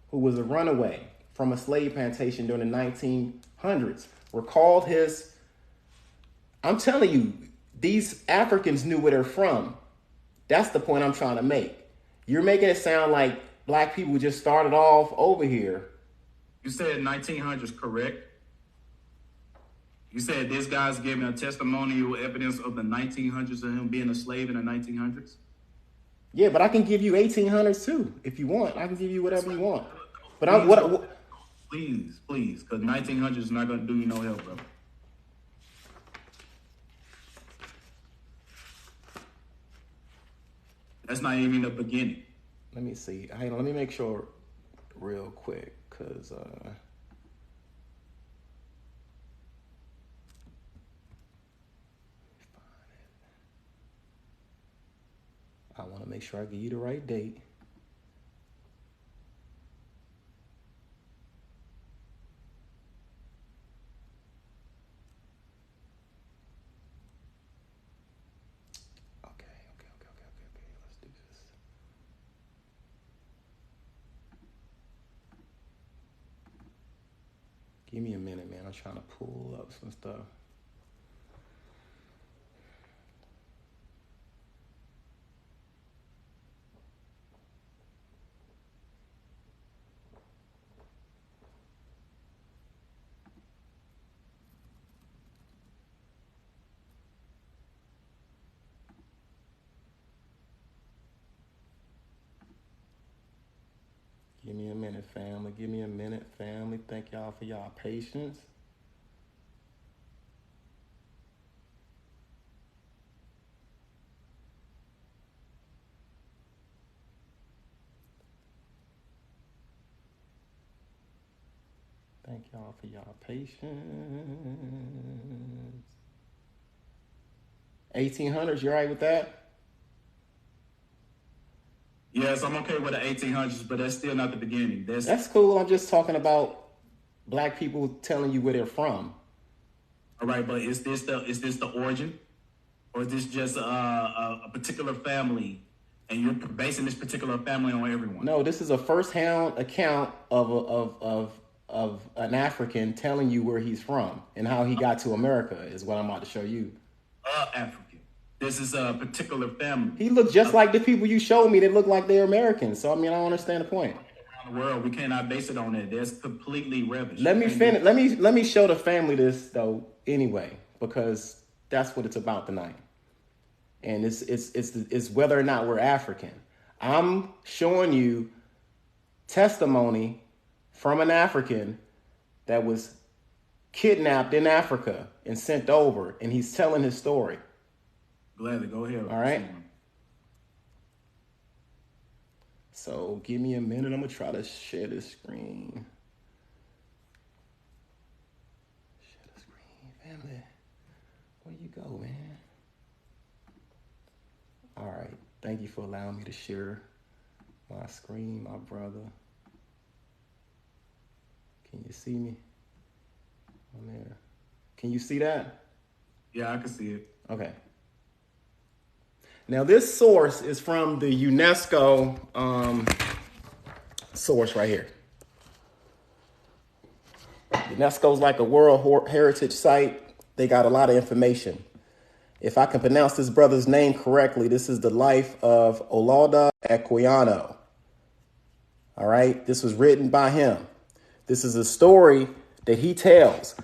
who was a runaway from a slave plantation during the 1900s, recalled his. I'm telling you, these Africans knew where they're from. That's the point I'm trying to make. You're making it sound like black people just started off over here. You said 1900s, correct? You said this guy's giving a testimonial evidence of the 1900s of him being a slave in the 1900s? Yeah, but I can give you 1800s too if you want. I can give you whatever you want. But please, because 1900s is not going to do you no help, brother. That's not even the beginning. Let me see. Hang on, let me make sure real quick, because I want to make sure I give you the right date. Okay. Let's do this. Give me a minute, man. I'm trying to pull up some stuff. Give me a minute, family. Give me a minute, family. Thank y'all for y'all patience. Thank y'all for y'all patience. 1800s, you all right with that? Yes, I'm okay with the 1800s, but that's still not the beginning. That's cool. I'm just talking about black people telling you where they're from. All right, but is this the origin, or is this just a particular family, and you're basing this particular family on everyone? No, this is a first-hand account of an African telling you where he's from and how he got to America is what I'm about to show you. African. This is a particular family. He looked just like the people you showed me that look like they're Americans. So I mean, I don't understand the point. Around the world, we cannot base it on that. That's completely rubbish. Let me finish. Let me show the family this though anyway, because that's what it's about tonight. And it's whether or not we're African. I'm showing you testimony from an African that was kidnapped in Africa and sent over, and he's telling his story. Gladly, go ahead. All right. So give me a minute. I'm gonna try to share this screen. Share go, man? All right. Thank you for allowing me to share my screen, my brother. Can you see me on there? Can you see that? Yeah, I can see it. Okay. Now, this source is from the UNESCO source right here. UNESCO's like a World Heritage Site. They got a lot of information. If I can pronounce this brother's name correctly, this is the life of Olaudah Equiano. All right. This was written by him. This is a story that he tells.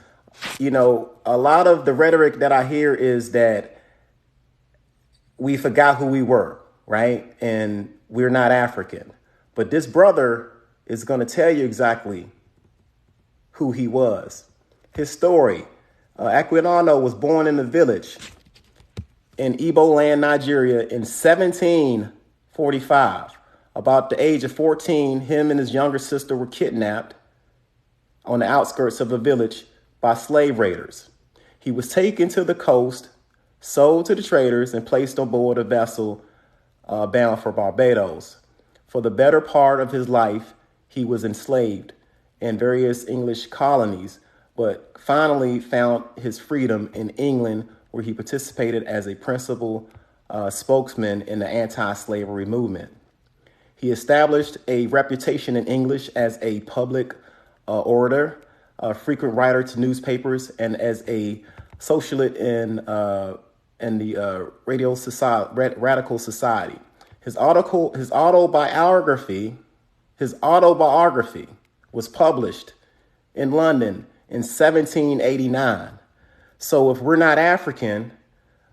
You know, a lot of the rhetoric that I hear is that we forgot who we were, right? And we're not African. But this brother is going to tell you exactly who he was. His story. Equiano was born in a village in Igbo land, Nigeria in 1745. About the age of 14, him and his younger sister were kidnapped on the outskirts of the village by slave raiders. He was taken to the coast, sold to the traders, and placed on board a vessel bound for Barbados. For the better part of his life, he was enslaved in various English colonies, but finally found his freedom in England, where he participated as a principal spokesman in the anti-slavery movement. He established a reputation in English as a public orator, a frequent writer to newspapers, and as a socialite in the Radical Society. His autobiography was published in London in 1789. So if we're not African,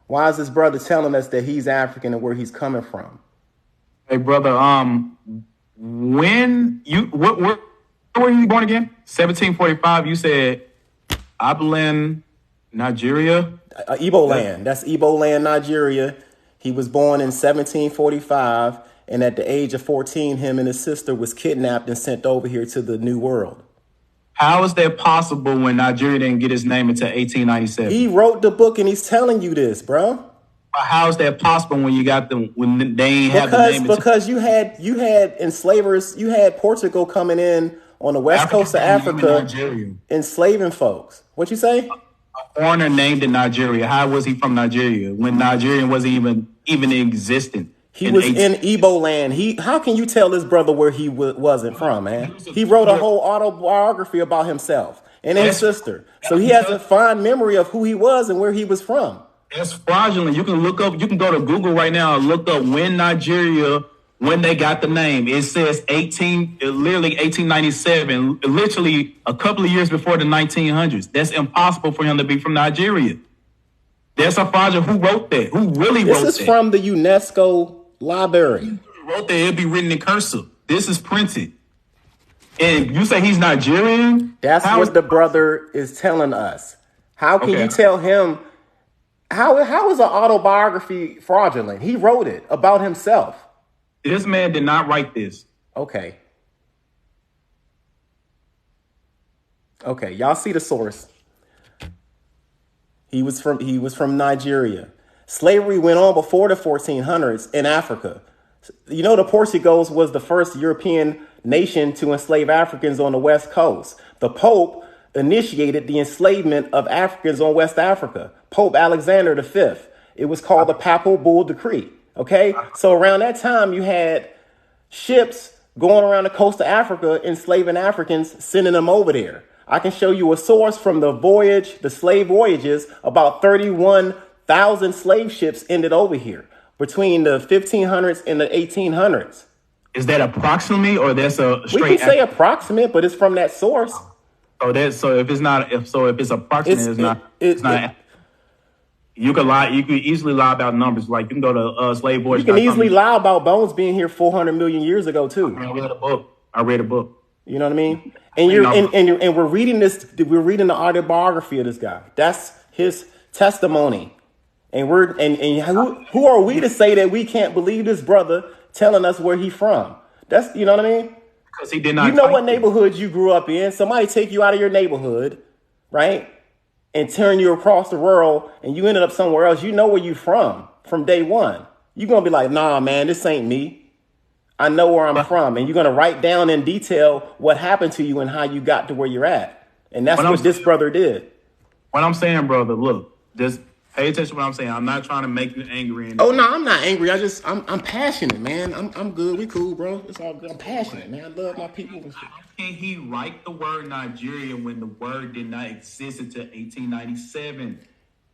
why is this brother telling us that he's African and where he's coming from? Hey, brother, when where were you born again? 1745. You said Abilene, Nigeria. Igbo land. That's Igbo land, Nigeria. He was born in 1745, and at the age of 14, him and his sister was kidnapped and sent over here to the New World. How is that possible when Nigeria didn't get his name until 1897? He wrote the book, and he's telling you this, bro. How is that possible when you got them when they ain't have the name? Because you had enslavers, you had Portugal coming in on the west coast of Africa, enslaving folks. What you say? A foreigner named in Nigeria. How was he from Nigeria when Nigeria wasn't even existent? He was in Igbo land. How can you tell this brother where he wasn't from, man? He wrote a whole autobiography about himself and his sister. So he has a fine memory of who he was and where he was from. That's fraudulent. You can go to Google right now and look up when they got the name. It says 1897, literally a couple of years before the 1900s. That's impossible for him to be from Nigeria. That's a fraudulent. Who wrote that? Who really wrote that? This is from the UNESCO library. Who wrote that? It'd be written in cursive. This is printed. And you say he's Nigerian? That's what the brother is telling us. How can you tell him? How is an autobiography fraudulent? He wrote it about himself. This man did not write this. Okay, y'all see the source. He was from Nigeria. Slavery went on before the 1400s in Africa. You know, the Portuguese was the first European nation to enslave Africans on the West Coast. The Pope initiated the enslavement of Africans on West Africa. Pope Alexander V. It was called the Papal Bull Decree. Okay, so around that time, you had ships going around the coast of Africa, enslaving Africans, sending them over there. I can show you a source from the slave voyages. About 31,000 slave ships ended over here between the 1500s and the 1800s. Is that approximately, or that's a straight? We can say approximate, but it's from that source. So if it's approximate, it's not. You could lie. You could easily lie about numbers. Like you can go to slave voyage. You can easily lie about bones being here 400 million years ago too. I read a book. You know what I mean? And we're reading this. We're reading the autobiography of this guy. That's his testimony. And who are we to say that we can't believe this brother telling us where he's from? That's, you know what I mean? Because he did not. You know what neighborhood you grew up in. Somebody take you out of your neighborhood, right? and turn you across the world and you ended up somewhere else, you know where you from day one. You're going to be like, nah, man, this ain't me. I know where I'm from. And you're going to write down in detail what happened to you and how you got to where you're at. And that's what this brother did. What I'm saying, brother, look, just pay attention to what I'm saying. I'm not trying to make you angry. Oh, no, I'm not angry. I'm passionate, man. I'm good. We cool, bro. It's all good. I'm passionate, man. I love my people and shit. How can he write the word Nigeria when the word did not exist until 1897?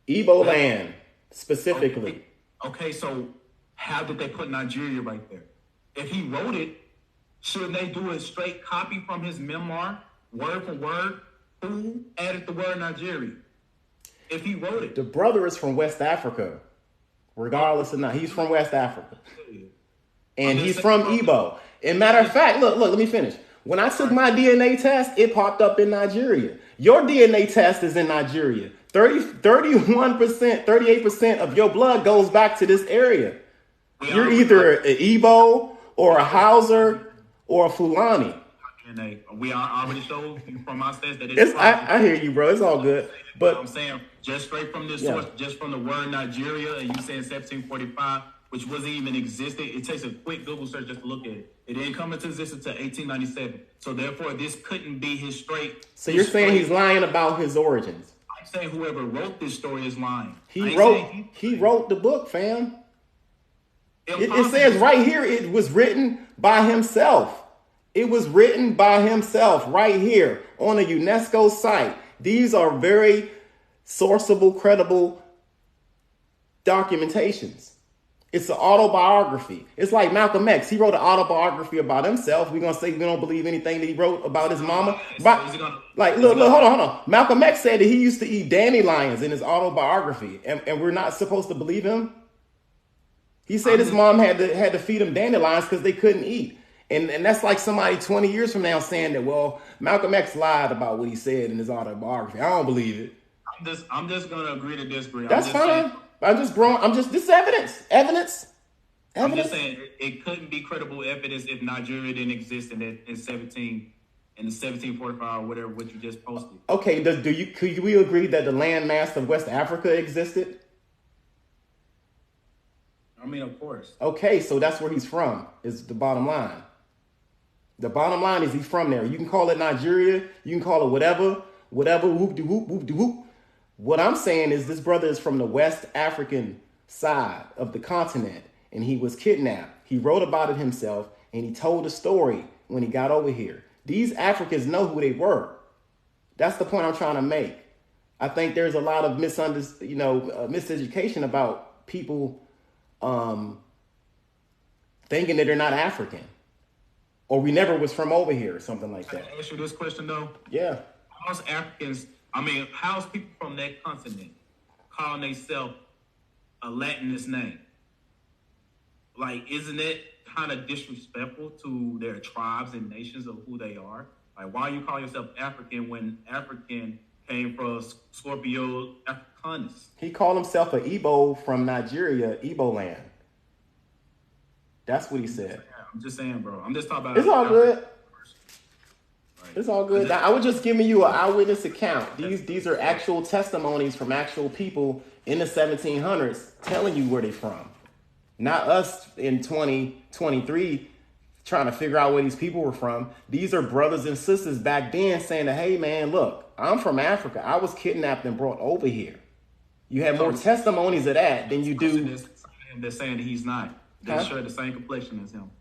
Igbo land, specifically. Okay, so how did they put Nigeria right there? If he wrote it, shouldn't they do a straight copy from his memoir, word for word? Who added the word Nigeria? If he wrote it. The brother is from West Africa. Regardless of not, he's from West Africa. And he's from Igbo. And matter of fact, look, let me finish. When I took my DNA test, it popped up in Nigeria. Your DNA test is in Nigeria. 31%, 38% of your blood goes back to this area. You're either an Igbo or a Hausa or a Fulani. We already showed from our stats that it's I hear you, bro. It's all good. But I'm saying just straight from this source, just from the word Nigeria, and you saying 1745, which wasn't even existing. It takes a quick Google search just to look at it. It didn't come into existence until 1897. So therefore, this couldn't be his straight. So you're saying he's lying about his origins? I'm saying whoever wrote this story is lying. He wrote the book, fam. It says right here it was written by himself. It was written by himself right here on a UNESCO site. These are very sourceable, credible documentations. It's an autobiography. It's like Malcolm X. He wrote an autobiography about himself. We're going to say we don't believe anything that he wrote about his mama. Like, look, hold on. Malcolm X said that he used to eat dandelions in his autobiography. And we're not supposed to believe him? He said his mom had to feed him dandelions because they couldn't eat. And that's like somebody 20 years from now saying that, well, Malcolm X lied about what he said in his autobiography. I don't believe it. I'm just going to agree to disagree. That's fine. This is evidence. I'm just saying it couldn't be credible evidence if Nigeria didn't exist in 1745 or whatever, what you just posted. Okay, could we agree that the landmass of West Africa existed? I mean, of course. Okay, so that's where he's from, is the bottom line. The bottom line is he's from there. You can call it Nigeria. You can call it whatever, whoop-de-whoop. What I'm saying is this brother is from the West African side of the continent, and he was kidnapped. He wrote about it himself, and he told a story when he got over here. These Africans know who they were. That's the point I'm trying to make. I think there's a lot of miseducation about people thinking that they're not African. Or we never was from over here or something like that. Can I ask you this question, though? Yeah. How's people from that continent calling themselves a Latinist name? Like, isn't it kind of disrespectful to their tribes and nations of who they are? Like, why you call yourself African when African came from Scorpio Africanus? He called himself an Igbo from Nigeria, Igbo land. That's what he said. I'm just saying, bro. I'm just talking about. It's all good. Right. It's all good. I was just giving you an eyewitness account. These are actual testimonies from actual people in the 1700s telling you where they're from. Not us in 2023 trying to figure out where these people were from. These are brothers and sisters back then saying that, hey, man, look, I'm from Africa. I was kidnapped and brought over here. You have more testimonies of that than you do. They're saying that he's not. They share the same complexion as him.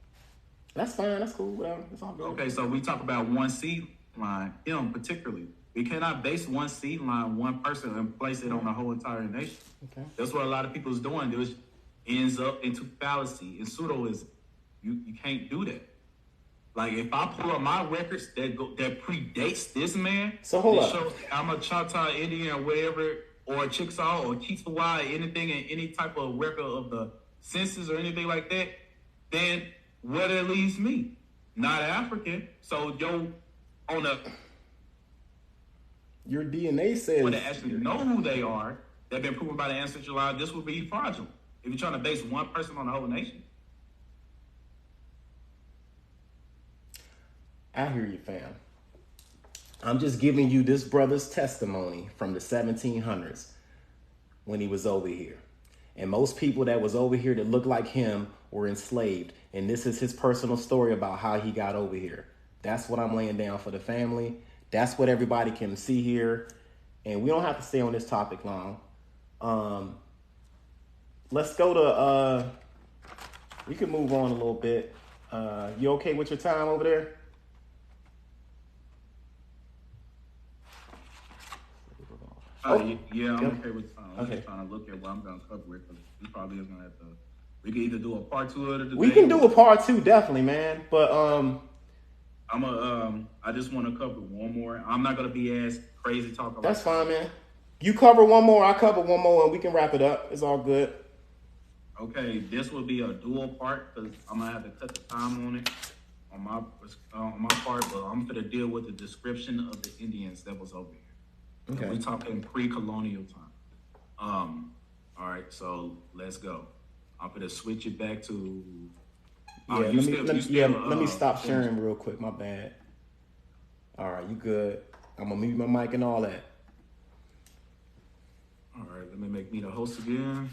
That's fine. That's cool. Whatever. It's all good. Okay, so we talk about one seed line, him particularly. We cannot base one seed line, one person, and place it on the whole entire nation. Okay. That's what a lot of people is doing. It ends up into fallacy and pseudoism. You can't do that. Like, if I pull up my records that predates this man, so hold up. Shows I'm a Choctaw Indian or whatever, or a Chickasaw or Keetawah, anything in any type of record of the census or anything like that, then where that leaves me, not African. So your DNA says when they actually know who they are, they've been proven by the ancestral line, this would be fraudulent. If you're trying to base one person on the whole nation. I hear you, fam. I'm just giving you this brother's testimony from the 1700s when he was over here. And most people that was over here that looked like him were enslaved. And this is his personal story about how he got over here. That's what I'm laying down for the family. That's what everybody can see here. And we don't have to stay on this topic long. Let's go to, we can move on a little bit. You okay with your time over there? Yeah, I'm okay with time. I'm just trying to look at what I'm going to cover it, because we probably is going to have to. We can either do a part 2 of it today. We can do a part 2, definitely, man. But I just want to cover one more. I'm not going to be as crazy talking. That's fine, man. You cover one more, I cover one more, and we can wrap it up. It's all good. Okay, this will be a dual part because I'm gonna have to cut the time on it on my part, but I'm gonna deal with the description of the Indians that was over here. Okay. We're talking pre-colonial time. All right, so let's go. I'm gonna switch it back to. Let me stop sharing real quick. My bad. All right, you good? I'm gonna mute my mic and all that. All right, let me make me the host again.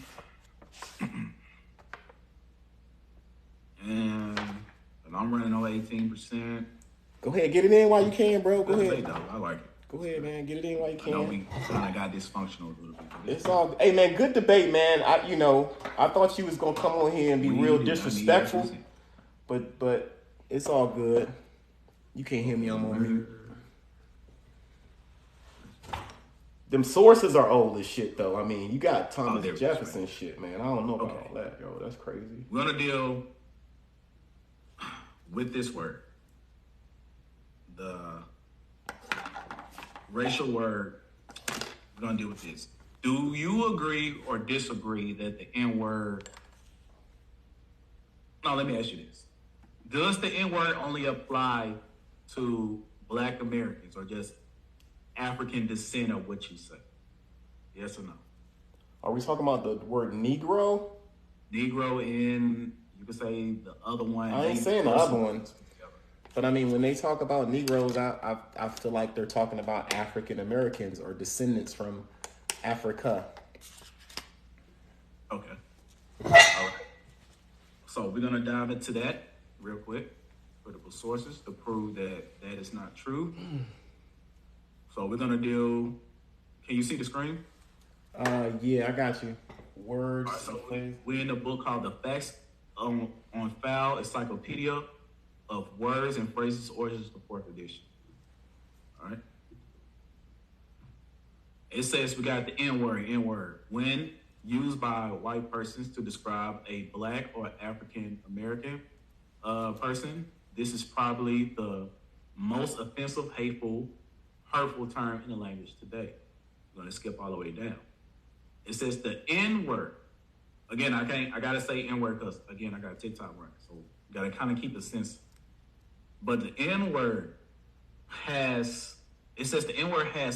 and I'm running on 18%. Go ahead, get it in while you can, bro. Go ahead. I like it. Go ahead, man. Get it in while you can. I know we kind of got dysfunctional a little bit. It's all. Hey, man, good debate, man. I thought you was gonna come on here and be real disrespectful, but it's all good. You can't hear me. I'm on mute. Them sources are old as shit, though. I mean, you got Thomas Jefferson shit, man. I don't know about all that, yo. That's crazy. We're gonna deal with this word, the racial word. We're gonna deal with this. Do you agree or disagree that the N-word? No, let me ask you this: does the N-word only apply to Black Americans or just African descent of what you say? Yes or no? Are we talking about the word Negro? Negro, and you could say the other one. I ain't saying the other one. But I mean, when they talk about Negroes, I feel like they're talking about African Americans or descendants from Africa. Okay. All right. So we're going to dive into that real quick. Critical sources to prove that is not true. So we're going to deal. Can you see the screen? Yeah, I got you. Words. Right, so we're in a book called The Facts on File Encyclopedia of Words and Phrases, Origins, the 4th edition. All right. It says we got the N-word. When used by white persons to describe a Black or African American person, this is probably the most offensive, hateful, hurtful term in the language today. I'm going to skip all the way down. It says the N-word. Again, I got to say N-word because, again, I got a TikTok running, so you got to kind of keep the sense. But the N-word has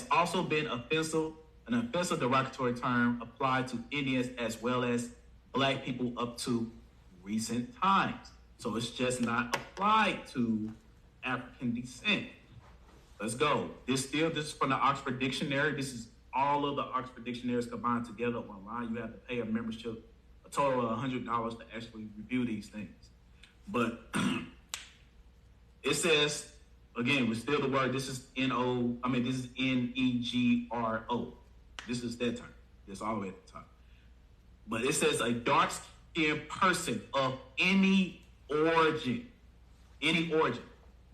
also been an offensive derogatory term applied to Indians as well as Black people up to recent times. So it's just not applied to African descent. Let's go. This is from the Oxford Dictionary. This is all of the Oxford dictionaries combined together online. You have to pay a membership, a total of $100 to actually review these things. But it says, again, we're still the word. This is N-E-G-R-O. This is that term. It's all the way at the top. But it says a dark-skinned person of any origin.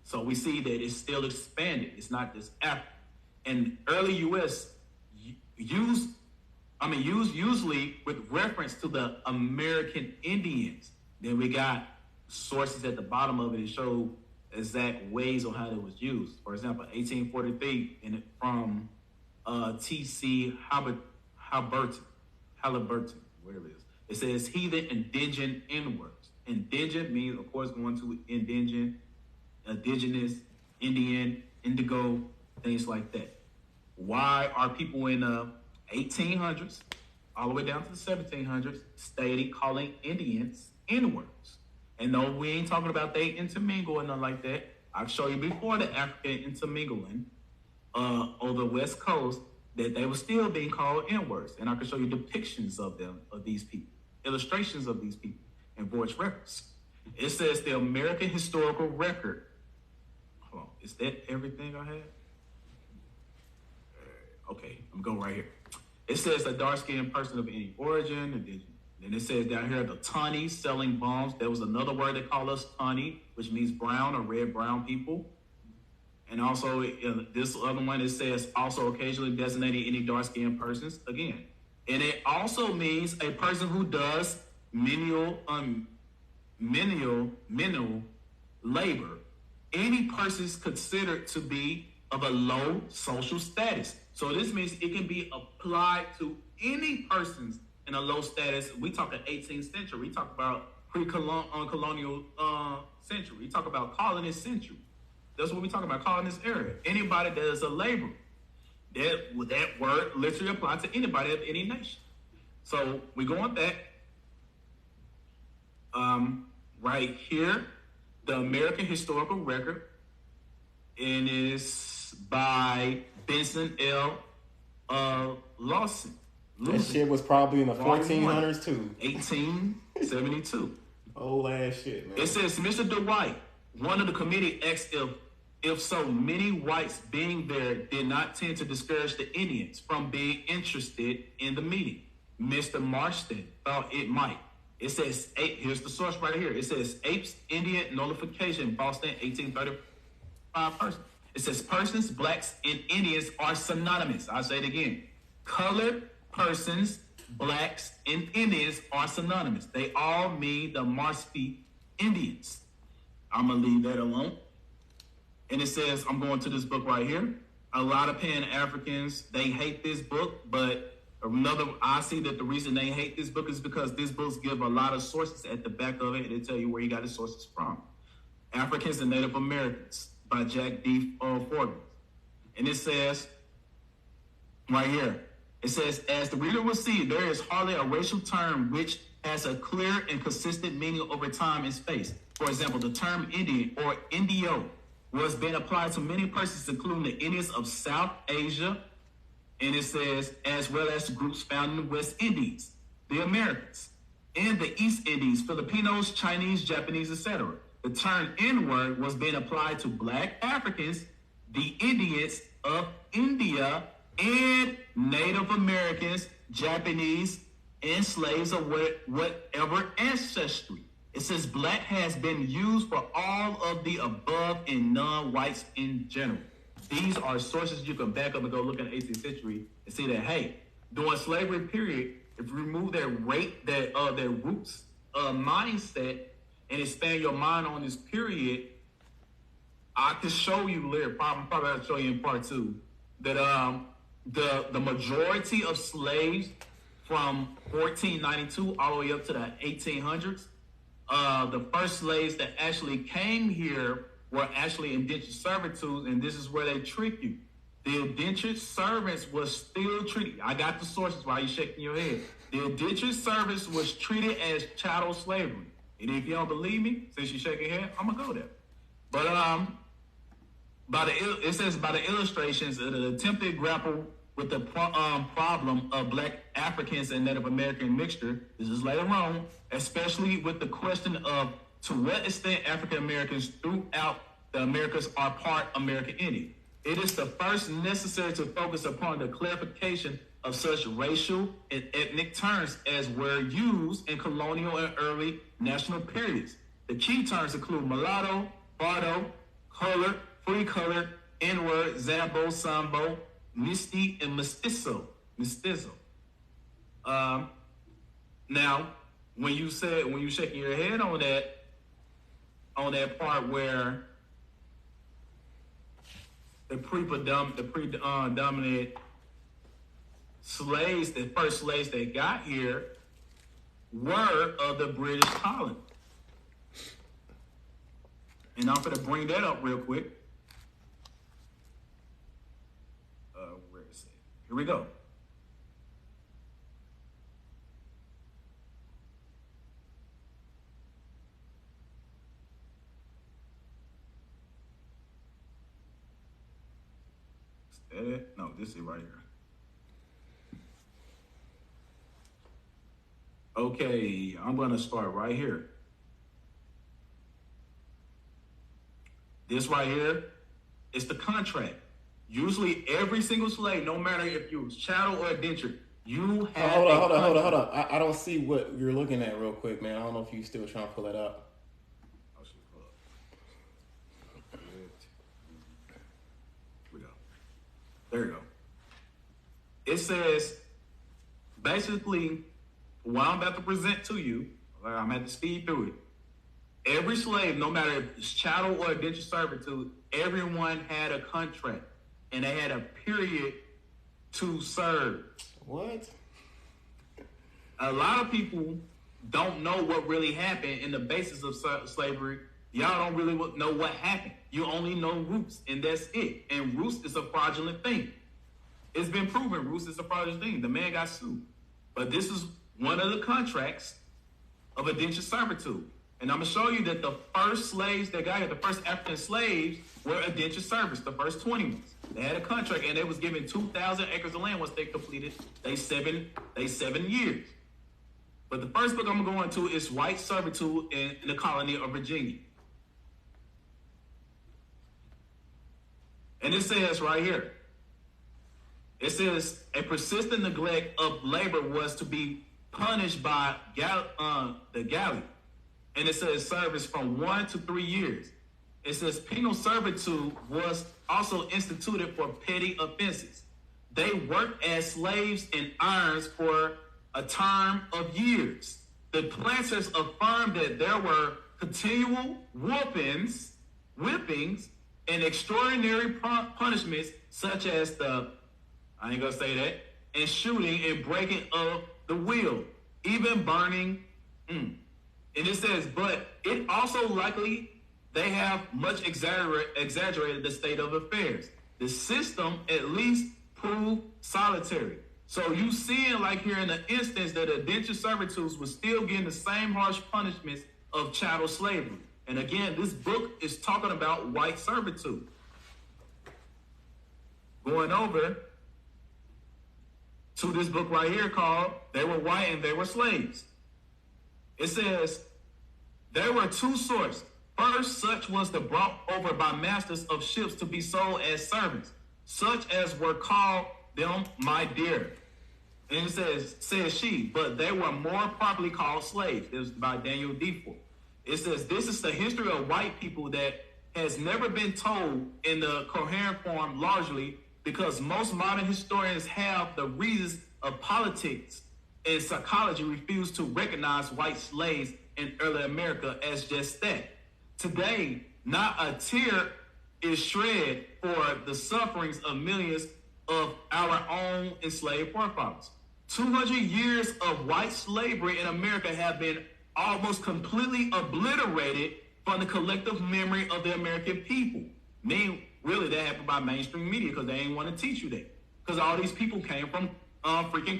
So we see that it's still expanded. It's not just African. And early U.S. used usually with reference to the American Indians. Then we got sources at the bottom of it that show exact ways on how it was used. For example, 1843 from T.C. Halliburton, whatever it is. It says heathen indigent N-words. Indigent means, of course, going to indigenous, Indian, indigo, things like that. Why are people in the 1800s all the way down to the 1700s calling Indians N-words? And no, we ain't talking about they intermingle and nothing like that. I've shown you before the African intermingling. on the West Coast, that they were still being called N-words. And I can show you depictions of them, of these people, illustrations of these people, and voice records. It says the American Historical Record. Hold on, is that everything I have? Okay, I'm going right here. It says a dark-skinned person of any origin. And it says down here, the Tunny selling bombs. There was another word they call us, Tunny, which means brown or red-brown people. And also, this other one, it says also occasionally designating any dark-skinned persons, again. And it also means a person who does menial labor. Any person is considered to be of a low social status. So this means it can be applied to any persons in a low status. We talk about 18th century. We talk about pre-colonial century. We talk about colonist century. That's what we talk about, colonist era. Anybody that is a laborer. That word literally applies to anybody of any nation. So we go on that. Right here, the American Historical Record, and is by Benson L. Lawson. That shit was probably in the 1400s too. 1872. Old ass shit, man. It says, Mr. Dwight, one of the committee asked if so many whites being there did not tend to discourage the Indians from being interested in the meeting. Mr. Marston thought it might. It says, here's the source right here. It says, Apes Indian Nullification, Boston, 1835 person. It says, persons, blacks, and Indians are synonymous. I'll say it again. Colored persons, blacks, and Indians are synonymous. They all mean the Marspi Indians. I'm going to leave that alone. And it says, I'm going to this book right here. A lot of Pan-Africans, they hate this book, but I see that the reason they hate this book is because this book gives a lot of sources at the back of it, and it tell you where you got the sources from. Africans and Native Americans by Jack D. Fordham. And it says, right here, it says, as the reader will see, there is hardly a racial term which has a clear and consistent meaning over time and space. For example, the term Indian or Indio was being applied to many persons, including the Indians of South Asia, and it says, as well as groups found in the West Indies, the Americans, and the East Indies, Filipinos, Chinese, Japanese, etc. The term N-word was being applied to black Africans, the Indians of India, and Native Americans, Japanese, and slaves of whatever ancestry. It says black has been used for all of the above and non-whites in general. These are sources you can back up and go look in the 18th century and see that, hey, during slavery period, if you remove their roots mindset and expand your mind on this period, I can show you later, probably I'll show you in part 2, that the majority of slaves from 1492 all the way up to the 1800s, the first slaves that actually came here were actually indentured servitude, and this is where they trick you. The indentured servants was still treated. I got the sources while you're shaking your head. The indentured servants was treated as chattel slavery. And if you don't believe me, since you're shaking your head, I'm gonna go there. But it says by the illustrations, it attempted to grapple with the problem of black Africans and Native American mixture. This is later on, especially with the question of to what extent African Americans throughout the Americas are part American Indian. It is the first necessary to focus upon the clarification of such racial and ethnic terms as were used in colonial and early national periods. The key terms include mulatto, bardo, colored, free colored, N-word, zambo, sambo, misty, and mestizo. Now, when you shaking your head on that part where the predominant slaves, the first slaves that got here, were of the British colony. And I'm going to bring that up real quick. Where is it? Here we go. No, this is right here. Okay, I'm going to start right here. This right here is the contract. Usually every single slave, no matter if you was chattel or indentured, you had Hold on. I don't see what you're looking at real quick, man. I don't know if you still trying to pull that up. Oh, shit, pull up. Here we go. There you go. It says, basically, what I'm about to present to you, I'm going to speed through it. Every slave, no matter if it's chattel or indentured servitude, everyone had a contract, and they had a period to serve. What? A lot of people don't know what really happened in the basis of slavery. Y'all don't really know what happened. You only know roots, and that's it. And roots is a fraudulent thing. It's been proven roots is a fraudulent thing. The man got sued. But this is one of the contracts of indentured servitude. And I'm going to show you that the first slaves that got here, the first African slaves, were indentured servants, the first 20 ones. They had a contract, and they was given 2,000 acres of land once they completed they 7 years. But the first book I'm going to go into is White Servitude in the colony of Virginia. And it says right here, it says a persistent neglect of labor was to be punished by the galley. And it says service from 1 to 3 years. It says penal servitude was also instituted for petty offenses. They worked as slaves in irons for a term of years. The planters affirmed that there were continual whippings, and extraordinary punishments such as I ain't gonna say that, and shooting and breaking of the wheel, even burning. And it says, but it also likely they have much exaggerated the state of affairs. The system at least proved solitary. So you seeing like here in the instance that indentured servitudes was still getting the same harsh punishments of chattel slavery. And again, this book is talking about white servitude. Going over to this book right here called They Were White and They Were Slaves. It says, there were two sorts. First, such was the brought over by masters of ships to be sold as servants, such as were called them my dear. And it says she, but they were more properly called slaves. It was by Daniel Defoe. It says, this is the history of white people that has never been told in the coherent form, largely because most modern historians have the reasons of politics and psychology refuse to recognize white slaves in early America as just that. Today, not a tear is shed for the sufferings of millions of our own enslaved forefathers. 200 years of white slavery in America have been almost completely obliterated from the collective memory of the American people. Really, that happened by mainstream media because they ain't want to teach you that. Because all these people came from freaking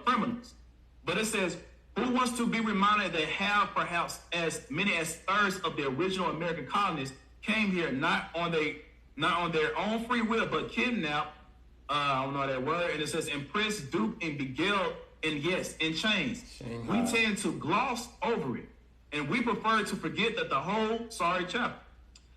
criminals. But it says, who wants to be reminded that have perhaps as many as thirds of the original American colonists came here not on their own free will, but kidnapped, I don't know that word, and it says impressed, duped, and beguiled, and yes, in chains. We tend to gloss over it, and we prefer to forget that the whole chapter.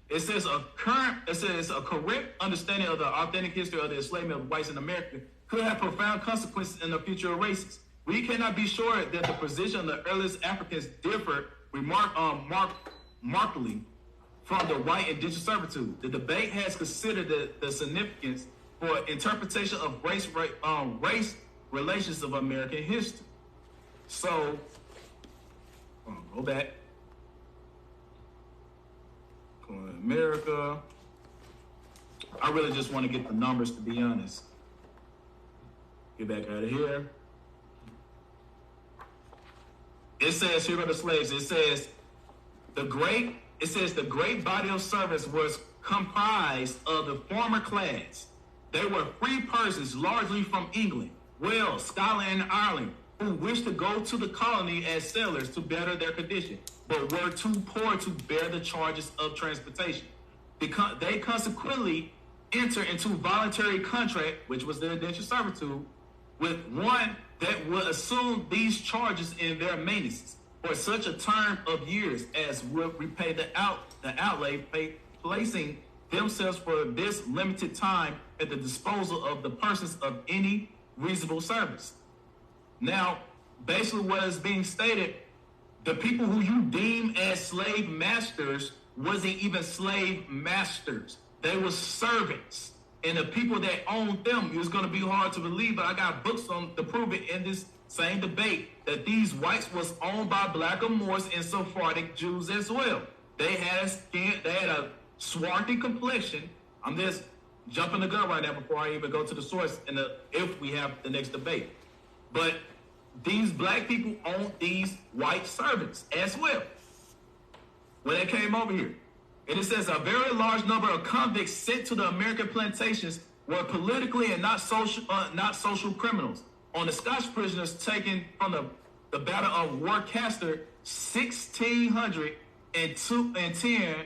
It says a correct understanding of the authentic history of the enslavement of whites in America could have profound consequences in the future of races. We cannot be sure that the position of the earliest Africans differed markedly from the white indentured servitude. The debate has considered the significance for interpretation of race relations of American history. So, go back. America. I really just want to get the numbers, to be honest. Get back out of here. It says, here are the slaves. It says the great body of servants was comprised of the former class. They were free persons, largely from England, Wales, Scotland, and Ireland, who wished to go to the colony as sailors to better their condition, but were too poor to bear the charges of transportation. They consequently enter into voluntary contract, which was the indentured servitude, with one that would assume these charges in their maintenance for such a term of years as would repay the outlay, placing themselves for this limited time at the disposal of the persons of any reasonable service. Now, basically what is being stated, the people who you deem as slave masters wasn't even slave masters. They were servants. And the people that owned them, it was going to be hard to believe, but I got books on to prove it in this same debate, that these whites was owned by black or Moors and Sephardic Jews as well. They had a swarthy complexion. I'm just jumping the gun right now before I even go to the source if we have the next debate. But these black people owned these white servants as well when they came over here. And it says a very large number of convicts sent to the American plantations were politically and not social criminals. On the Scotch prisoners taken from the Battle of Worcester, 1,610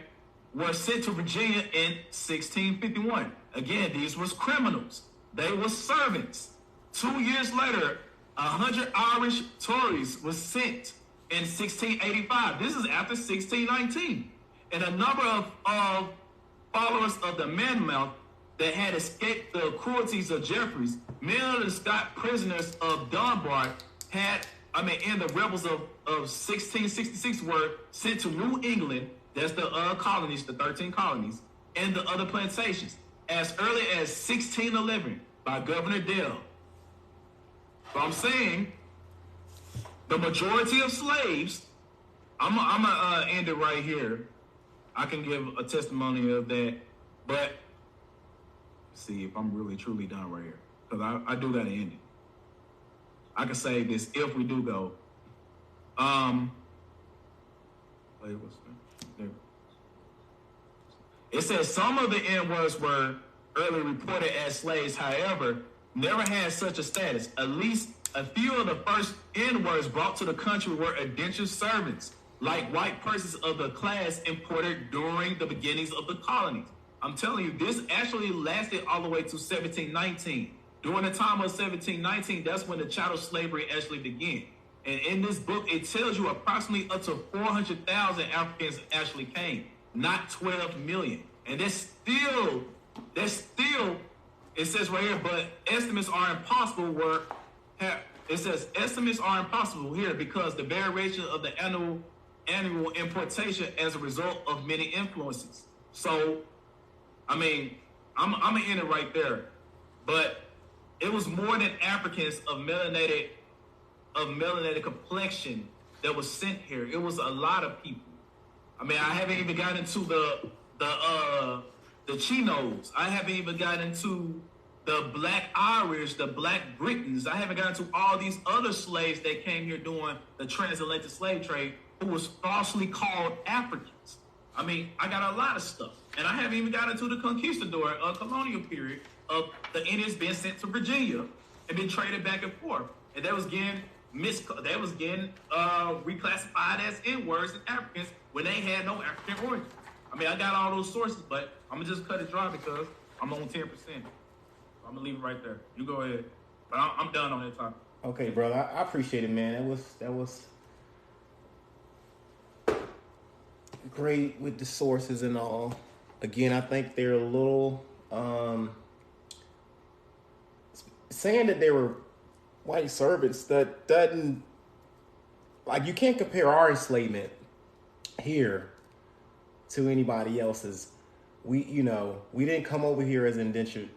were sent to Virginia in 1651. Again, these was criminals. They were servants. 2 years later, 100 Irish Tories was sent in 1685. This is after 1619. And a number of followers of the Monmouth that had escaped the cruelties of Jeffreys, many of the Scotch prisoners of Dunbar and the rebels of 1666 were sent to New England, that's the colonies, the 13 colonies, and the other plantations, as early as 1611 by Governor Dale. So I'm saying the majority of slaves, I'm gonna end it right here. I can give a testimony of that, but see if I'm really truly done right here, because I do gotta end it. I can say this if we do go. It says some of the N-words were early reported as slaves, however, never had such a status. At least a few of the first N-words brought to the country were indentured servants, like white persons of the class imported during the beginnings of the colonies. I'm telling you, this actually lasted all the way to 1719. During the time of 1719, that's when the chattel slavery actually began. And in this book, it tells you approximately up to 400,000 Africans actually came, not 12 million. And that's still, it says right here, but estimates are impossible it says estimates are impossible here because the variation of the annual importation as a result of many influences. So, I mean, I'm gonna end it right there. But it was more than Africans of melanated complexion that was sent here. It was a lot of people. I mean, I haven't even gotten into the Chinos. I haven't even gotten into the Black Irish, the Black Britons. I haven't gotten to all these other slaves that came here doing the transatlantic slave trade who was falsely called Africans. I mean, I got a lot of stuff. And I haven't even gotten into the conquistador colonial period of the Indians being sent to Virginia and been traded back and forth. And that was getting reclassified as N-words and Africans when they had no African origin. I mean, I got all those sources, but I'm going to just cut it dry because I'm on 10%. I'm gonna leave it right there. You go ahead. But I'm done on that topic. Okay, brother. I appreciate it, man. That was great with the sources and all. Again, I think they're a little saying that they were white servants. That doesn't, like, you can't compare our enslavement here to anybody else's. We didn't come over here as indentured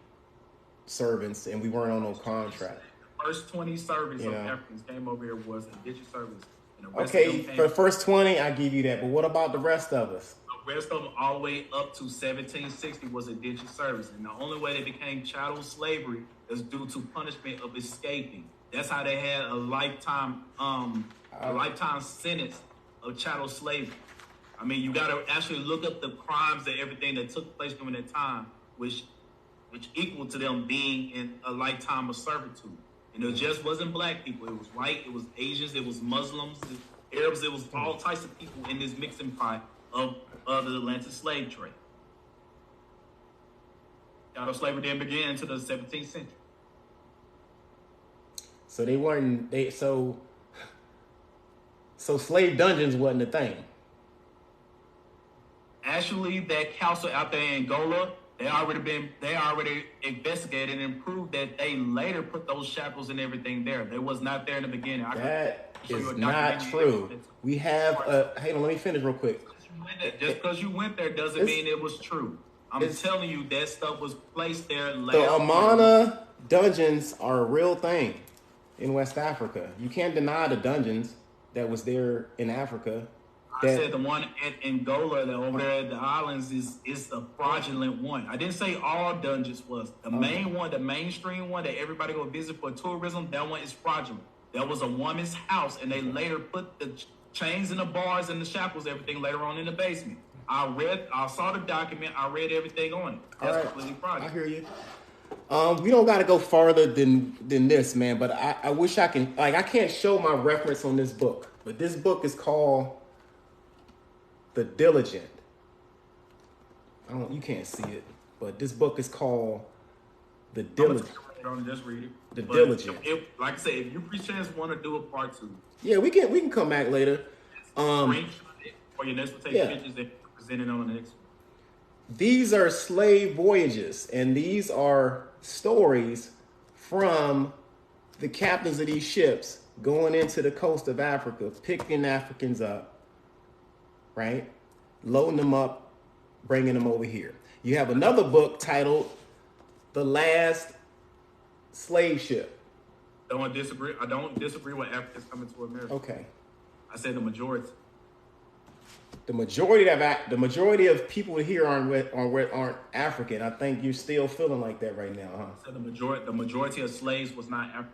servants, and we weren't on no contract. The first 20 servants of Africans came over here was indentured servants. Okay, for the first 20, I give you that. But what about the rest of us? The rest of them, all the way up to 1760, was indentured service, and the only way they became chattel slavery is due to punishment of escaping. That's how they had a lifetime sentence of chattel slavery. I mean, you got to actually look up the crimes and everything that took place during that time, which equal to them being in a lifetime of servitude. And it just wasn't black people. It was white, it was Asians, it was Muslims, Arabs, it was all types of people in this mixing pot of the Atlantic slave trade. Chattel slavery didn't begin until the 17th century. So they weren't so slave dungeons wasn't a thing. Actually, that council out there in Angola, they already investigated and proved that they later put those shackles and everything there. They was not there in the beginning. That is not true. We have hang on, let me finish real quick. Just because you went there doesn't mean it was true. I'm telling you that stuff was placed there later. The Amana dungeons are a real thing in West Africa. You can't deny the dungeons that was there in Africa. I said the one at Angola that over there at the islands is the fraudulent one. I didn't say all dungeons was. The main one, the mainstream one that everybody go visit for tourism, that one is fraudulent. That was a woman's house, and they later put the chains and the bars and the shackles, everything later on in the basement. I saw the document, I read everything on it. That's completely fraudulent. I hear you. We don't got to go farther than this, man, but I wish I can, I can't show my reference on this book, but this book is called The Diligent. You can't see it, but this book is called The Diligent. Just read it. The Diligent. Like I said, if you pre-chance want to do a part 2. Yeah, we can come back later. Or your next will take pictures that are presented on the next one. These are slave voyages, and these are stories from the captains of these ships going into the coast of Africa, picking Africans up, right? Loading them up, bringing them over here. You have another book titled The Last Slave Ship. I don't disagree with Africans coming to America. Okay. I said the majority. The majority of people here aren't African. I think you're still feeling like that right now, huh? So the majority of slaves was not African.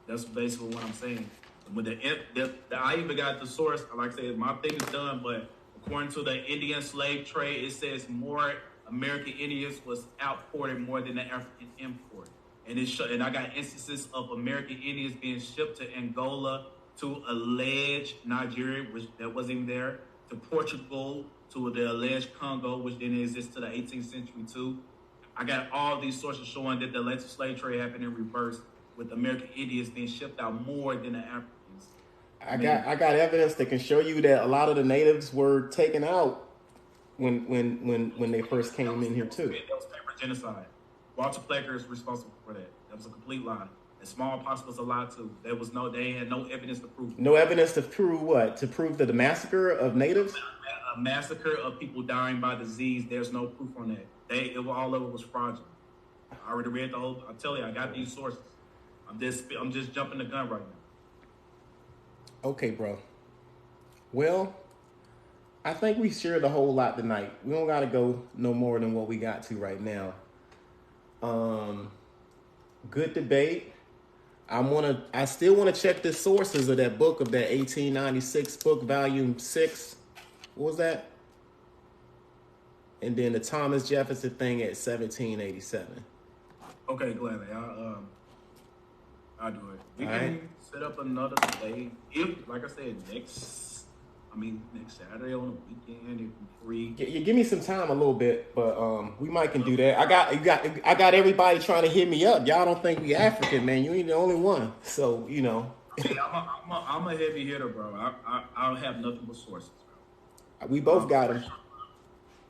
That's basically what I'm saying. When I even got the source, like I said, my thing is done, but according to the Indian slave trade, it says more American Indians was outported more than the African import. And I got instances of American Indians being shipped to Angola, to alleged Nigeria, which that wasn't even there, to Portugal, to the alleged Congo, which didn't exist to the 18th century too. I got all these sources showing that the Atlantic slave trade happened in reverse, with American Indians being shipped out more than the Africans. I got evidence that can show you that a lot of the natives were taken out when they first came in here too. That was paper genocide. Walter Plecker is responsible for that. That was a complete lie. And smallpox was a lie too. They had no evidence to prove. No evidence to prove what? To prove the massacre of natives? A massacre of people dying by disease. There's no proof on that. All of it was fraudulent. I already read the whole. I tell you, I got these sources. I'm just jumping the gun right now. Okay, bro. Well, I think we shared a whole lot tonight. We don't got to go no more than what we got to right now. Good debate. I still want to check the sources of that book, of that 1896 book, volume 6. What was that? And then the Thomas Jefferson thing at 1787. Okay, gladly. I'll do it. We can set up another day. If, like I said, next Saturday on the weekend, if you're free. You give me some time a little bit, but we might can do that. I got everybody trying to hit me up. Y'all don't think we African, man. You ain't the only one. So, you know. Hey, I'm a heavy hitter, bro. I don't have nothing but sources, bro. We both got them.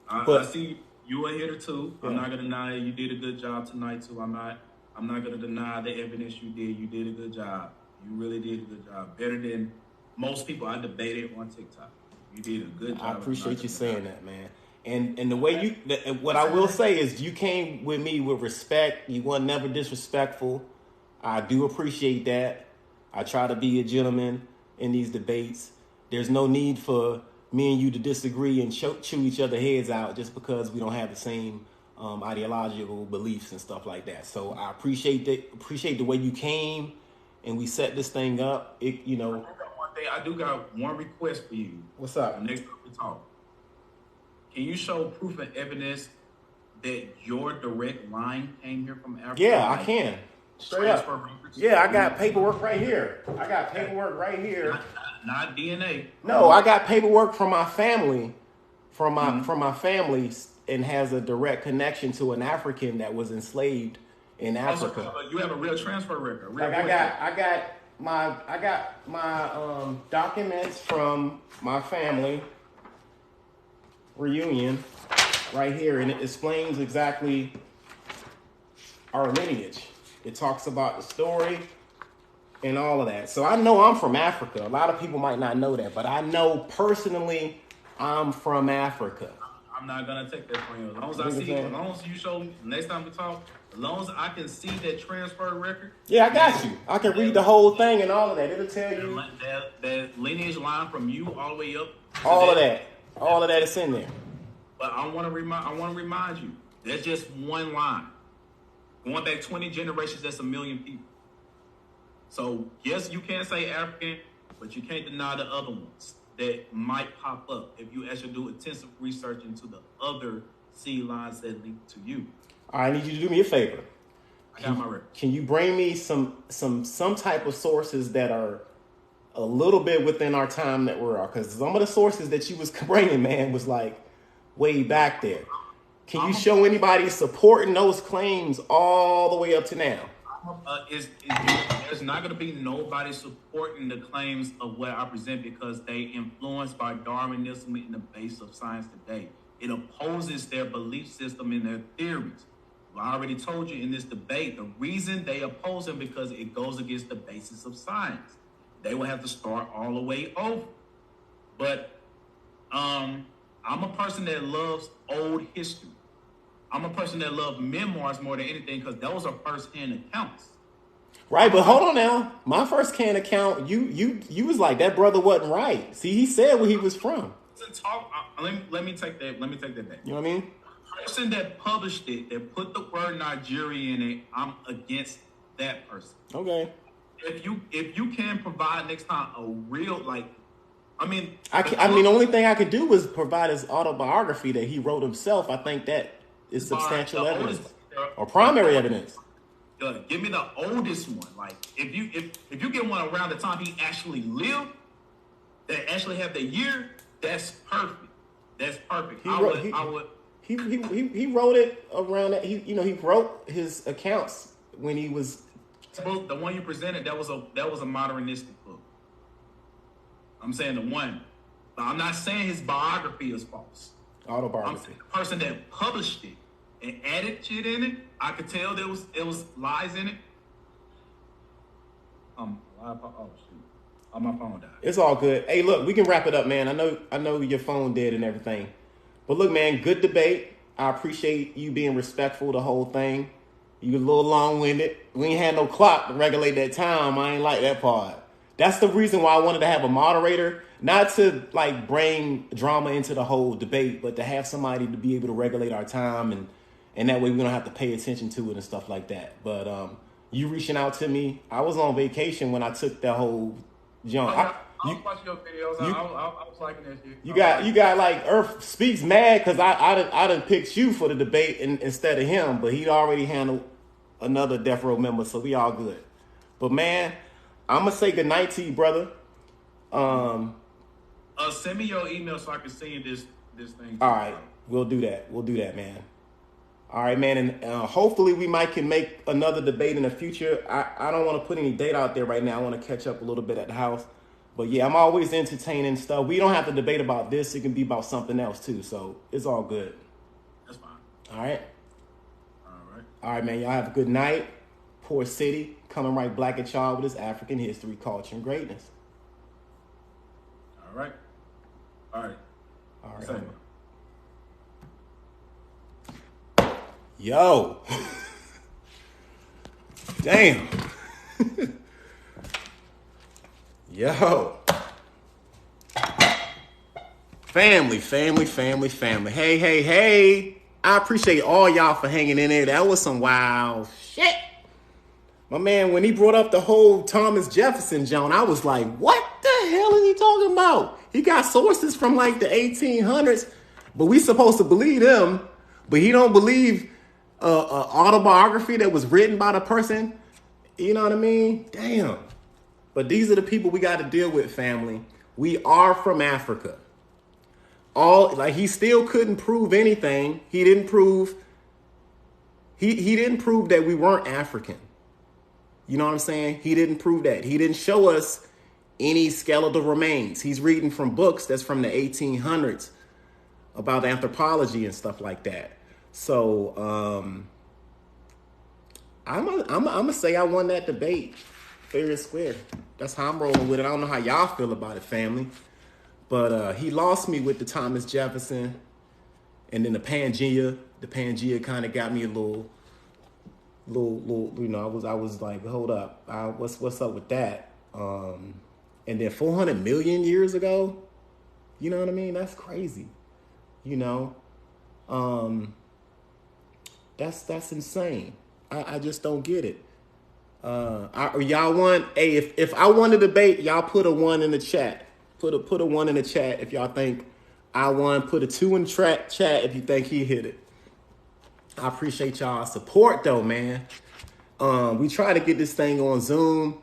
I see you a hitter too. Yeah. I'm not gonna deny you did a good job tonight too. I'm not gonna deny the evidence you did. You did a good job. You really did a good job. Better than most people I debated on TikTok. You did a good job. I appreciate you saying that, man. And the way what I will say is you came with me with respect. You weren't never disrespectful. I do appreciate that. I try to be a gentleman in these debates. There's no need for me and you to disagree and chew each other heads out just because we don't have the same ideological beliefs and stuff like that. So I appreciate the way you came and we set this thing up. I do got one request for you. What's up? Next time we talk, can you show proof and evidence that your direct line came here from Africa? Yeah, I can. Straight up. Yeah, I got paperwork right here. Not DNA. No, I got paperwork from my family, from my family and has a direct connection to an African that was enslaved in Africa. Also, you have a real transfer record. I got my documents from my family reunion right here, and it explains exactly our lineage. It talks about the story and all of that. So I know I'm from Africa. A lot of people might not know that, but I know personally I'm from Africa. I'm not gonna take that from you. As long as I see, as long as you show me next time we talk, as long as I can see that transfer record. Yeah, I got you. I can read the whole thing and all of that. It'll tell you that lineage line from you all the way up. All of that is in there. But I want to remind you, that's just one line. Going back 20 generations, that's 1 million people. So yes, you can say African, but you can't deny the other ones that might pop up if you actually do intensive research into the other seed lines that link to you. I need you to do me a favor. I got my record. Can you bring me some type of sources that are a little bit within our time that we're on? Because some of the sources that you was bringing, man, was like way back there. Can you show anybody supporting those claims all the way up to now? There's not going to be nobody supporting the claims of what I present because they influenced by Darwinism in the base of science today. It opposes their belief system and their theories. Well, I already told you in this debate, the reason they oppose them because it goes against the basis of science. They will have to start all the way over. But I'm a person that loves old history. I'm a person that loves memoirs more than anything because those are first-hand accounts. Right, but hold on now. My first-hand account, you was like that brother wasn't right. See, he said where he was from. Let me take that back. You know what I mean? The person that published it, that put the word Nigeria in it, I'm against that person. Okay. If you can provide next time a real the only thing I could do was provide his autobiography that he wrote himself. I think that is substantial evidence or primary evidence. Give me the oldest one. Like if you get one around the time he actually lived, that actually have the year, that's perfect. That's perfect. He wrote it around that. He wrote his accounts when he was. The one you presented, that was a modernistic book. I'm saying the one, but I'm not saying his biography is false. Autobiography. I'm saying the person that published it and added shit in it, I could tell there was lies in it. Oh shoot. Oh, my phone died. It's all good. Hey, look, we can wrap it up, man. I know your phone dead and everything. But look, man, good debate. I appreciate you being respectful the whole thing. You a little long-winded. We ain't had no clock to regulate that time. I ain't like that part. That's the reason why I wanted to have a moderator, not to like bring drama into the whole debate, but to have somebody to be able to regulate our time and that way we don't have to pay attention to it and stuff like that. But you reaching out to me, I was on vacation when I took that whole jump. I was watching your videos. I was liking that shit. You got like Earth Speaks mad because I done picked you for the debate instead of him, but he'd already handled another Death Row member, so we all good. But man, I'm gonna say goodnight to you, brother. Send me your email so I can send you this thing. All right, we'll do that, man. All right, man, and hopefully we can make another debate in the future. I don't want to put any date out there right now. I want to catch up a little bit at the house. But yeah, I'm always entertaining stuff. We don't have to debate about this. It can be about something else too. So it's all good. That's fine. All right, man. Y'all have a good night. Poor City coming right black at y'all with his African history, culture, and greatness. All right. Same. Yo. Damn. Yo. Family. Hey. I appreciate all y'all for hanging in there. That was some wild shit. My man, when he brought up the whole Thomas Jefferson Joan, I was like, what the hell is he talking about? He got sources from like the 1800s, but we supposed to believe him, but he don't believe autobiography that was written by the person. You know what I mean? Damn. But these are the people we got to deal with, family. We are from Africa. he still couldn't prove anything. He didn't prove that we weren't African. You know what I'm saying? He didn't prove that. He didn't show us any skeletal remains. He's reading from books that's from the 1800s about anthropology and stuff like that. So I'm gonna say I won that debate fair and square. That's how I'm rolling with it. I don't know how y'all feel about it, family. But he lost me with the Thomas Jefferson, and then the Pangea. The Pangea kind of got me a little. You know, I was like, hold up, what's up with that? And then 400 million years ago, you know what I mean? That's crazy. You know, that's insane. I just don't get it. Y'all want, hey, if I won the debate, y'all put a 1 in the chat. Put a 1 in the chat if y'all think I won. Put a 2 in chat if you think he hit it. I appreciate y'all support though, man. We try to get this thing on Zoom.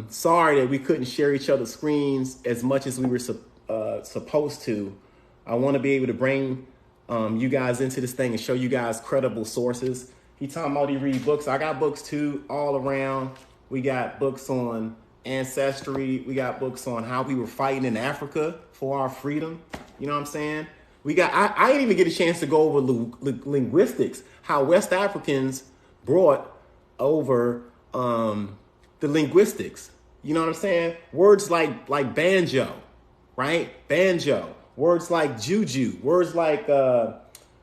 Sorry that we couldn't share each other's screens as much as we were supposed to. I want to be able to bring you guys into this thing and show you guys credible sources. He talking about he read books. I got books too, all around. We got books on ancestry. We got books on how we were fighting in Africa for our freedom. You know what I'm saying? We got. I didn't even get a chance to go over linguistics. How West Africans brought over the linguistics. You know what I'm saying? Words like banjo, right? Banjo. Words like juju. Words like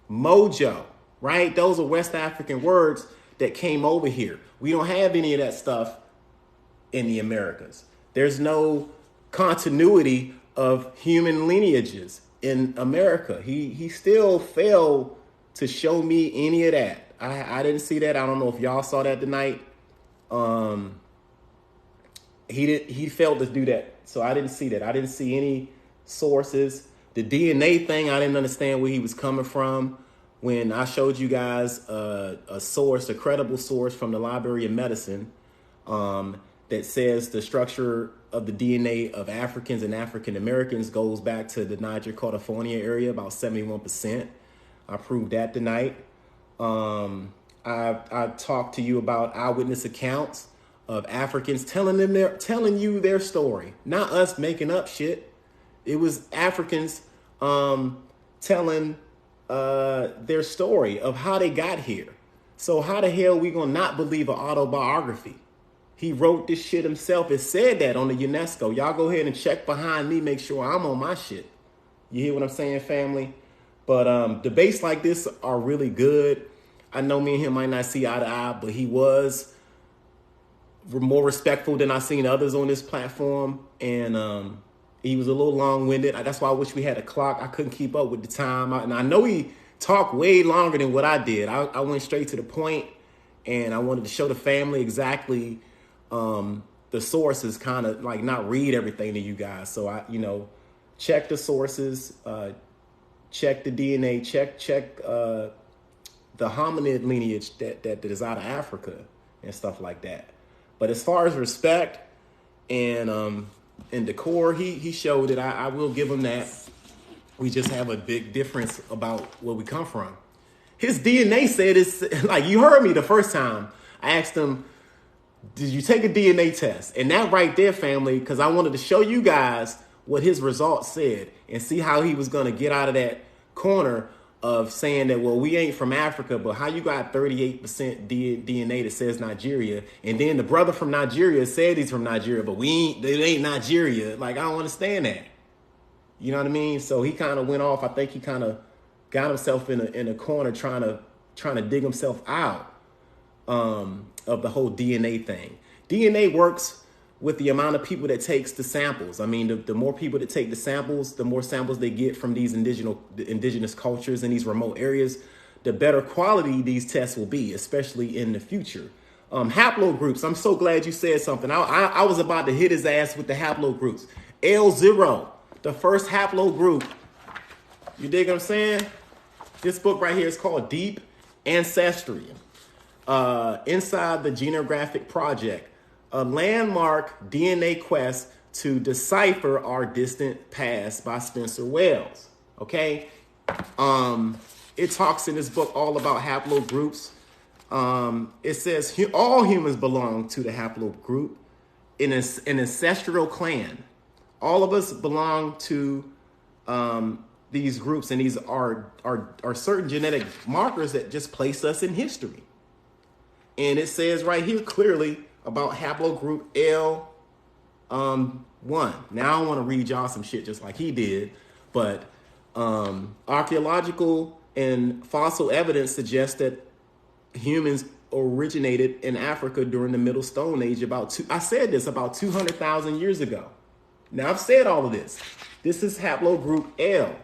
mojo. Right? Those are West African words that came over here. We don't have any of that stuff in the Americas. There's no continuity of human lineages in America. He still failed to show me any of that. I didn't see that. I don't know if y'all saw that tonight. He failed to do that. So I didn't see that. I didn't see any sources. The DNA thing, I didn't understand where he was coming from. When I showed you guys a source, a credible source from the Library of Medicine that says the structure of the DNA of Africans and African Americans goes back to the Niger California area, about 71%. I proved that tonight. I talked to you about eyewitness accounts of Africans telling you their story, not us making up shit. It was Africans telling their story of how they got here. So how the hell we gonna not believe an autobiography? He wrote this shit himself. It said that on the UNESCO. Y'all go ahead and check behind me, make sure I'm on my shit. You hear what I'm saying, family? But debates like this are really good. I know me and him might not see eye to eye, but he was more respectful than I've seen others on this platform. And he was a little long-winded. That's why I wish we had a clock. I couldn't keep up with the time. And I know he talked way longer than what I did. I went straight to the point, and I wanted to show the family exactly the sources, kind of like not read everything to you guys. So check the sources, check the DNA, check the hominid lineage that is out of Africa and stuff like that. But as far as respect and decor, he showed it. I will give him that. We just have a big difference about where we come from. His DNA said it's like, you heard me the first time. I asked him, did you take a DNA test? And that right there, family, because I wanted to show you guys what his results said and see how he was going to get out of that corner of saying that, well, we ain't from Africa, but how you got 38% DNA that says Nigeria, and then the brother from Nigeria said he's from Nigeria, but it ain't Nigeria. Like, I don't understand that. You know what I mean? So he kind of went off. I think he kind of got himself in a corner trying to dig himself out of the whole DNA thing. DNA works with the amount of people that takes the samples. I mean, the more people that take the samples, the more samples they get from these indigenous cultures in these remote areas, the better quality these tests will be, especially in the future. Haplogroups, I'm so glad you said something. I was about to hit his ass with the haplogroups. L0, the first haplogroup. You dig what I'm saying? This book right here is called Deep Ancestry. Inside the Genographic Project, a landmark DNA quest to decipher our distant past by Spencer Wells. Okay. It talks in this book all about haplogroups. It says all humans belong to the haplogroup in an ancestral clan. All of us belong to these groups, and these are certain genetic markers that just place us in history. And it says right here clearly about haplogroup L1. Now I don't want to read y'all some shit just like he did, but archaeological and fossil evidence suggests that humans originated in Africa during the Middle Stone Age about 200,000 years ago. Now I've said all of this. This is haplogroup L.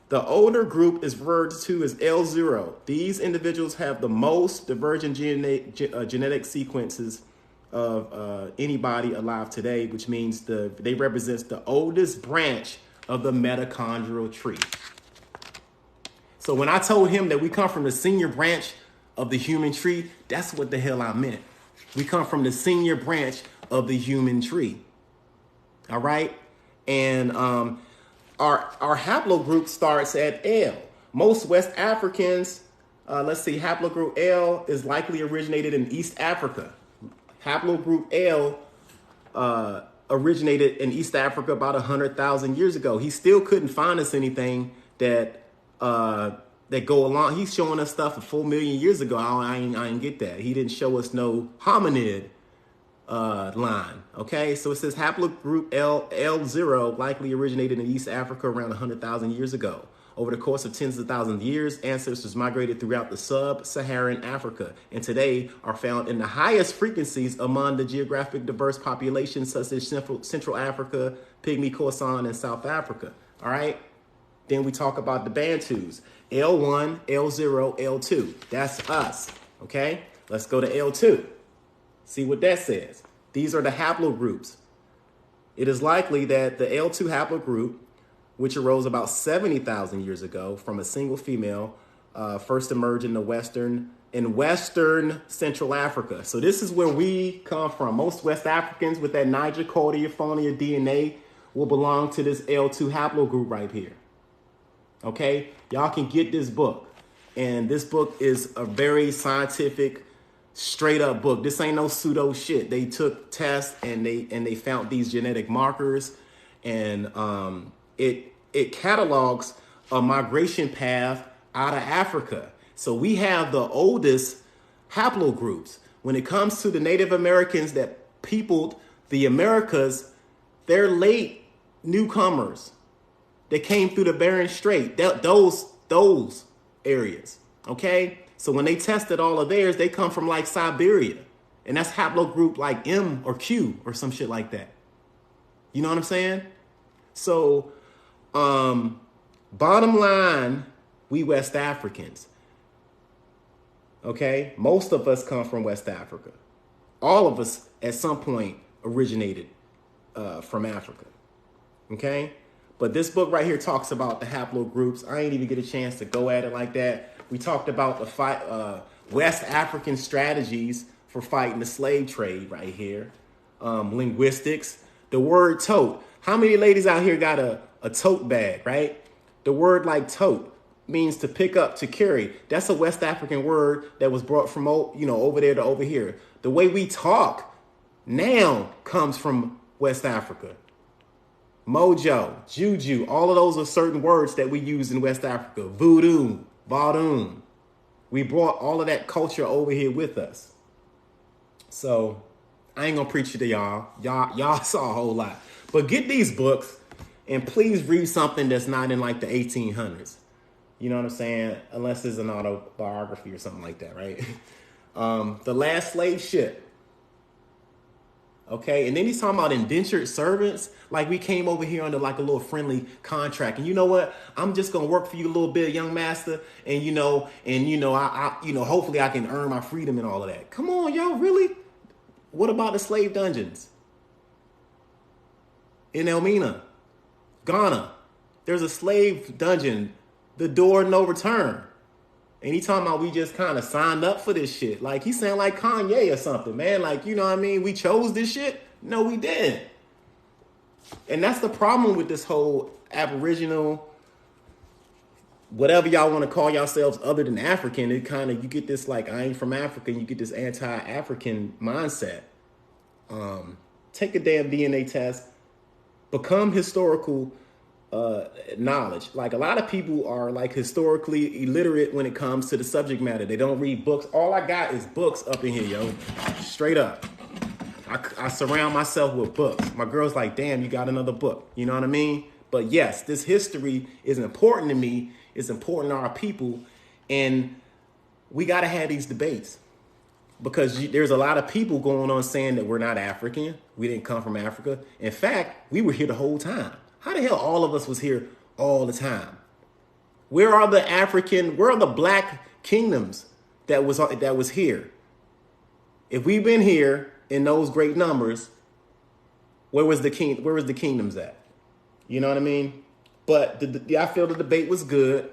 The older group is referred to as L0. These individuals have the most divergent genetic sequences of anybody alive today, which means they represent the oldest branch of the mitochondrial tree. So when I told him that we come from the senior branch of the human tree, that's what the hell I meant. We come from the senior branch of the human tree. All right? And our haplogroup starts at L. Most West Africans, haplogroup L is likely originated in East Africa. Haplogroup L originated in East Africa about 100,000 years ago. He still couldn't find us anything that go along. He's showing us stuff 4 million years ago. I ain't get that. He didn't show us no hominid line. Okay, so it says haplogroup L0 likely originated in East Africa around 100,000 years ago. Over the course of tens of thousands of years, ancestors migrated throughout the sub-Saharan Africa and today are found in the highest frequencies among the geographic diverse populations such as Central Africa, Pygmy Khoisan, and South Africa. All right. Then we talk about the Bantus. L1, L0, L2. That's us. Okay. Let's go to L2. See what that says. These are the haplogroups. It is likely that the L2 haplogroup, which arose about 70,000 years ago from a single female, first emerged in Western Central Africa. So this is where we come from. Most West Africans with that Niger cordiophobia DNA will belong to this L2 haplogroup right here. Okay, y'all can get this book. And this book is a very scientific, straight up book. This ain't no pseudo shit. They took tests and they found these genetic markers, and it catalogs a migration path out of Africa. So we have the oldest haplogroups. When it comes to the Native Americans that peopled the Americas, they're late newcomers. They came through the Bering Strait, those areas, okay? So when they tested all of theirs, they come from like Siberia. And that's haplogroup like M or Q or some shit like that. You know what I'm saying? So bottom line, we West Africans, okay? Most of us come from West Africa. All of us at some point originated from Africa, okay? But this book right here talks about the haplogroups. I ain't even get a chance to go at it like that. We talked about the West African strategies for fighting the slave trade right here. Linguistics. The word tote. How many ladies out here got a tote bag, right? The word like tote means to pick up, to carry. That's a West African word that was brought from over there to over here. The way we talk now comes from West Africa. Mojo, juju, all of those are certain words that we use in West Africa. Voodoo, vaudou. We brought all of that culture over here with us. So I ain't gonna preach it to y'all. Y'all saw a whole lot. But get these books and please read something that's not in like the 1800s. You know what I'm saying? Unless it's an autobiography or something like that, right? The Last Slave Ship. Okay, and then he's talking about indentured servants. Like we came over here under like a little friendly contract, and you know what? I'm just gonna work for you a little bit, young master, and I hopefully I can earn my freedom and all of that. Come on, y'all, really? What about the slave dungeons in Elmina, Ghana? There's a slave dungeon, the door no return. And he talking about we just kind of signed up for this shit. Like he sound like Kanye or something, man. Like, you know what I mean? We chose this shit? No, we didn't. And that's the problem with this whole Aboriginal whatever y'all want to call yourselves other than African, it kind of, you get this like, I ain't from Africa, and you get this anti-African mindset. Take a damn DNA test, become historical knowledge. Like a lot of people are like historically illiterate when it comes to the subject matter. They don't read books. All I got is books up in here, yo. Straight up. I surround myself with books. My girl's like, damn, you got another book. You know what I mean? But yes, this history is important to me. It's important to our people. And we got to have these debates because there's a lot of people going on saying that we're not African. We didn't come from Africa. In fact, we were here the whole time. How the hell all of us was here all the time? Where are the black kingdoms that was here? If we've been here in those great numbers, where was the kingdoms at? You know what I mean? But I feel the debate was good.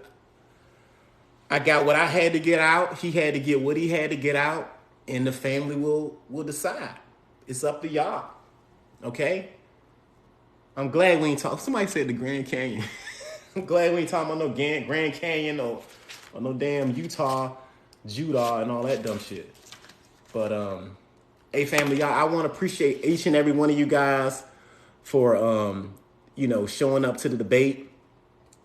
I got what I had to get out. He had to get what he had to get out, and the family will decide. It's up to y'all. Okay? I'm glad we ain't talking. Somebody said the Grand Canyon. I'm glad we ain't talking about no Grand Canyon or no damn Utah, and all that dumb shit. But hey family, y'all, I want to appreciate each and every one of you guys for showing up to the debate.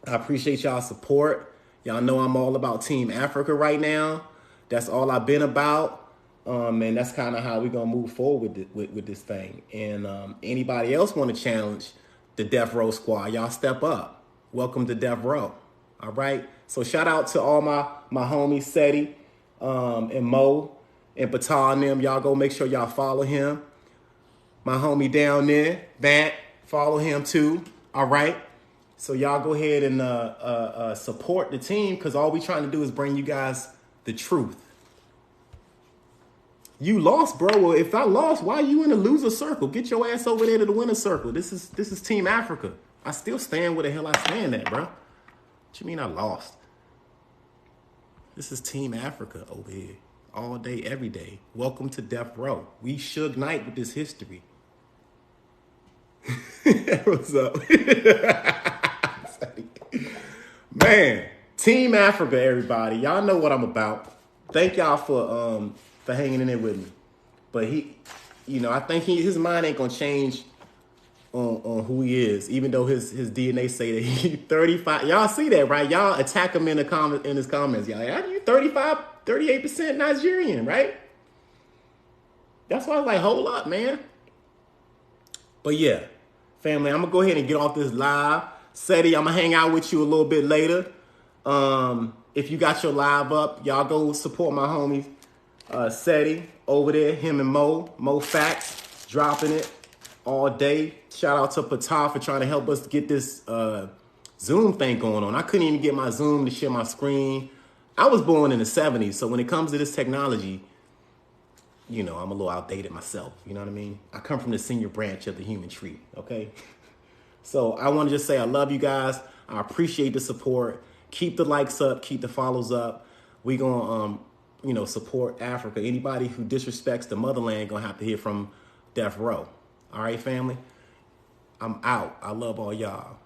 I appreciate y'all's support. Y'all know I'm all about Team Africa right now. That's all I've been about. And that's kind of how we're going to move forward with this thing. And anybody else want to challenge the Death Row Squad, y'all step up. Welcome to Death Row. All right. So shout out to all my homies, Seti and Mo and Batal and them. Y'all go make sure y'all follow him. My homie down there, Vant, follow him too. All right. So y'all go ahead and support the team because all we trying to do is bring you guys the truth. You lost, bro. Well, if I lost, why are you in the loser circle? Get your ass over there to the winner circle. This is Team Africa. I still stand where the hell I stand at, bro. What you mean I lost? This is Team Africa over here. All day, every day. Welcome to Death Row. We Suge Knight with this history. What's up? Man, Team Africa, everybody. Y'all know what I'm about. Thank y'all for hanging in there with me. But I think his mind ain't gonna change on who he is, even though his DNA say that he's 35. Y'all see that, right? Y'all attack him in his comments. Y'all like, you 35, 38% Nigerian, right? That's why I was like, hold up, man. But yeah, family, I'm gonna go ahead and get off this live. Seti, I'm gonna hang out with you a little bit later. If you got your live up, y'all go support my homies. Seti over there, him and Mo Facts, dropping it all day. Shout out to Patah for trying to help us get this Zoom thing going on. I couldn't even get my Zoom to share my screen. I was born in the 70s, so when it comes to this technology, I'm a little outdated myself. You know what I mean? I come from the senior branch of the human tree, okay? So I want to just say I love you guys. I appreciate the support. Keep the likes up. Keep the follows up. We going to, support Africa. Anybody who disrespects the motherland going to have to hear from Death Row. All right, family? I'm out. I love all y'all.